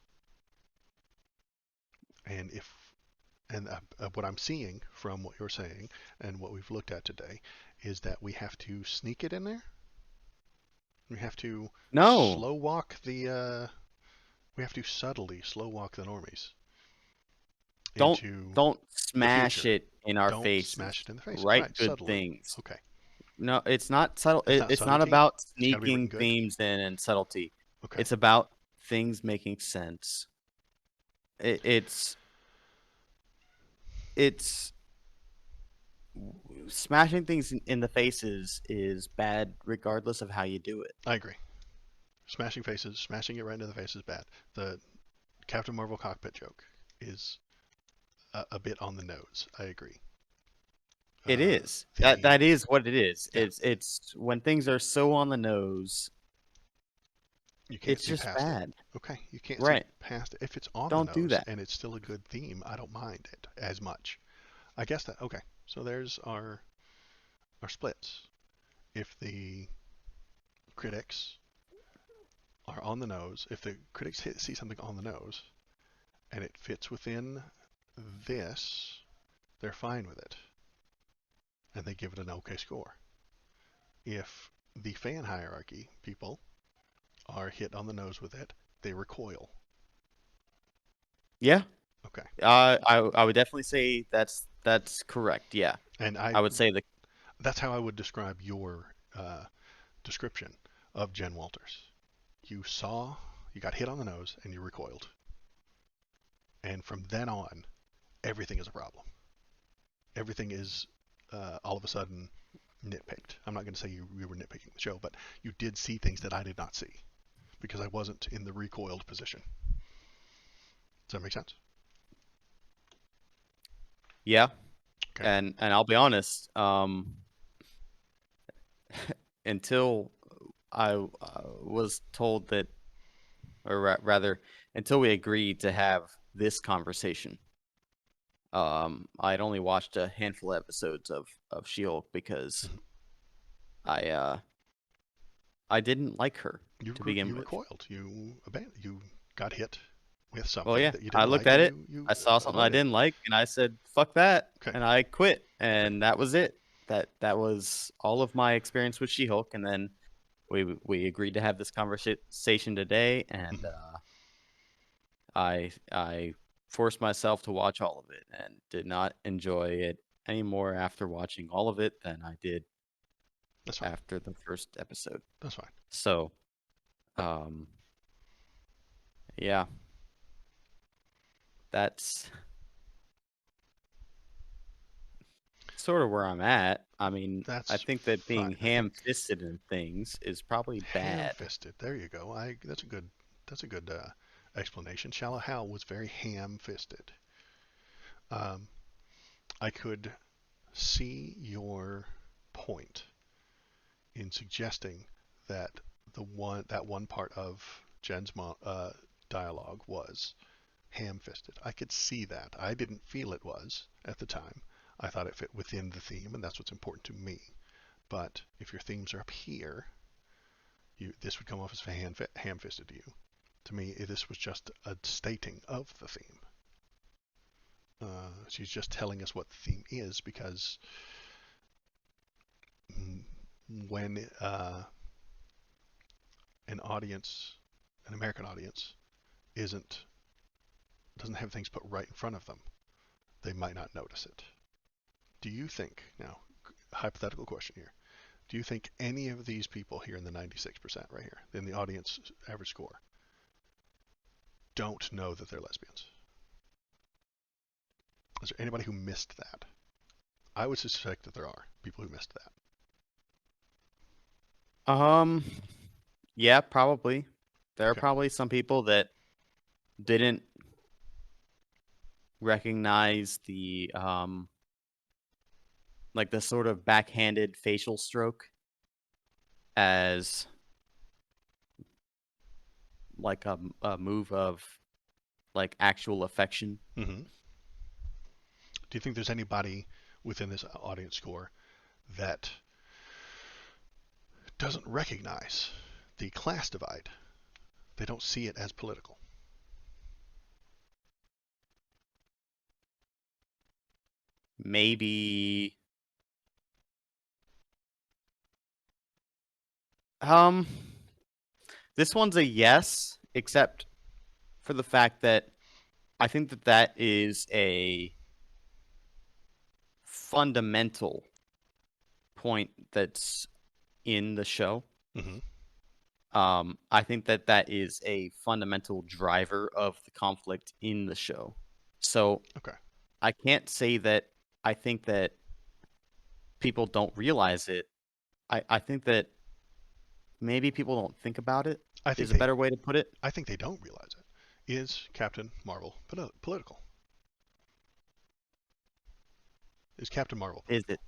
And if and what I'm seeing from what you're saying and what we've looked at today is that we have to sneak it in there. We have to no, slow walk the. We have to subtly slow walk the normies don't into don't the smash future. it in our Don't smash faces. it in the face. Write Right, good subtly. things. Okay. No, it's not subtle. It's not It's not subtlety. about It's got to be written sneaking good. themes in and subtlety. Okay. It's about things making sense. It's smashing things in the faces is bad regardless of how you do it. I agree. Smashing faces, smashing it right into the face is bad. The Captain Marvel cockpit joke is a bit on the nose. I agree. It is. The That is what it is. Yeah, It's when things are so on the nose, you can't it's see just past it. bad. Okay, you can't see Right. past it. If it's on the Don't do nose that. and it's still a good theme, I don't mind it as much. I guess that okay. So there's our splits. If the critics are on the nose, if the critics see something on the nose and it fits within this, they're fine with it and they give it an okay score. If the fan hierarchy people are hit on the nose with it, they recoil. Yeah. Okay. I would definitely say that's correct. Yeah. And I would say the that's how I would describe your description of Jen Walters. You saw, you got hit on the nose and you recoiled. And from then on, everything is a problem. Everything is all of a sudden nitpicked. I'm not going to say you were nitpicking the show, but you did see things that I did not see because I wasn't in the recoiled position. Does that make sense? yeah. Okay. And I'll be honest, until I was told that, or rather, until we agreed to have this conversation, I'd only watched a handful of episodes of She-Hulk because Mhm. I I didn't like her to begin You with. recoiled. You abandoned. You got hit with Well, something yeah, that you I didn't looked like, at and it, you I saw something I avoided. didn't like, and I said, "Fuck that," Okay. and I quit, Okay. and that was it. That was all of my experience with She-Hulk, and then we agreed to have this conversation today, and Mhm. I forced myself to watch all of it, and did not enjoy it any more after watching all of it than I did That's fine. after the first episode. That's fine. So, um, yeah, that's sort of where I'm at. I mean, I That's think that being fine. I think ham-fisted in things is probably bad. ham-fisted. There you go. That's a good. That's a good explanation. Shallow Hal was very ham-fisted. Um, I could see your point in suggesting that that one part of Jen's dialogue was ham-fisted. I could see that. I didn't feel it was at the time. I thought it fit within the theme, and that's what's important to me. But if your themes are up here, this would come off as ham-fisted to you. To me, this was just a stating of the theme. She's just telling us what the theme is because when an audience, an American audience, isn't doesn't have things put right in front of them, they might not notice it. Do you think now, hypothetical question here? Do you think any of these people here in the 96% right here, in the audience average score, don't know that they're lesbians? Is there anybody who missed that? I would suspect that there are people who missed that. Um, yeah, probably. There are Okay. probably some people that didn't recognize the like the sort of backhanded facial stroke as like a move of like actual affection. Mm-hmm. Do you think there's anybody within this audience score that doesn't recognize the class divide? They don't see it as political. Maybe um this one's a yes, except for the fact that I think that that is a fundamental point that's in the show. Mm-hmm. I think that that is a fundamental driver of the conflict in the show. So Okay. I can't say that I think that people don't realize it. I think that maybe people don't think about it I think is a they better way to put it. I think they don't realize it. Is Captain Marvel political? Is Captain Marvel Is it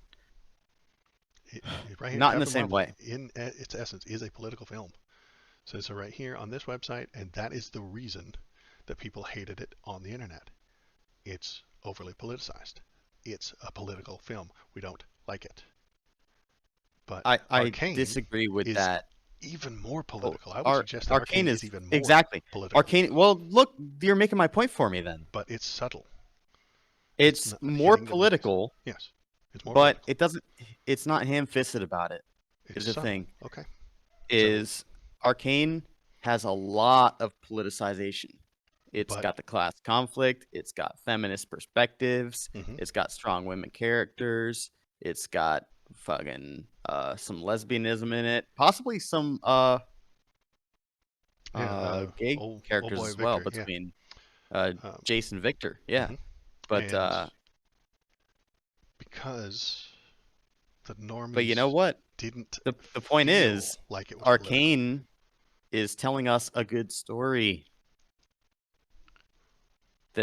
political? Right here, not in the Captain same Marvel, way? in its essence, is a political film. Says so right here on this website, and that is the reason that people hated it on the internet. It's overly politicized. It's a political film. We don't like it. But I Arcane disagree with is that. even more Oh, political. I would suggest that Arcane Arcane is is even more exactly political, Arcane. Well, look, you're making my point for me then. but it's subtle. It's It's not more hitting them in the face. political, Yes, it's more but political. it doesn't. It's not ham-fisted about it. It's Is the subtle. thing Okay. So, is Arcane has a lot of politicization. It's but got the class conflict. It's got feminist perspectives. hmm It's got strong women characters. It's got fucking some lesbianism in it. Possibly some yeah, gay old characters boy as well Victor. Yeah. between Um, Jason Victor. Yeah, hmm but And because the you know normies what? didn't The point feel is, like it was political. Arcane is telling us a good story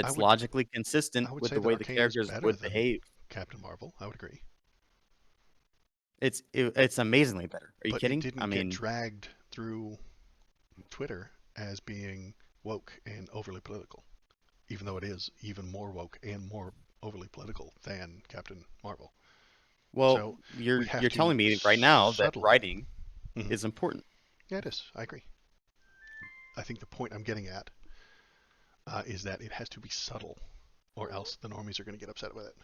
I that's would logically consistent I would with say the that way the Arcane is characters better would than behave. Captain Marvel. I would agree, It's amazingly better. Are you but it kidding? I didn't get mean, dragged through Twitter as being woke and overly political, even though it is even more woke and more overly political than Captain Marvel. well, So we have you're to telling me right now that subtly. writing Mhm. is important. Yeah, it is. I agree. I think the point I'm getting at is that it has to be subtle, or else the normies are going to get upset with it.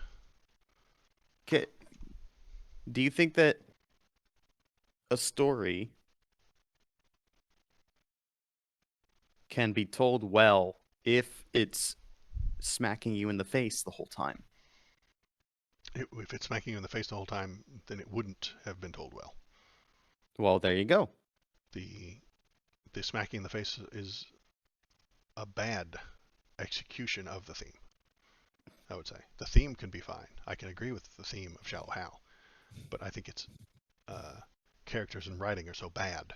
Do you think that a story can be told well if it's smacking you in the face the whole time? If it's smacking you in the face the whole time, then it wouldn't have been told well. Well, there you go. The the smacking in the face is a bad execution of the theme. I would say the theme can be fine. I can agree with the theme of Shallow Hal, but I think its uh, characters and writing are so bad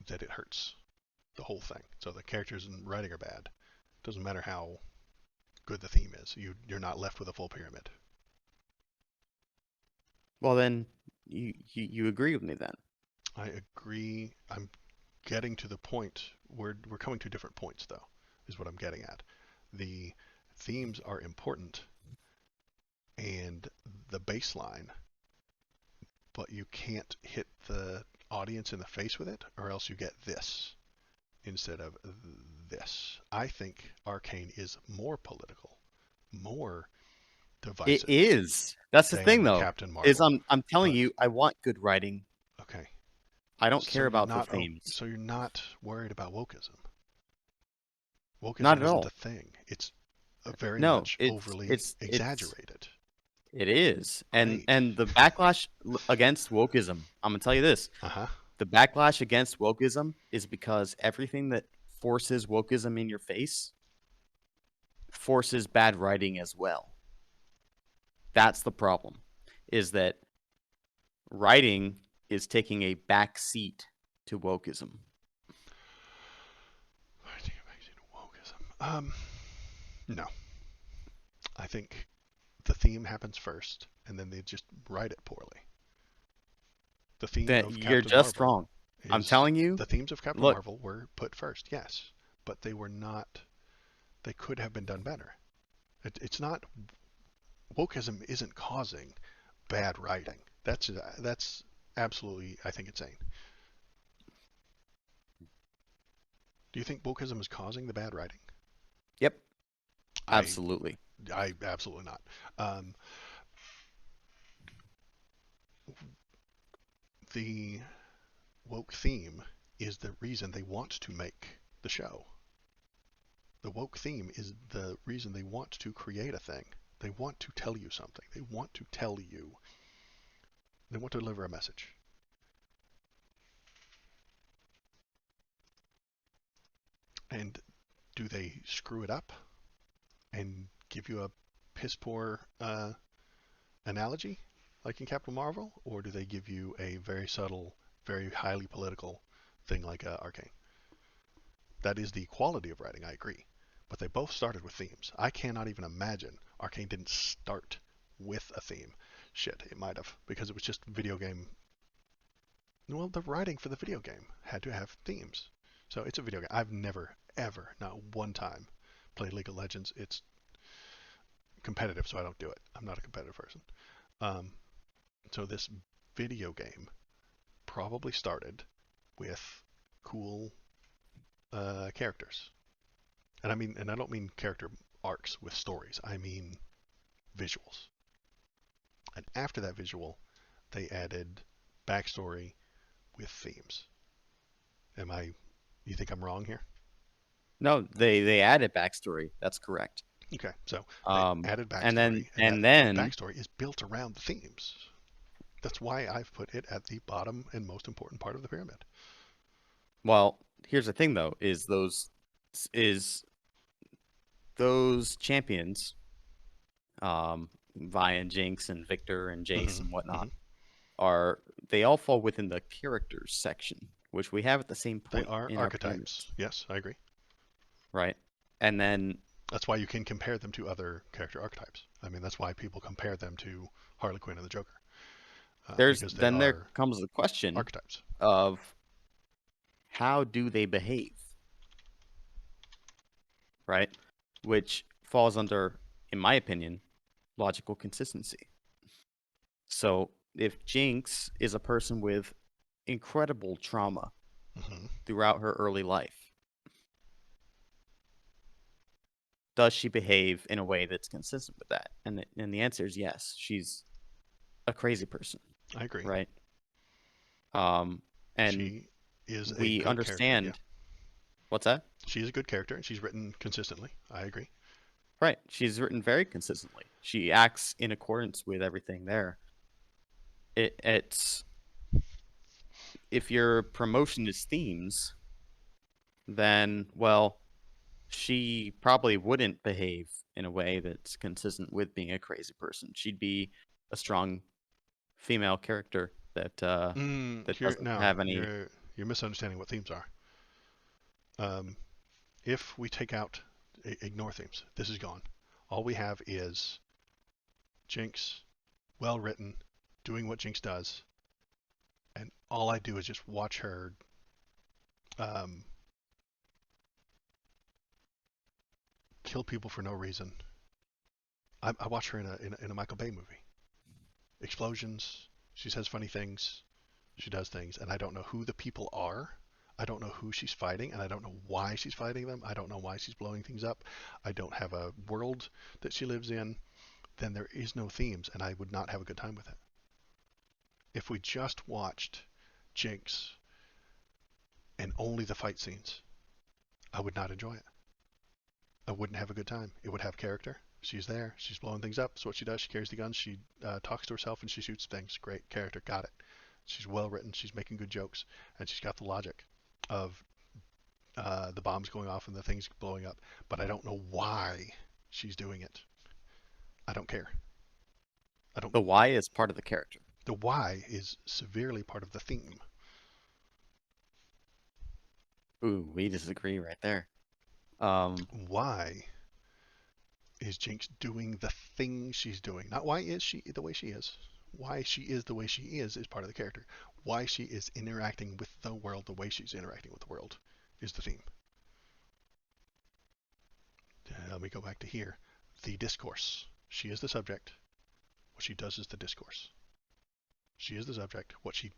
that it hurts the whole thing. So the characters and writing are bad. It doesn't matter how good the theme is. You're not left with a full pyramid. Well, then you agree with me then. I agree. I'm getting to the point. We're coming to different points though, is what I'm getting at. The themes are important and the baseline, but you can't hit the audience in the face with it, or else you get this instead of this. I think Arcane is more political, more It divisive is. That's the thing, than though. Captain Is Marvel. I'm telling But you, I want good writing. okay, I don't care about the themes. so you're not worried about wokeism. Not Wokeism at isn't a all. thing. It's very No, much overly it's exaggerated. It is. Great. And the backlash against wokeism, I'm gonna tell you this. Uh huh. The backlash against wokeism is because everything that forces wokeism in your face forces bad writing as well. That's the problem. Is that writing is taking a back seat to wokeism. No. I think the theme happens first, and then they just write it poorly. The theme That of you're Captain just Marvel wrong. I'm is telling you, the themes of Captain look, Marvel were put first, yes, but they were not. They could have been done better. It's not wokeism isn't causing bad writing. That's absolutely, I think, insane. Do you think wokeism is causing the bad writing? yep, I absolutely. I absolutely not. Um, the woke theme is the reason they want to make the show. The woke theme is the reason they want to create a thing. They want to tell you something. They want to tell you. They want to deliver a message. And do they screw it up and give you a piss poor analogy like in Captain Marvel, or do they give you a very subtle, very highly political thing like Arcane? That is the quality of writing, I agree. But they both started with themes. I cannot even imagine Arcane didn't start with a theme. Shit, it might have, because it was just video game. Well, the writing for the video game had to have themes. So it's a video game. I've never, ever, not one time, played League of Legends. It's competitive, so I don't do it. I'm not a competitive person. Um, so this video game probably started with cool characters. And I don't mean character arcs with stories. I mean visuals. And after that visual, they added backstory with themes. Am I? You think I'm wrong here? No, they added backstory. That's correct. Okay, so they added And then backstory, and that and then backstory is built around the themes. That's why I've put it at the bottom and most important part of the pyramid. well, here's the thing though, is those champions, Vi and Jinx and Victor and Jace Mm-hmm. and whatnot, Mm-hmm. are they all fall within the characters section, which we have at the same They point are in our archetypes. pyramids, Yes, I agree. right? And then That's why you can compare them to other character archetypes. I mean, that's why people compare them to Harley Quinn and the Joker, because they there are comes the question archetypes. of how do they behave, right? Which falls under, in my opinion, logical consistency. So if Jinx is a person with incredible trauma Mm-hmm. throughout her early life, does she behave in a way that's consistent with that? And the answer is yes. She's a crazy person, I agree. right? Um, and She is a we good character. Yeah, understand what's that? she is a good character, and she's written consistently. I agree. Right. She's written very consistently. She acts in accordance with everything there. It's if your promotion is themes, then well, she probably wouldn't behave in a way that's consistent with being a crazy person. She'd be a strong female character that You're doesn't no, have any. you're misunderstanding what themes are. Um, if we take out, ignore themes, this is gone. All we have is Jinx, well written, doing what Jinx does, and all I do is just watch her um, kill people for no reason. I watch her in a Michael Bay movie. Explosions. She says funny things. She does things, and I don't know who the people are. I don't know who she's fighting, and I don't know why she's fighting them. I don't know why she's blowing things up. I don't have a world that she lives in. Then there is no themes, and I would not have a good time with it. If we just watched Jinx and only the fight scenes, I would not enjoy it. I wouldn't have a good time. It would have character. She's there. She's blowing things up. That's what she does. She carries the gun. She talks to herself and she shoots things. Great character. Got it. She's well written. She's making good jokes, and she's got the logic of the bombs going off and the things blowing up. But I don't know why she's doing it. I don't care. I don't. The why is part of the character. The why is severely part of the theme. Ooh, we disagree right there. Um, Why is Jinx doing the thing she's doing? Not why is she the way she is. Why she is the way she is part of the character. Why she is interacting with the world the way she's interacting with the world is the theme. Let me go back to here. The discourse. She is the subject. What she does is the discourse. She is the subject. What she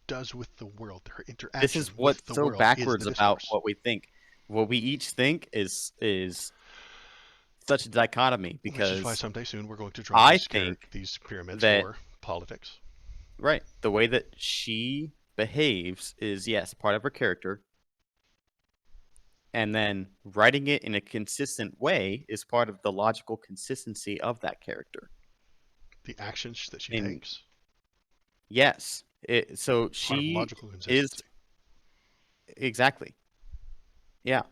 does with the world, her this is interaction with what's the so world is the backwards about discourse. what we think. What we each think is such a dichotomy Which is why because someday soon we're going to draw I these think these pyramids that for politics. right, the way that she behaves is yes, part of her character, and then writing it in a consistent way is part of the logical consistency of that character. The actions that she And takes, yes, so part of she logical is consistency. exactly. Yeah.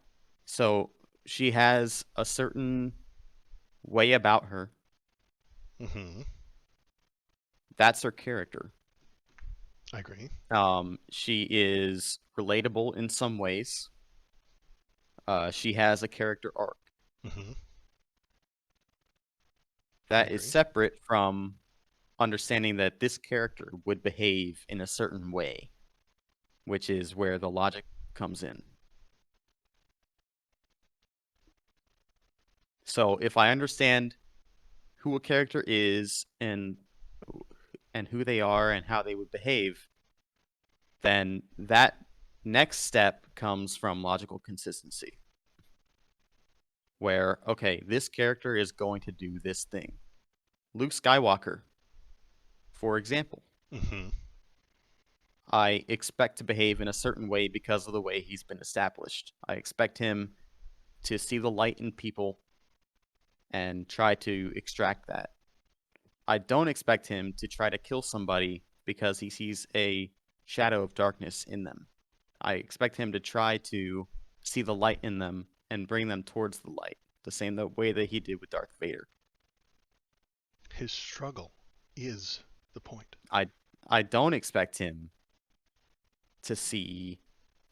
So she has a certain way about her. Mm-hmm. That's her character. I agree. She is relatable in some ways. She has a character arc Mm-hmm. I that is agree. separate from understanding that this character would behave in a certain way, which is where the logic comes in. So if I understand who a character is and who they are and how they would behave, then that next step comes from logical consistency. Where, okay, this character is going to do this thing. Luke Skywalker, for example, Mm-hmm. I expect to behave in a certain way because of the way he's been established. I expect him to see the light in people and try to extract that. I don't expect him to try to kill somebody because he sees a shadow of darkness in them. I expect him to try to see the light in them and bring them towards the light, the same way that he did with Darth Vader. His struggle is the point. I I don't expect him to see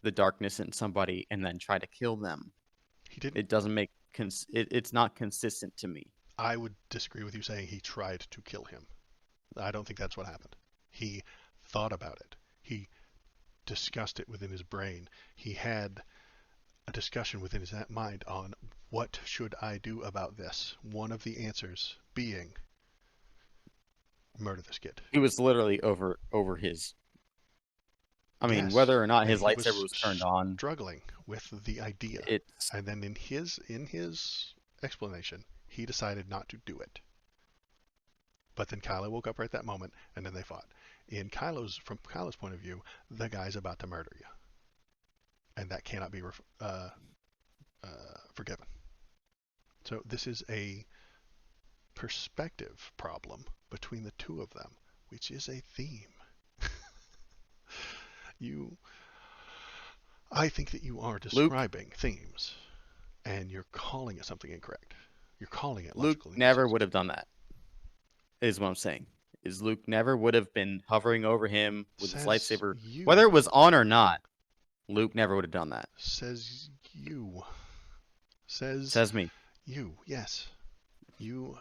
the darkness in somebody and then try to kill them. He didn't. It doesn't make it's not consistent to me. I would disagree with you saying he tried to kill him. I don't think that's what happened. He thought about it. He discussed it within his brain. He had a discussion within his mind on what should I do about this. One of the answers being murder this kid. He was literally over his. I mean, Yes, whether or not and his he lightsaber was was turned on, struggling with the idea. it's And then in his explanation, he decided not to do it. But then Kylo woke up right that moment, and then they fought. From Kylo's point of view, the guy's about to murder you, and that cannot be forgiven. So this is a perspective problem between the two of them, which is a theme. you, I think that you are Luke. describing themes, and you're calling it something incorrect. You're calling it Luke logical never would have inconsistency. done that. Is what I'm saying. Is Luke never would have been hovering over him with his Says lightsaber, whether you. it was on or not. Luke never would have done that. Says you. Says Says me. you. Yes. You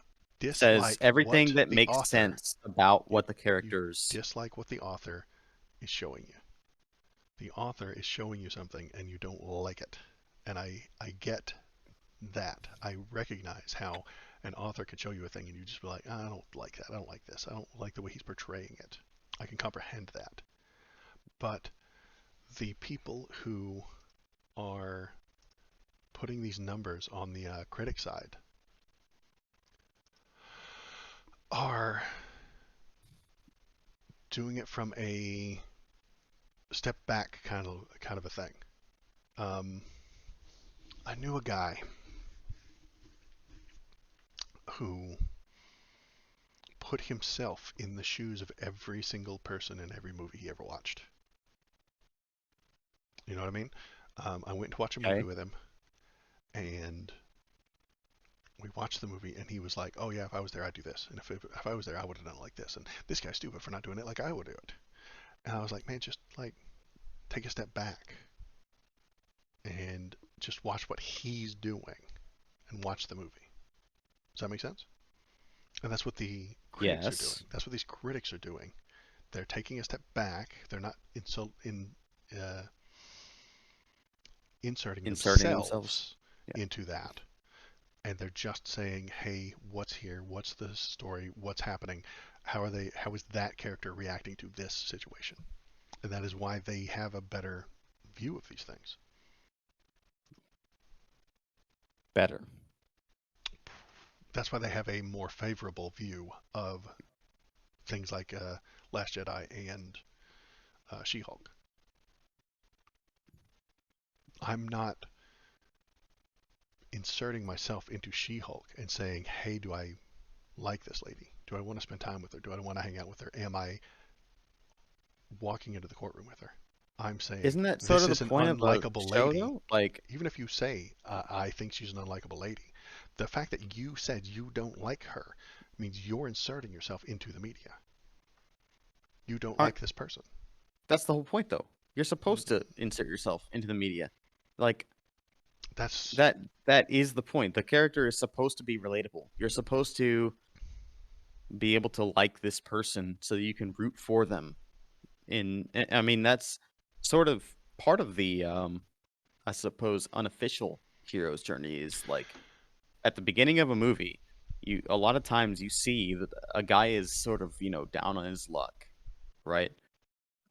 Says dislike everything what that the makes author sense about you, what the you characters. dislike what the author is showing you. The author is showing you something and you don't like it. And I get that. I recognize how an author can show you a thing and you just be like, I don't like that. I don't like this. I don't like the way he's portraying it. I can comprehend that. But the people who are putting these numbers on the critic side are doing it from a step back kind of a thing. Um, I knew a guy who put himself in the shoes of every single person in every movie he ever watched. You know what I mean? I went to watch a movie Okay. with him, and we watched the movie, and he was like, "Oh yeah, if I was there, I'd do this, and if I was there, I would have done it like this, and this guy's stupid for not doing it like I would do it." And I was like, "Man, just like take a step back and just watch what he's doing, and watch the movie." Does that make sense? And that's what the critics are doing. Yes. That's what these critics are doing. They're taking a step back. They're not uh, inserting Inserting themselves. themselves Yeah. into that, and they're just saying, "Hey, what's here? What's the story? What's happening? How are they? How is that character reacting to this situation?" And that is why they have a better view of these things. Better. That's why they have a more favorable view of things like Last Jedi and She-Hulk. I'm not inserting myself into She-Hulk and saying, "Hey, do I like this lady? Do I want to spend time with her? Do I want to hang out with her? Am I walking into the courtroom with her?" I'm saying Isn't that sort this of the is an point of a unlikable show lady. though? Like, Even if you say, "I think she's an unlikable lady," the fact that you said you don't like her means you're inserting yourself into the media. You don't aren't like this person. that's the whole point though. You're supposed to insert yourself into the media. Like That's that that is the point. The character is supposed to be relatable. You're supposed to be able to like this person so that you can root for them. I mean that's sort of part of the I suppose unofficial hero's journey is like at the beginning of a movie, you a lot of times you see that a guy is sort of, down on his luck, right?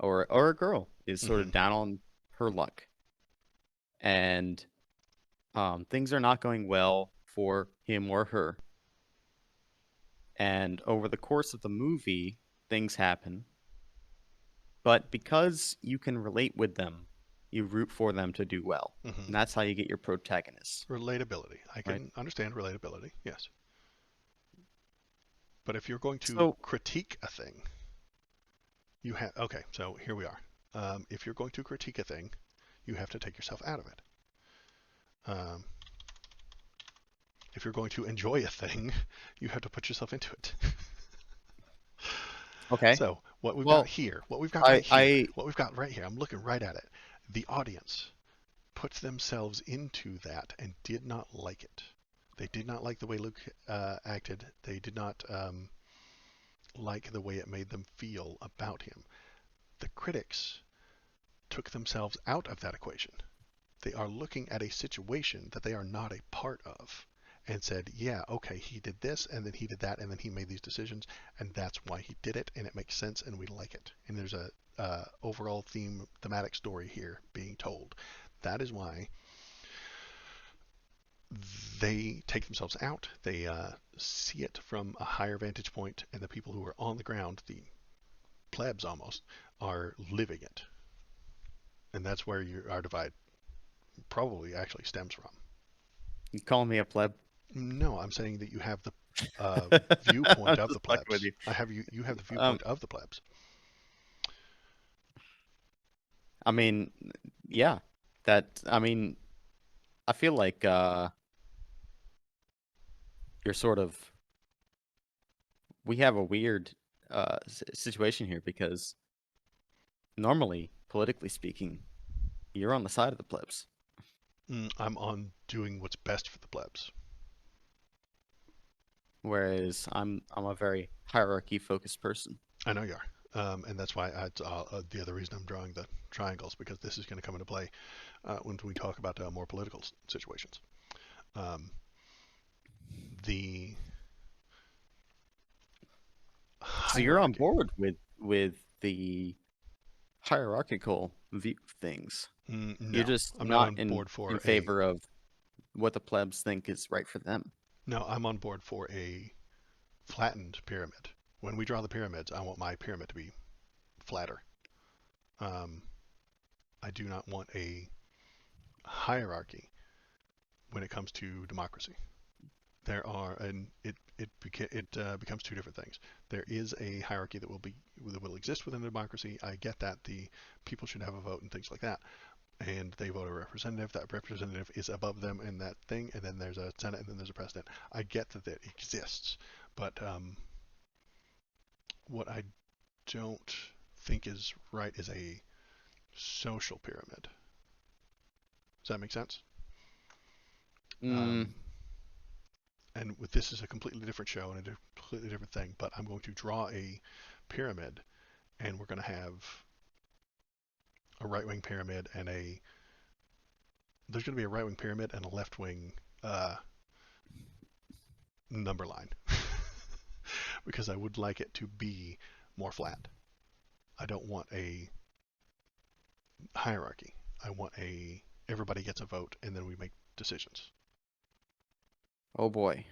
Or a girl is sort mm-hmm, of down on her luck. And things are not going well for him or her. And over the course of the movie, things happen. But because you can relate with them, you root for them to do well. mm-hmm. And that's how you get your protagonists, Relatability. I right? can understand relatability, yes. But if you're going to So, critique a thing, you have okay. So here we are. If you're going to critique a thing, you have to take yourself out of it. Um, if you're going to enjoy a thing, you have to put yourself into it. okay. So what we've got Well, here, what we've got I, right here, I, what we've got right here, I'm looking right at it. The audience put themselves into that and did not like it. They did not like the way Luke acted. They did not like the way it made them feel about him. The critics took themselves out of that equation. They are looking at a situation that they are not a part of and said, yeah, okay, he did this and then he did that and then he made these decisions and that's why he did it and it makes sense and we like it. And there's a overall thematic story here being told. That is why they take themselves out. They see it from a higher vantage point, and the people who are on the ground, the plebs almost, are living it. And that's where our divide probably actually stems from. you calling me a pleb? No, I'm saying that you have the I'm viewpoint of the just fucking with plebs. you. I have you. You have the Um, viewpoint of the plebs. I mean, yeah, I mean, I feel like you're sort of, we have a weird situation here because normally, politically speaking, you're on the side of the plebs, I'm on doing what's best for the plebs. whereas I'm a very hierarchy focused person. I know you are. And that's why the other reason I'm drawing the triangles because this is going to come into play when we talk about more political situations. Um, the So you're on hierarchy. board with the hierarchical view of things. You're No, just I'm not not on board in for a. favor of what the plebs think is right for them. No, I'm on board for a flattened pyramid. When we draw the pyramids, I want my pyramid to be flatter. Um, I do not want a hierarchy when it comes to democracy. there are, and it becomes two different things. There is a hierarchy that will exist within a democracy. I get that the people should have a vote and things like that, and they vote a representative. That representative is above them in that thing, and then there's a Senate, and then there's a president. I get that that exists, but what I don't think is right is a social pyramid. Does that make sense? Mm, Um, and with this is a completely different show and a completely different thing, but I'm going to draw a pyramid, and we're going to have a right wing pyramid and a there's going to be a right wing pyramid and a left wing uh, number line because I would like it to be more flat. I don't want a hierarchy. I want a everybody gets a vote and then we make decisions. oh boy.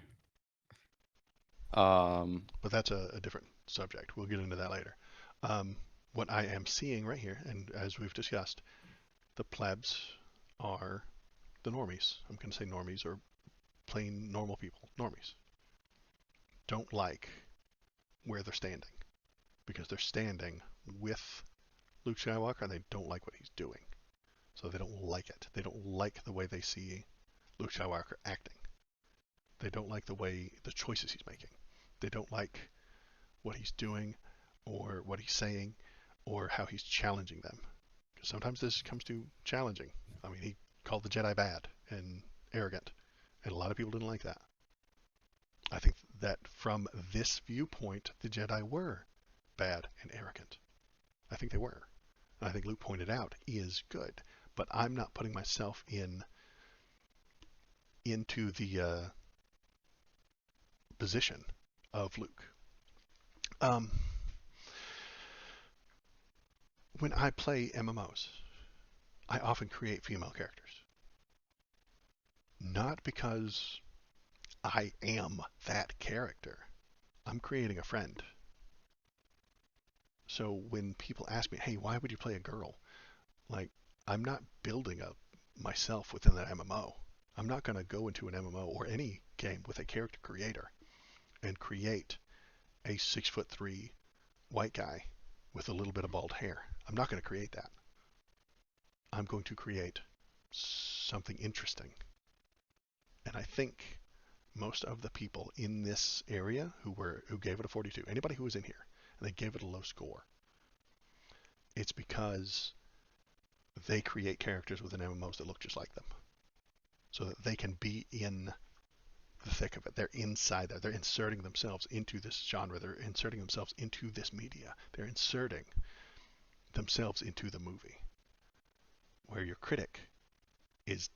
Um, But that's a different subject. We'll get into that later. Um, what I am seeing right here, and as we've discussed, the plebs are the normies. I'm going to say normies or plain normal people. Normies don't like where they're standing because they're standing with Luke Skywalker and they don't like what he's doing. So they don't like it. They don't like the way they see Luke Skywalker acting. They don't like the choices he's making. They don't like what he's doing or what he's saying or how he's challenging them. Because sometimes this comes to challenging. I mean, he called the Jedi bad and arrogant, and a lot of people didn't like that. I think that from this viewpoint, the Jedi were bad and arrogant. I think they were. And I think Luke pointed out is good. But I'm not putting myself into the position of Luke. Um, when I play MMOs, I often create female characters. Not because I am that character. I'm creating a friend. So when people ask me, hey, why would you play a girl? Like, I'm not building up myself within that MMO. I'm not going to go into an MMO or any game with a character creator and create a 6'3" white guy with a little bit of bald hair. I'm not going to create that. I'm going to create something interesting. And I think most of the people in this area who gave it a 42, anybody who was in here, and they gave it a low score, it's because they create characters within MMOs that look just like them, so that they can be in the thick of it. They're inside there. They're inserting themselves into this genre. They're inserting themselves into this media. They're inserting themselves into the movie. Where your critic is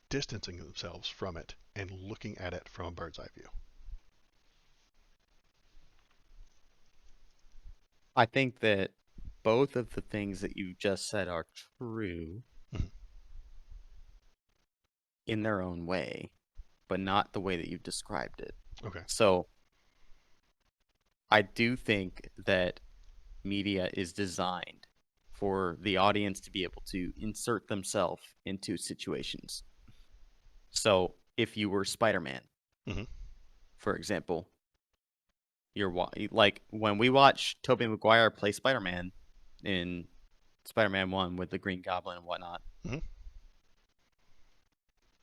distancing themselves from it and looking at it from a bird's eye view. I think that both of the things that you just said are true Mhm. in their own way, but not the way that you've described it. Okay. So I do think that media is designed for the audience to be able to insert themselves into situations. So if you were Spider-Man, hmm for example, like when we watch Tobey Maguire play Spider-Man in Spider-Man 1 with the Green Goblin and whatnot, hmm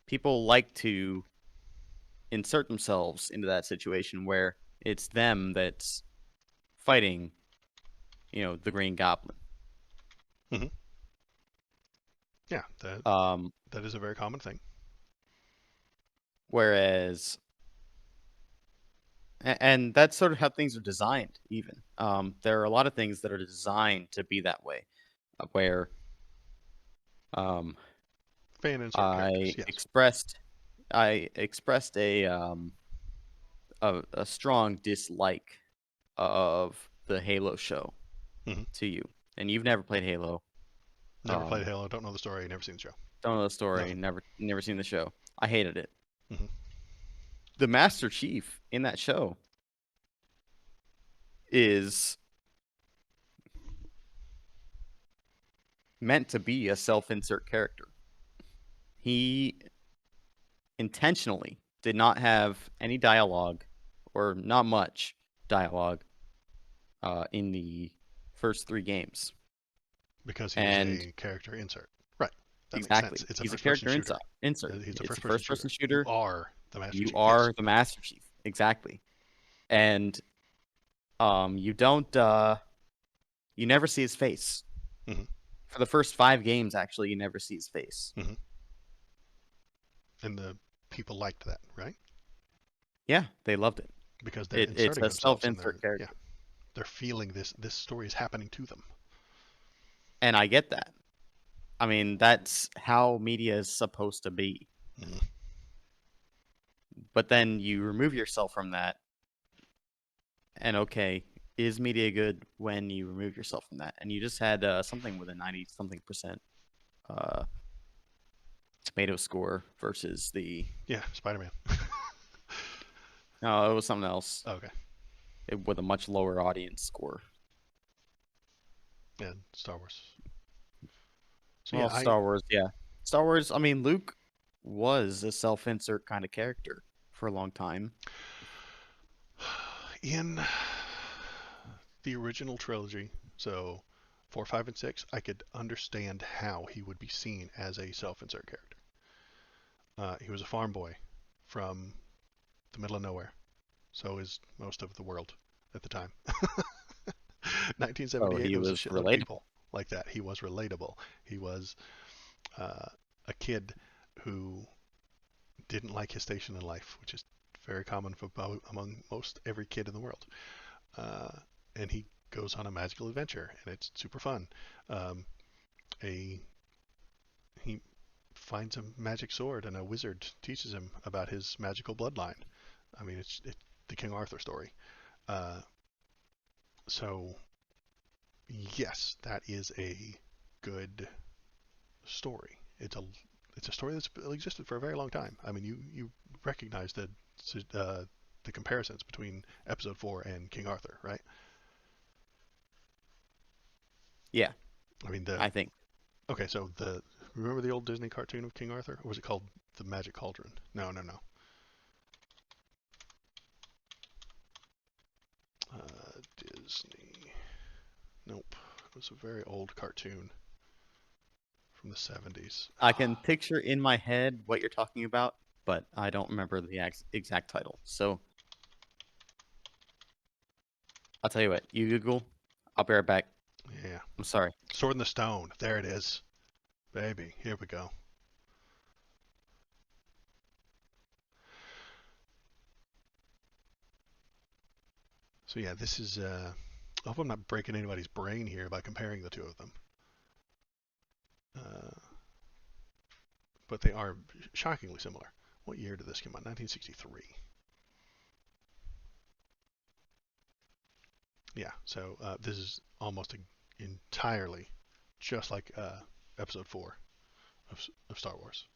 people like to insert themselves into that situation where it's them that's fighting, the Green Goblin. hmm Yeah, that Um, that is a very common thing. whereas, and that's sort of how things are designed, even. There are a lot of things that are designed to be that way, where um, Fan insert characters, I yes. expressed I expressed a strong dislike of the Halo show hmm to you, and you've never played Halo. Never played Um, Halo, don't know the story, never seen the show. don't know the story, Nothing. never seen the show. I hated it. hmm The Master Chief in that show is meant to be a self-insert character. He intentionally did not have any dialogue, or not much dialogue, in the first three games. Because he was And a character insert. Right. That makes sense. exactly, It's a he's a first-person character shooter. insert. He's a It's a first-person first-person shooter. You shooter. are the Master You Chief. Yes. are the Master Chief. Exactly. And you don't you never see his face. Hmm. For the first five games, actually, you never see his face. Hmm. And the people liked that, right? Yeah, they loved it. Because they're It's inserting a themselves and self-insert character. they're feeling this story is happening to them. And I get that. I mean, that's how media is supposed to be. Hmm. But then you remove yourself from that, and okay, is media good when you remove yourself from that? And you just had something with a 90 something percent uh, tomato score versus the Yeah, Spider-Man. no, it was something else Okay. with a much lower audience score. And Star Wars. So yeah, Well, Star Wars, yeah, Star Wars. I mean, Luke was a self-insert kind of character for a long time. in the original trilogy, so 4, 5, and 6, I could understand how he would be seen as a self-insert character. He was a farm boy from the middle of nowhere. So is most of the world at the time. So 1978, he there was a was shitload of people relatable. like that. He was relatable. He was uh, a kid who didn't like his station in life, which is very common for among most every kid in the world. Uh, and he goes on a magical adventure, and it's super fun. Um, a he finds a magic sword, and a wizard teaches him about his magical bloodline. I mean, it's the King Arthur story. Uh, so yes, that is a good story. It's a story that's existed for a very long time. I mean, you recognize the comparisons between Episode 4 and King Arthur, right? Yeah, I mean the I think. okay, so the remember the old Disney cartoon of King Arthur? Or was it called The Magic Cauldron? No, no, no. Disney. Nope. It was a very old cartoon from the 70s. I can picture in my head what you're talking about, but I don't remember the exact title. So I'll tell you what. You Google. I'll be right back. Yeah. I'm sorry. Sword in the Stone. There it is. Baby, here we go. So yeah, this is I hope I'm not breaking anybody's brain here by comparing the two of them. Uh, but they are shockingly similar. What year did this come out? 1963. Yeah, so this is almost entirely just like Episode 4 of Star Wars.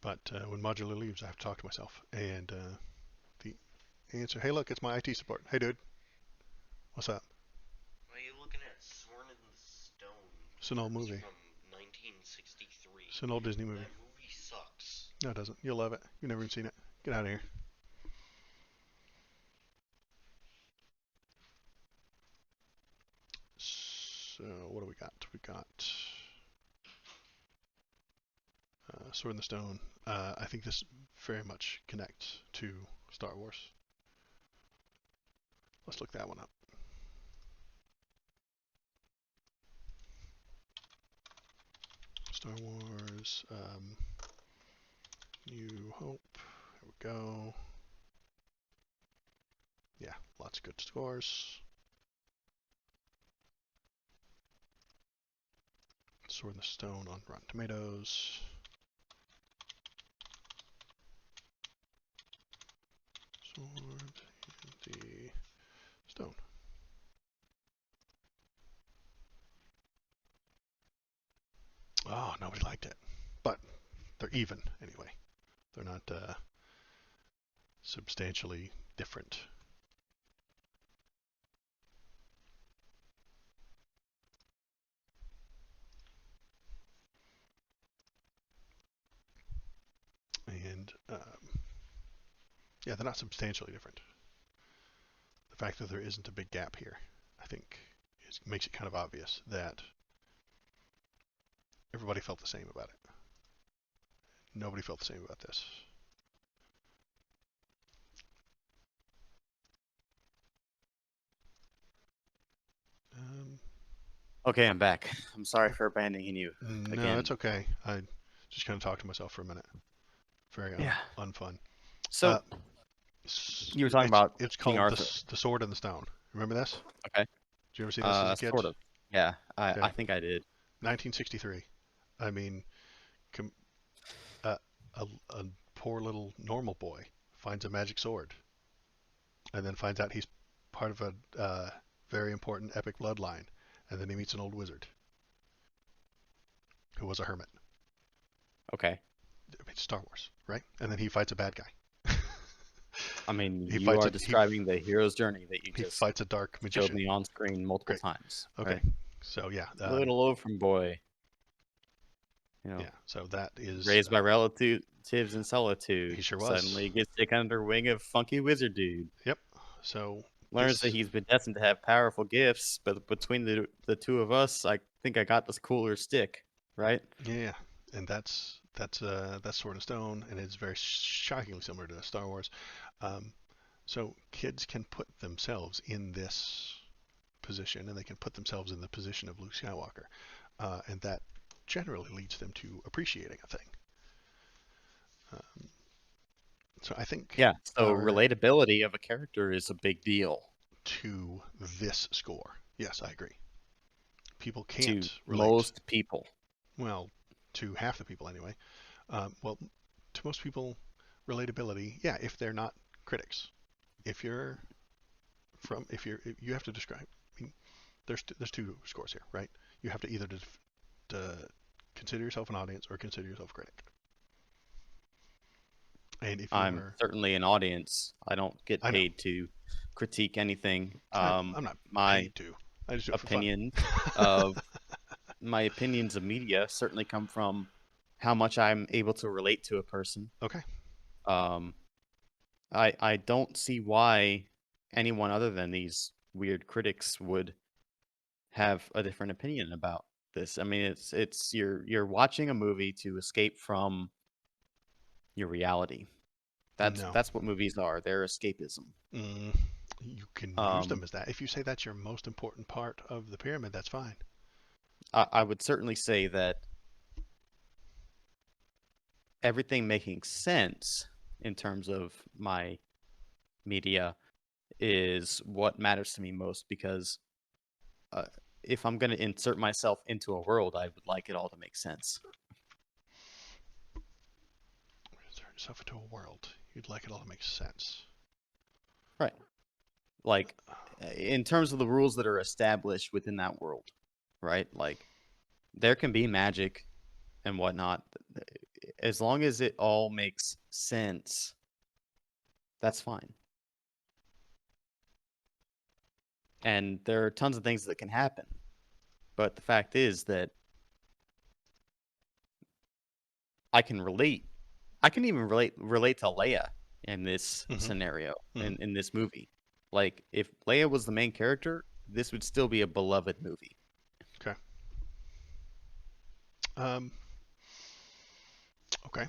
But when Modular leaves, I have to talk to myself. And the answer, hey, look, it's my IT support. Hey, dude, what's up? Why are you looking at Sworn in the Stone? It's an old It's movie. from 1963. It's an old Disney movie. That movie sucks. No, it doesn't. You'll love it. You've never even seen it. Get out of here. So, what do we got? We got Sword in the Stone. I think this very much connects to Star Wars. Let's look that one up. Star Wars, New Hope. Here we go. Yeah, lots of good scores. Sword in the Stone on Rotten Tomatoes. Sword in the Stone. Oh, nobody liked it. But they're even anyway. They're not substantially different. Yeah, they're not substantially different. The fact that there isn't a big gap here, I think, makes it kind of obvious that everybody felt the same about it. Nobody felt the same about this. Um, Okay, I'm back. I'm sorry for abandoning you no, again. that's okay. I just kind of talked to myself for a minute. Very Yeah. unfun. So Uh, you were talking about it's King called Arthur. the Sword and the Stone. Remember this? Okay. Did you ever see this as a kid? Sort of. Yeah, I Okay, think I did. 1963. I mean, com- uh, a poor little normal boy finds a magic sword, and then finds out he's part of a very important epic bloodline, and then he meets an old wizard who was a hermit. Okay. I mean, Star Wars, right? And then he fights a bad guy. I mean, he you fights are a describing the hero's journey that you he just fights a dark showed magician. me on screen multiple Great. times, Okay. right? So yeah, Little orphan boy, you know, yeah. So that is raised by relatives in he solitude, sure was. suddenly gets taken under wing of funky wizard dude. Yep. So Learns that this he's been destined to have powerful gifts, but between the two of us, I think I got this cooler stick, right? yeah, and that's Sword and Stone, and it's very shockingly similar to Star Wars. Um, so kids can put themselves in this position, and they can put themselves in the position of Luke Skywalker, and that generally leads them to appreciating a thing. Um, so I think Yeah. So our relatability of a character is a big deal to this score, yes, I agree. People to can't relate. most people. Well, to half the people anyway. Well, to most people, relatability, yeah, if they're not critics. If you're if you have to describe. I mean, there's two scores here, right? You have to either to consider yourself an audience or consider yourself a critic. And if you I'm are, certainly an audience. I don't get I know, paid to critique anything. I'm not My paid to. I just do it for fun. opinions of my opinions of media certainly come from how much I'm able to relate to a person. Okay. Um, I don't see why anyone other than these weird critics would have a different opinion about this. I mean, it's you're watching a movie to escape from your reality. No. That's what movies are. They're escapism. Mm, you can use them Um, as that. If you say that's your most important part of the pyramid, that's fine. I would certainly say that everything making sense in terms of my media is what matters to me most because uh, if I'm going to insert myself into a world, I would like it all to make sense. Insert yourself into a world. You'd like it all to make sense. Right. Like, in terms of the rules that are established within that world, right? Like, there can be magic and whatnot. As long as it all makes sense, that's fine. And there are tons of things that can happen. But the fact is that I can relate. I can even relate to Leia in this Mm-hmm. scenario Mm-hmm. in this movie. Like if Leia was the main character, this would still be a beloved movie Okay. Um, okay.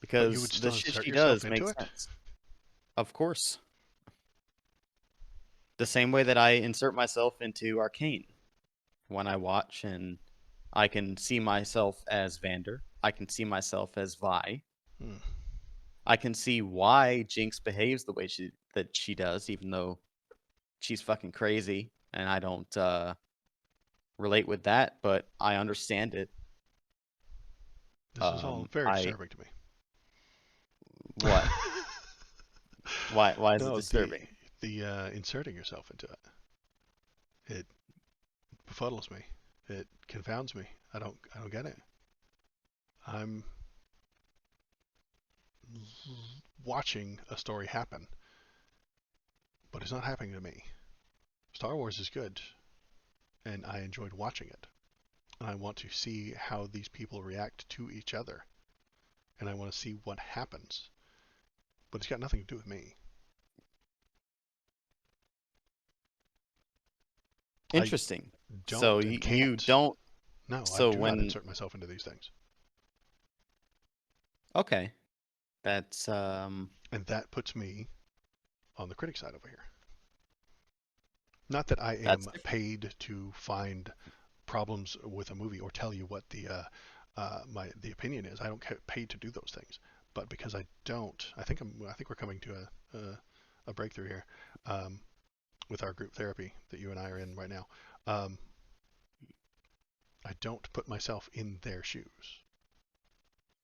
But you because would the still shit insert she yourself does into makes it? sense. Of course. The same way that I insert myself into Arcane when I watch and I can see myself as Vander. I can see myself as Vi. Hmm. I can see why Jinx behaves the way she does, even though she's fucking crazy, and I don't relate with that, but I understand it. This is all very I disturbing to me. what? Why is it No, disturbing? the inserting yourself into it. It befuddles me. It confounds me. I don't get it. I'm watching a story happen, but it's not happening to me. Star Wars is good, and I enjoyed watching it. And I want to see how these people react to each other, and I want to see what happens. but it's got nothing to do with me. I Interesting. So don't and you can't. don't. No, I So do not when insert myself into these things. okay, that's And that puts me on the critic side over here. Not that I that's am different. paid to find problems with a movie or tell you what the opinion is. I don't get paid to do those things. But because I don't, I think we're coming to a breakthrough here with our group therapy that you and I are in right now. Um, I don't put myself in their shoes.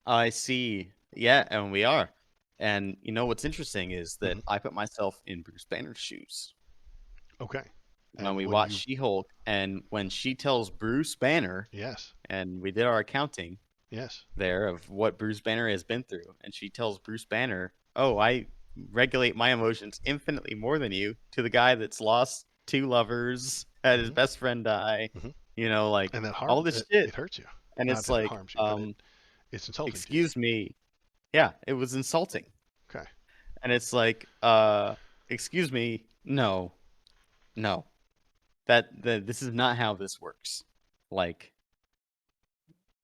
I see. Yeah, and we are. And you know what's interesting is that Hmm. I put myself in Bruce Banner's shoes Okay. when And we when watched you, She-Hulk, and when she tells Bruce Banner, yes, and we did our accounting yes, there of what Bruce Banner has been through, and she tells Bruce Banner, "Oh, I regulate my emotions infinitely more than you," to the guy that's lost two lovers, had his hmm best friend die, hmm like and that all harm this shit. it hurts you. And Not it's that it like, harms you, but it's insulting to you. excuse me. Yeah, it was insulting. Okay. And it's like, excuse me, no, no. That this is not how this works. Like,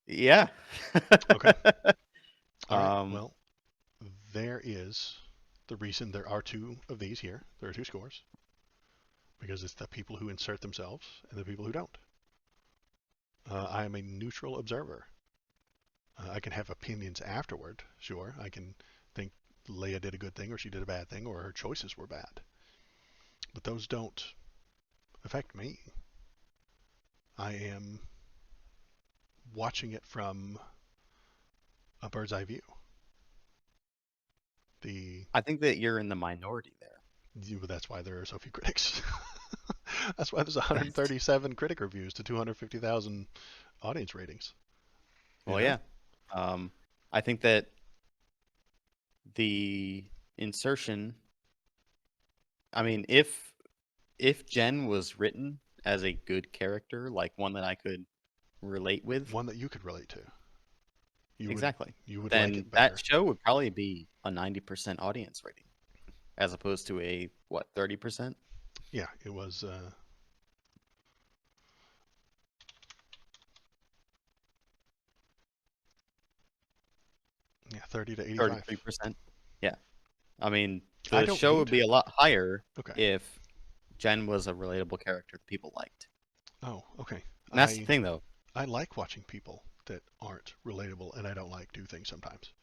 yeah. Okay. All right. um, Well, there is the reason there are two of these here. There are two scores because it's the people who insert themselves and the people who don't. I am a neutral observer. I can have opinions afterward, sure. I can think Leia did a good thing or she did a bad thing or her choices were bad. But those don't affect me. I am watching it from a bird's eye view. The I think that you're in the minority there. That's why there are so few critics. That's why there's That's 137 critic reviews to 250,000 audience ratings. You well, know? yeah. Um, I think that the insertion. I mean, if Jen was written as a good character, like one that I could relate with, One that you could relate to. You would exactly, you would like then it that better. show would probably be a 90% audience rating, as opposed to a what 30%. Yeah, it was yeah, 30 to 85. 33%. Yeah. I mean, I the don't show would hate. be a lot higher Okay. if Jen was a relatable character that people liked. Oh, okay. And that's the I thing, though. I like watching people that aren't relatable and I don't like do things sometimes.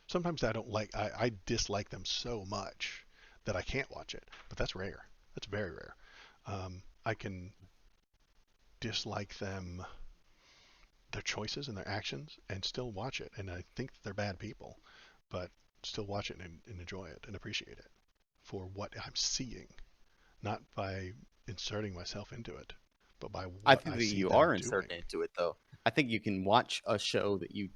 Sometimes I don't like I dislike them so much that I can't watch it. But that's rare. That's very rare. I can dislike them, their choices and their actions, and still watch it. And I think that they're bad people, but still watch it and enjoy it and appreciate it for what I'm seeing, not by inserting myself into it, but by I what think I that see you them are doing. inserted into it, though. I think you can watch a show that you,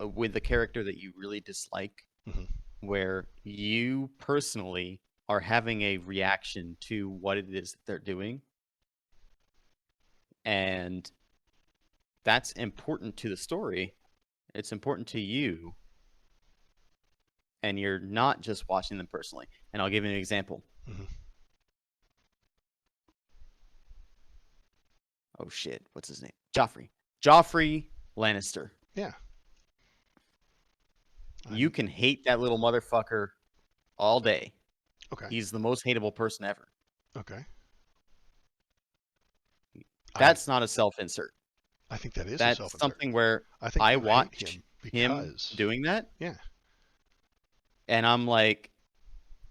with a character that you really dislike, Hmm. where you personally are having a reaction to what it is that they're doing. And that's important to the story. It's important to you. And you're not just watching them personally. And I'll give you an example. Hmm. Oh shit, what's his name? Joffrey. Joffrey Lannister. Yeah, You I'm can hate that little motherfucker all day. okay. He's the most hateable person ever. Okay. I That's not a self insert. I think that is a That's self-insert. something where I think I you hate watch him him because doing that yeah. and I'm like,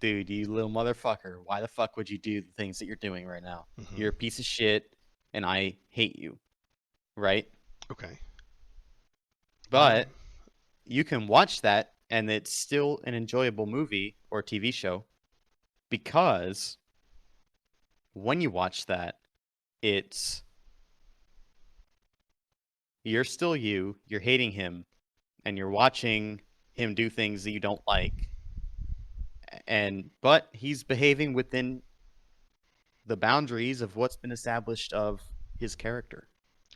dude, you little motherfucker, why the fuck would you do the things that you're doing right now? Hmm. You're a piece of shit and I hate you, right? Okay. I'm But you can watch that and it's still an enjoyable movie or TV show because when you watch that, it's you're still you, you're hating him, and you're watching him do things that you don't like. And but he's behaving within the boundaries of what's been established of his character.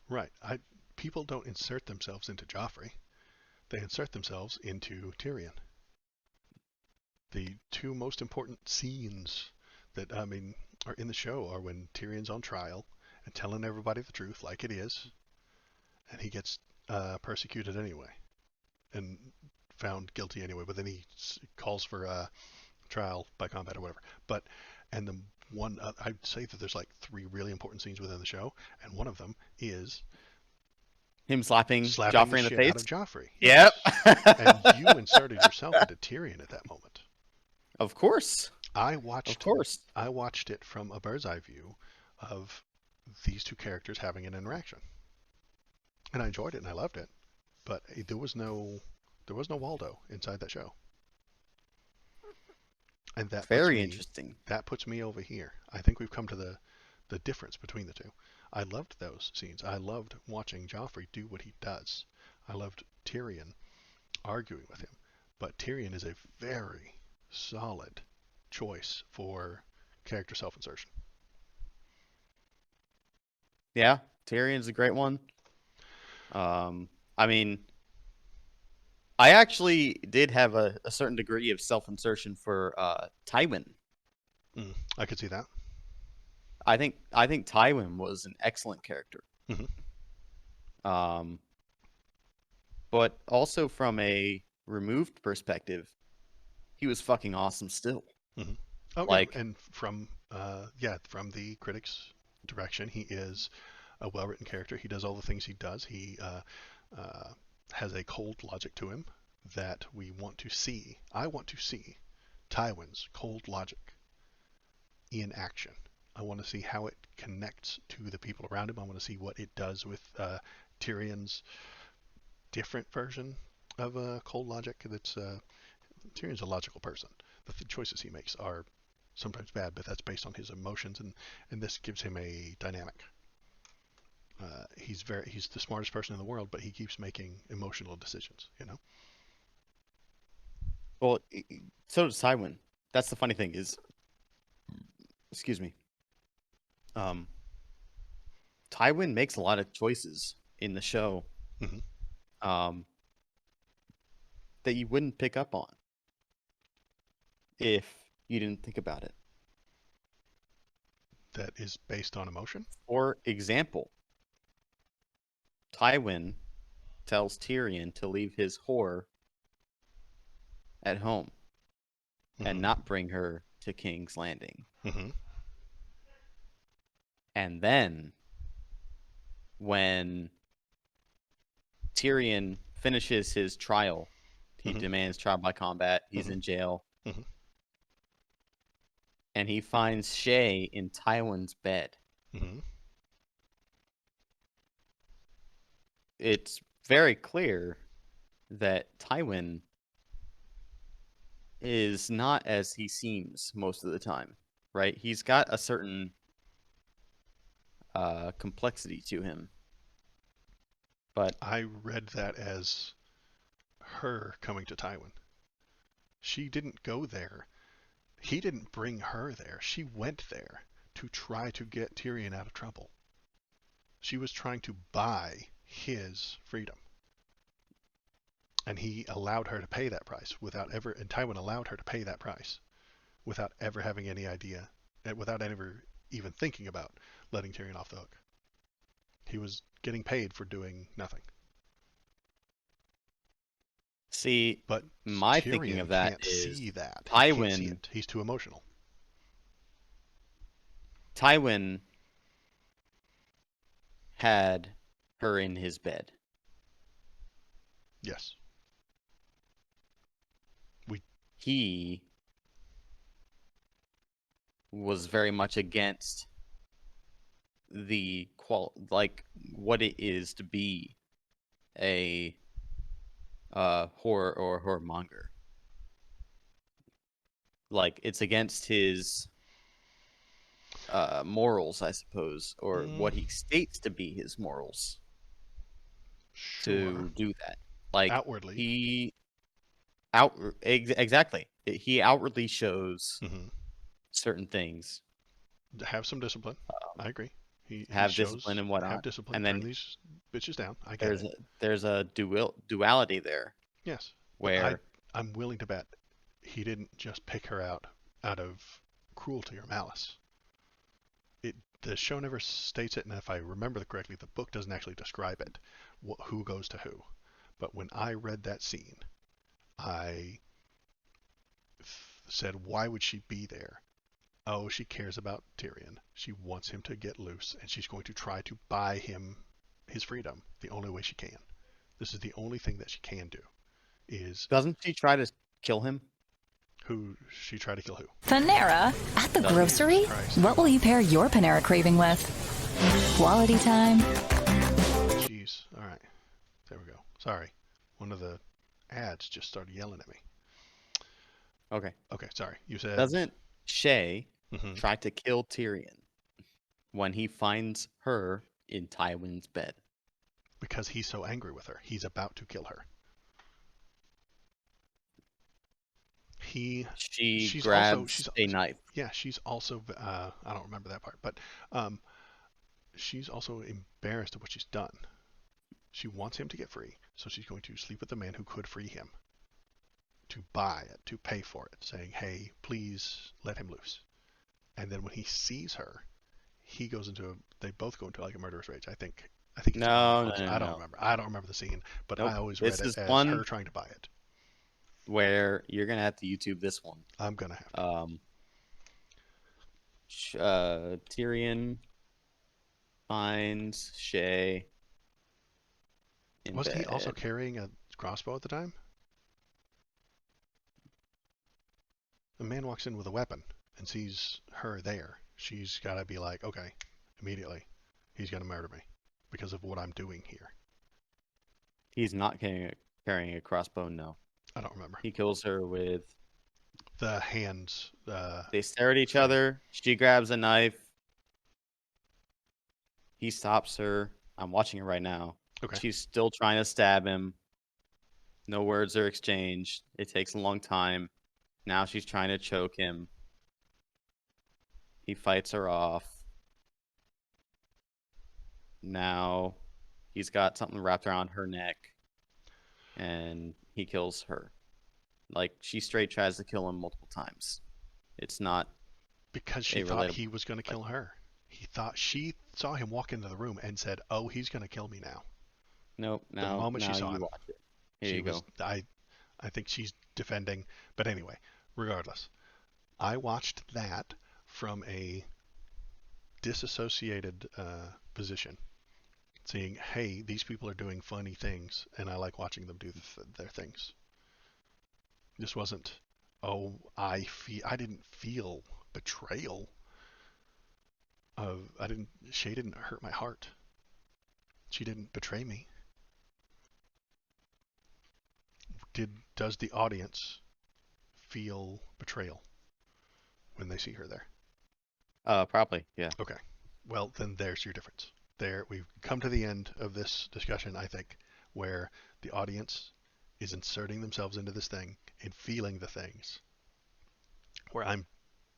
right. I People don't insert themselves into Joffrey. They insert themselves into Tyrion. The two most important scenes that are in the show are when Tyrion's on trial and telling everybody the truth like it is, and he gets persecuted anyway and found guilty anyway. But then he calls for trial by combat or whatever. But and the one I'd say that there's like three really important scenes within the show, and one of them is Him slapping slapping the Joffrey in the shit out of face. Joffrey. Yep. Yes. And you inserted yourself into Tyrion at that moment. Of course. I Of watched course. I watched it from a bird's eye view of these two characters having an interaction, and I enjoyed it and I loved it. But there was no Waldo inside that show, and Very interesting. that puts me over here. I think we've come to the difference between the two. I loved those scenes. I loved watching Joffrey do what he does. I loved Tyrion arguing with him. But Tyrion is a very solid choice for character self-insertion. Yeah, Tyrion's a great one. I mean, I actually did have a certain degree of self-insertion for Tywin. I could see that. I think Tywin was an excellent character. Mhm. Um, but also from a removed perspective, he was fucking awesome still. Mm-hmm. Oh Like, yeah, and from the critics' direction, he is a well-written character. He does all the things he does. He uh, has a cold logic to him that we want to see. I want to see Tywin's cold logic in action. I want to see how it connects to the people around him. I want to see what it does with Tyrion's different version of cold logic. Tyrion's a logical person. The choices he makes are sometimes bad, but that's based on his emotions, and this gives him a dynamic. He's the smartest person in the world, but he keeps making emotional decisions. well, so does Tywin. That's the funny thing is, excuse me. Um, Tywin makes a lot of choices in the show, Mhm. that you wouldn't pick up on if you didn't think about it. That is based on emotion. For example, Tywin tells Tyrion to leave his whore at home and Mhm. not bring her to King's Landing. Mhm. And then when Tyrion finishes his trial, he Mhm. demands trial by combat, he's Mhm. in jail, Mhm. and he finds Shay in Tywin's bed. Mhm. It's very clear that Tywin is not as he seems most of the time, right? He's got a certain complexity to him. But I read that as her coming to Tywin. She didn't go there. He didn't bring her there. She went there to try to get Tyrion out of trouble. She was trying to buy his freedom. And he allowed her to pay that price and Tywin allowed her to pay that price without ever having any idea, without ever even thinking about letting Tyrion off the hook. He was getting paid for doing nothing. see, But my thinking of Tyrion that can't is see that. He can't see Tywin it. He's too emotional. Tywin had her in his bed. Yes. He was very much against the what it is to be a horror or horrormonger. Like, it's against his morals, I suppose, or Mm, what he states to be his morals sure. to do that. Like, Outwardly. he exactly. He outwardly shows Hmm. certain things, Have some discipline. I agree. He have discipline shows and have whatnot, discipline. and Turn then these bitches down. I get there's it. a duality there Yes. But where I'm willing to bet he didn't just pick her out of cruelty or malice. The show never states it, and if I remember correctly, the book doesn't actually describe it, who goes to who. But when I read that scene, I said, why would she be there? Oh, she cares about Tyrion. She wants him to get loose, and she's going to try to buy him his freedom the only way she can. This is the only thing that she can do. Is Doesn't she try to kill him? who she tried to kill who? Panera at the Doesn't. grocery? Christ. What will you pair your Panera craving with? Quality time. Jeez. All right. There we go. Sorry. One of the ads just started yelling at me. Okay. Okay, sorry. You said... Doesn't Shay Mhm. try to kill Tyrion when he finds her in Tywin's bed? Because he's so angry with her. He's about to kill her. She she's grabs also she's a knife. yeah, she's also I don't remember that part, but she's also embarrassed of what she's done. She wants him to get free, so she's going to sleep with the man who could free him, to buy it, to pay for it, saying, "Hey, please let him loose." And then when he sees her, they both go into like a murderous rage. I think it's No, one of the no, books. no, I don't no. remember. I don't remember the scene, but Nope. I always This read is it as one her trying to buy it. where you're gonna have to YouTube this one. I'm gonna have to. Tyrion finds Shay in Wasn't bed. he also carrying a crossbow at the time? The man walks in with a weapon and sees her there. She's got to be like, okay, immediately, he's going to murder me because of what I'm doing here. He's not carrying a crossbow. No, I don't remember. he kills her with. The hands. They stare at each thing. other. She grabs a knife. He stops her. I'm watching it right now. Okay. She's still trying to stab him. No words are exchanged. It takes a long time. Now she's trying to choke him. He fights her off. Now he's got something wrapped around her neck. And he kills her. Like, she straight tries to kill him multiple times. It's not Because she a thought relatable he was going to kill her. She saw him walk into the room and said, "Oh, he's going to kill me now." Nope. The Now moment she saw you him, watch it. Here you go. I think she's defending, but anyway, regardless, I watched that from a disassociated position, seeing, hey, these people are doing funny things, and I like watching them do their things. This wasn't, oh, I didn't feel betrayal. Shay didn't hurt my heart. She didn't betray me. Does the audience feel betrayal when they see her there? Probably, yeah. Okay. Well, then there's your difference. There, we've come to the end of this discussion, I think, where the audience is inserting themselves into this thing and feeling the things, where I'm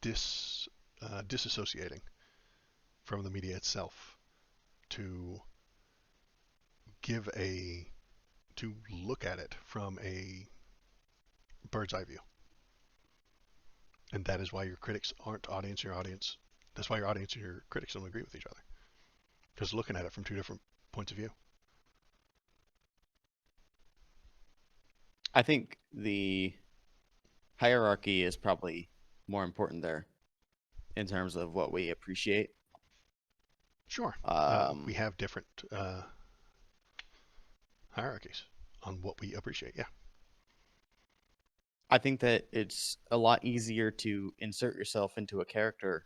disassociating from the media itself to to look at it from a bird's eye view. And that is why your critics aren't your audience. That's why your audience and your critics don't agree with each other. Because looking at it from two different points of view. I think the hierarchy is probably more important there in terms of what we appreciate. Sure. We have different hierarchies on what we appreciate. Yeah. I think that it's a lot easier to insert yourself into a character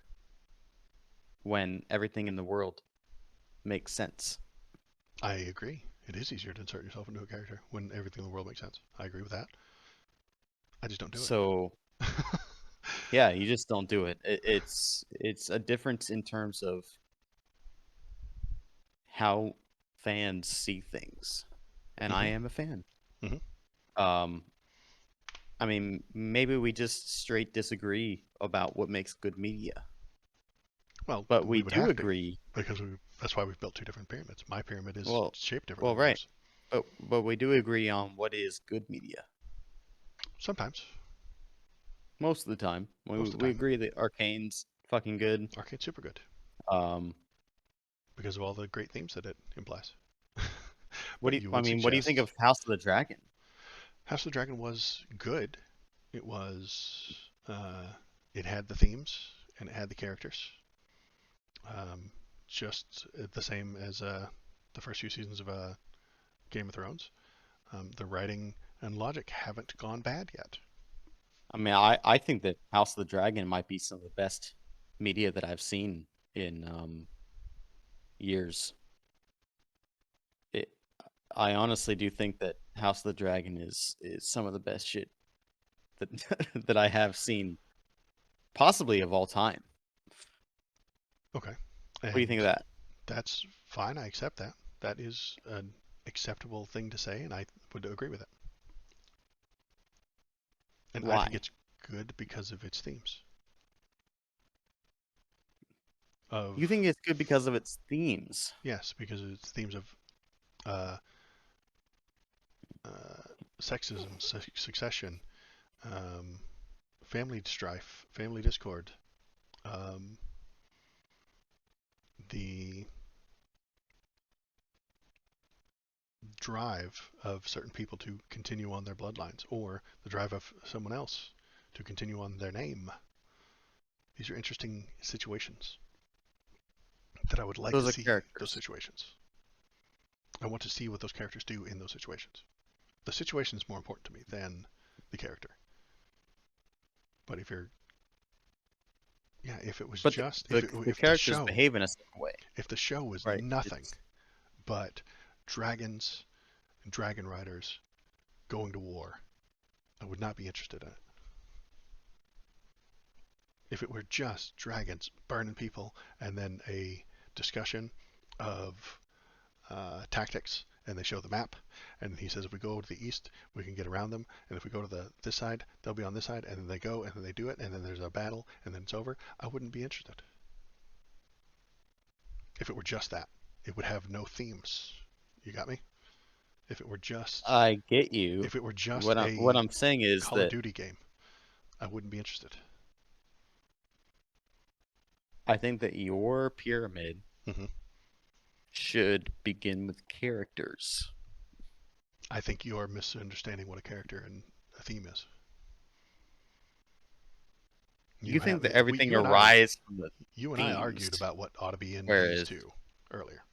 when everything in the world makes sense. I agree. It is easier to insert yourself into a character when everything in the world makes sense. I agree with that. I just don't do it. So, yeah, you just don't do it. It's a difference in terms of how fans see things, and I am a fan. I mean, maybe we just straight disagree about what makes good media. Well, but we would do have agree because that's why we've built two different pyramids. My pyramid is shaped differently. Well, right. But we do agree on what is good media. Sometimes. Most of the time. Most of the We time. agree that Arcane's fucking good. Arcane's super good Um, because of all the great themes that it implies. what But do you, you I would mean, what do you think suggest of House of the Dragon? House of the Dragon was good. It was. It had the themes and it had the characters. Um, just the same as the first few seasons of Game of Thrones. The writing and logic haven't gone bad yet. I mean, I think that House of the Dragon might be some of the best media that I've seen in years. It, I honestly do think that House of the Dragon is some of the best shit that that I have seen, possibly of all time. Okay. What do you think And of that? that's fine. I accept that. That is an acceptable thing to say, and I would agree with it. And I think Why? it's good because of its themes. Of You think it's good because of its themes? Yes, because of its themes of uh, uh, sexism, succession, um, family strife, family discord, um, the drive of certain people to continue on their bloodlines, or the drive of someone else to continue on their name. These are interesting situations that I would like to Those are see those characters. situations. I want to see what those characters do in those situations. The situation is more important to me than the character. But if it was But just the characters behave in a certain way, if the show was right? nothing It's but dragons and dragon riders going to war, I would not be interested in it. If it were just dragons burning people and then a discussion of tactics, and they show the map, and he says if we go to the east, we can get around them, and if we go to this side, they'll be on this side, and then they go, and then they do it, and then there's a battle, and then it's over, I wouldn't be interested. If it were just that, it would have no themes. You got me? If it were just I get you. if it were just What a I'm saying is Call of that Duty game, I wouldn't be interested. I think that your pyramid hmm should begin with characters. I think you're misunderstanding what a character and a theme is. You You think have that we everything arises from the you and I themes, argued about what ought to be in these whereas, two earlier.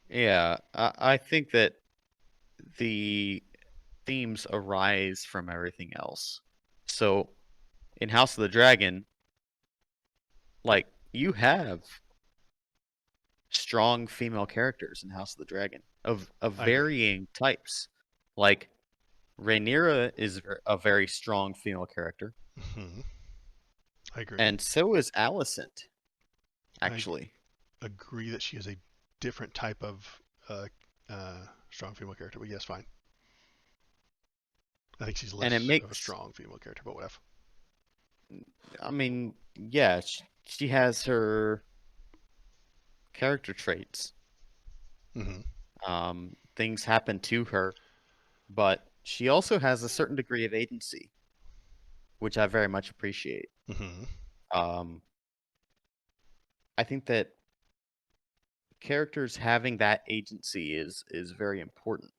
yeah, I think that the themes arise from everything else. So in House of the Dragon, like you have strong female characters in House of the Dragon of I agree. varying types. Like Rhaenyra is a very strong female character, hmm I agree. and so is Alicent, I actually. agree that she is a different type of strong female character, but yes, fine. I think she's And it less of a makes, strong female character, but whatever. I mean, yeah, she has her character traits. hmm Things happen to her, but she also has a certain degree of agency, which I very much appreciate. hmm Um, I think that characters having that agency is very important.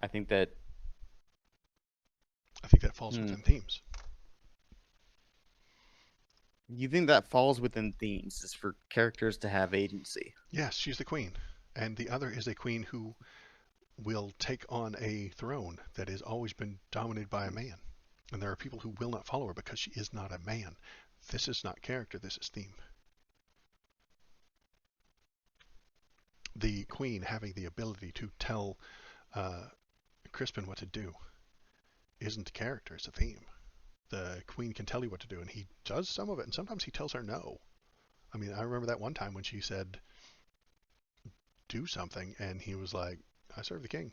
I think that I think that falls hmm, within themes. you think that falls within themes is for characters to have agency. Yes, she's the queen, and the other is a queen who will take on a throne that has always been dominated by a man. And there are people who will not follow her because she is not a man. This is not character, this is theme. The queen having the ability to tell Crispin what to do isn't a character, it's a theme. The queen can tell you what to do, and he does some of it, and sometimes he tells her no. I mean, I remember that one time when she said, do something, and he was like, I serve the king.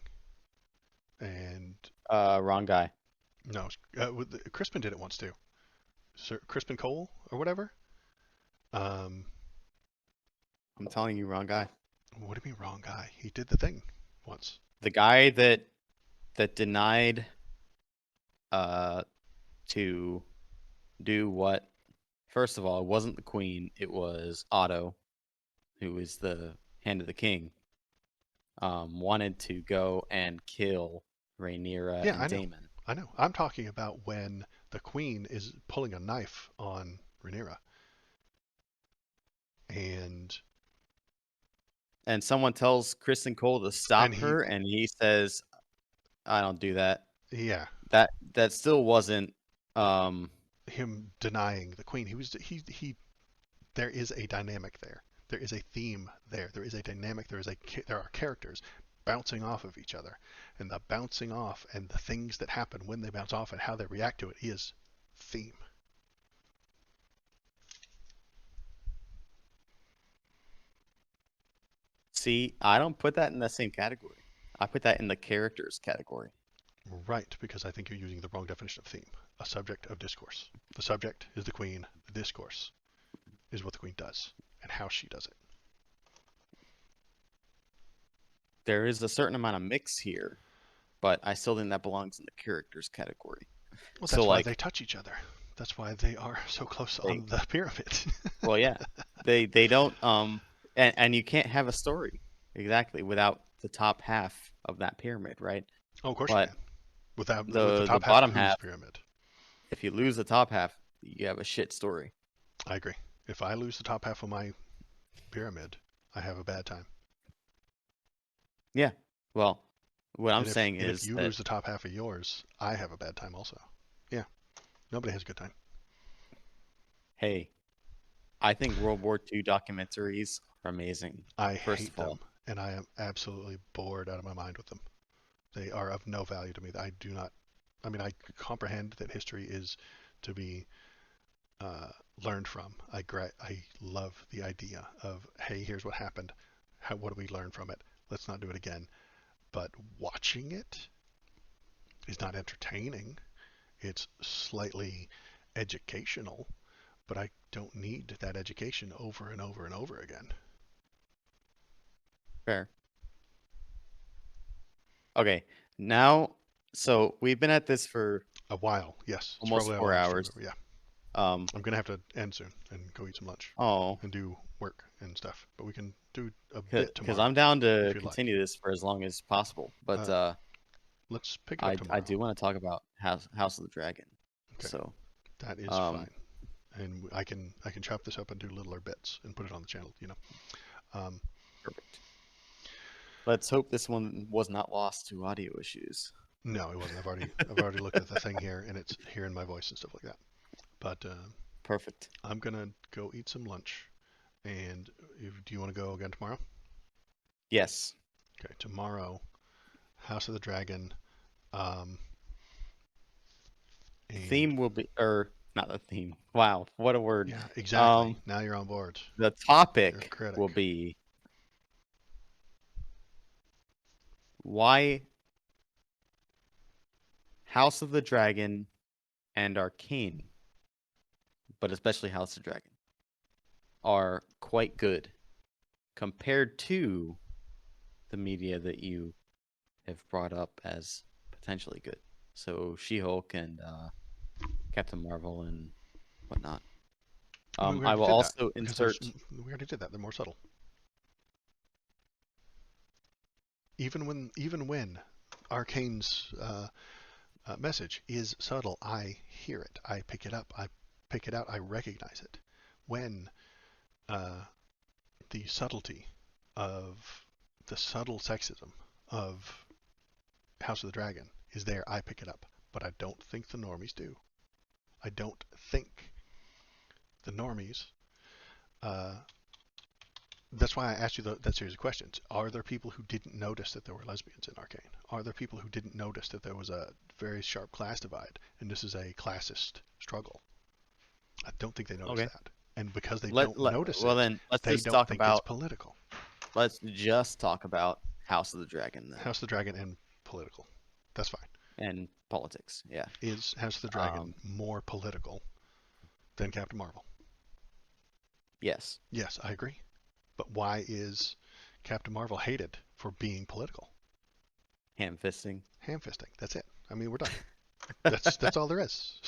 And Wrong guy. no, Crispin did it once too. Sir Crispin Cole or whatever. Um, I'm telling you, wrong guy. what do you mean, wrong guy? He did the thing once. The guy that denied uh to do what? First of all, it wasn't the queen; it was Otto, who is the hand of the king. Wanted to go and kill Rhaenyra Yeah, and I know. Daemon. I know. I'm talking about when the queen is pulling a knife on Rhaenyra, and And someone tells Kristen Cole to and stop he, her, and he says, "I don't do that." yeah, That still wasn't. Um, him denying the queen. He. There is a dynamic there. There is a theme there. There is a dynamic. There are characters bouncing off of each other, and the bouncing off and the things that happen when they bounce off and how they react to it is theme. See, I don't put that in the same category. I put that in the characters category. Right, because I think you're using the wrong definition of theme. A subject of discourse. The subject is the queen. The discourse is what the queen does and how she does it. There is a certain amount of mix here, but I still think that belongs in the characters category. Well, So that's why they like touch each other. That's why they are so close they, on the pyramid. well, yeah, they don't and you can't have a story exactly without the top half of that pyramid, right? Oh, of course you But can. With the the top half of bottom whose half, pyramid? if you lose the top half, you have a shit story. I agree. If I lose the top half of my pyramid, I have a bad time. Yeah. Well, what I'm And if saying and if is you that lose the top half of yours, I have a bad time also. Yeah. Nobody has a good time. hey, I think World War II documentaries are amazing. I First hate of all, them, and I am absolutely bored out of my mind with them. They are of no value to me. I do not. I mean, I comprehend that history is to be learned from. I love the idea of, hey, here's what happened. What do we learn from it? Let's not do it again. But watching it is not entertaining. It's slightly educational, but I don't need that education over and over and over again. fair. Okay, now, so we've been at this for A while, yes. It's almost probably how four long the stream hours. over. Yeah. Um, I'm gonna have to end soon and go eat some lunch oh, and do work and stuff. But we can do a bit because tomorrow I'm down if to you'd like. continue this for as long as possible, but Uh, let's pick it up I tomorrow. do want to talk about House of the Dragon. Okay, So, that is um, fine. And I can chop this up and do littler bits and put it on the channel. Um, perfect. Let's hope this one was not lost to audio issues. no, it wasn't. I've already looked at the thing here, and it's hearing my voice and stuff like that. But Perfect. I'm gonna go eat some lunch. And do you want to go again tomorrow? Yes. Okay, tomorrow, House of the Dragon. Um, and Theme will be, or not the theme. Wow, what a word. yeah, exactly. Um, Now you're on board. the You're a topic will critic. be why House of the Dragon and Arcane, but especially House of Dragon, are quite good compared to the media that you have brought up as potentially good. So She-Hulk and Captain Marvel and whatnot. I mean, we I already will did that also because insert. we already did that. They're more subtle. Even when Arcane's message is subtle, I hear it. I pick it up. I pick it out. I recognize it. When uh, the subtlety of the subtle sexism of House of the Dragon is there, I pick it up. But I don't think the normies do. I don't think the normies. Uh, that's why I asked you that series of questions. Are there people who didn't notice that there were lesbians in Arcane? Are there people who didn't notice that there was a very sharp class divide and this is a classist struggle? I don't think they notice Okay. that. And because they don't notice Well it, then let's they just don't talk think it's about political. House of the Dragon then House of the Dragon and political. That's fine. and politics. Yeah. Is House of the Dragon Um. more political than Captain Marvel? Yes. Yes, I agree. But why is Captain Marvel hated for being political? Ham fisting. Ham fisting. That's it. I mean, we're done. That's all there is.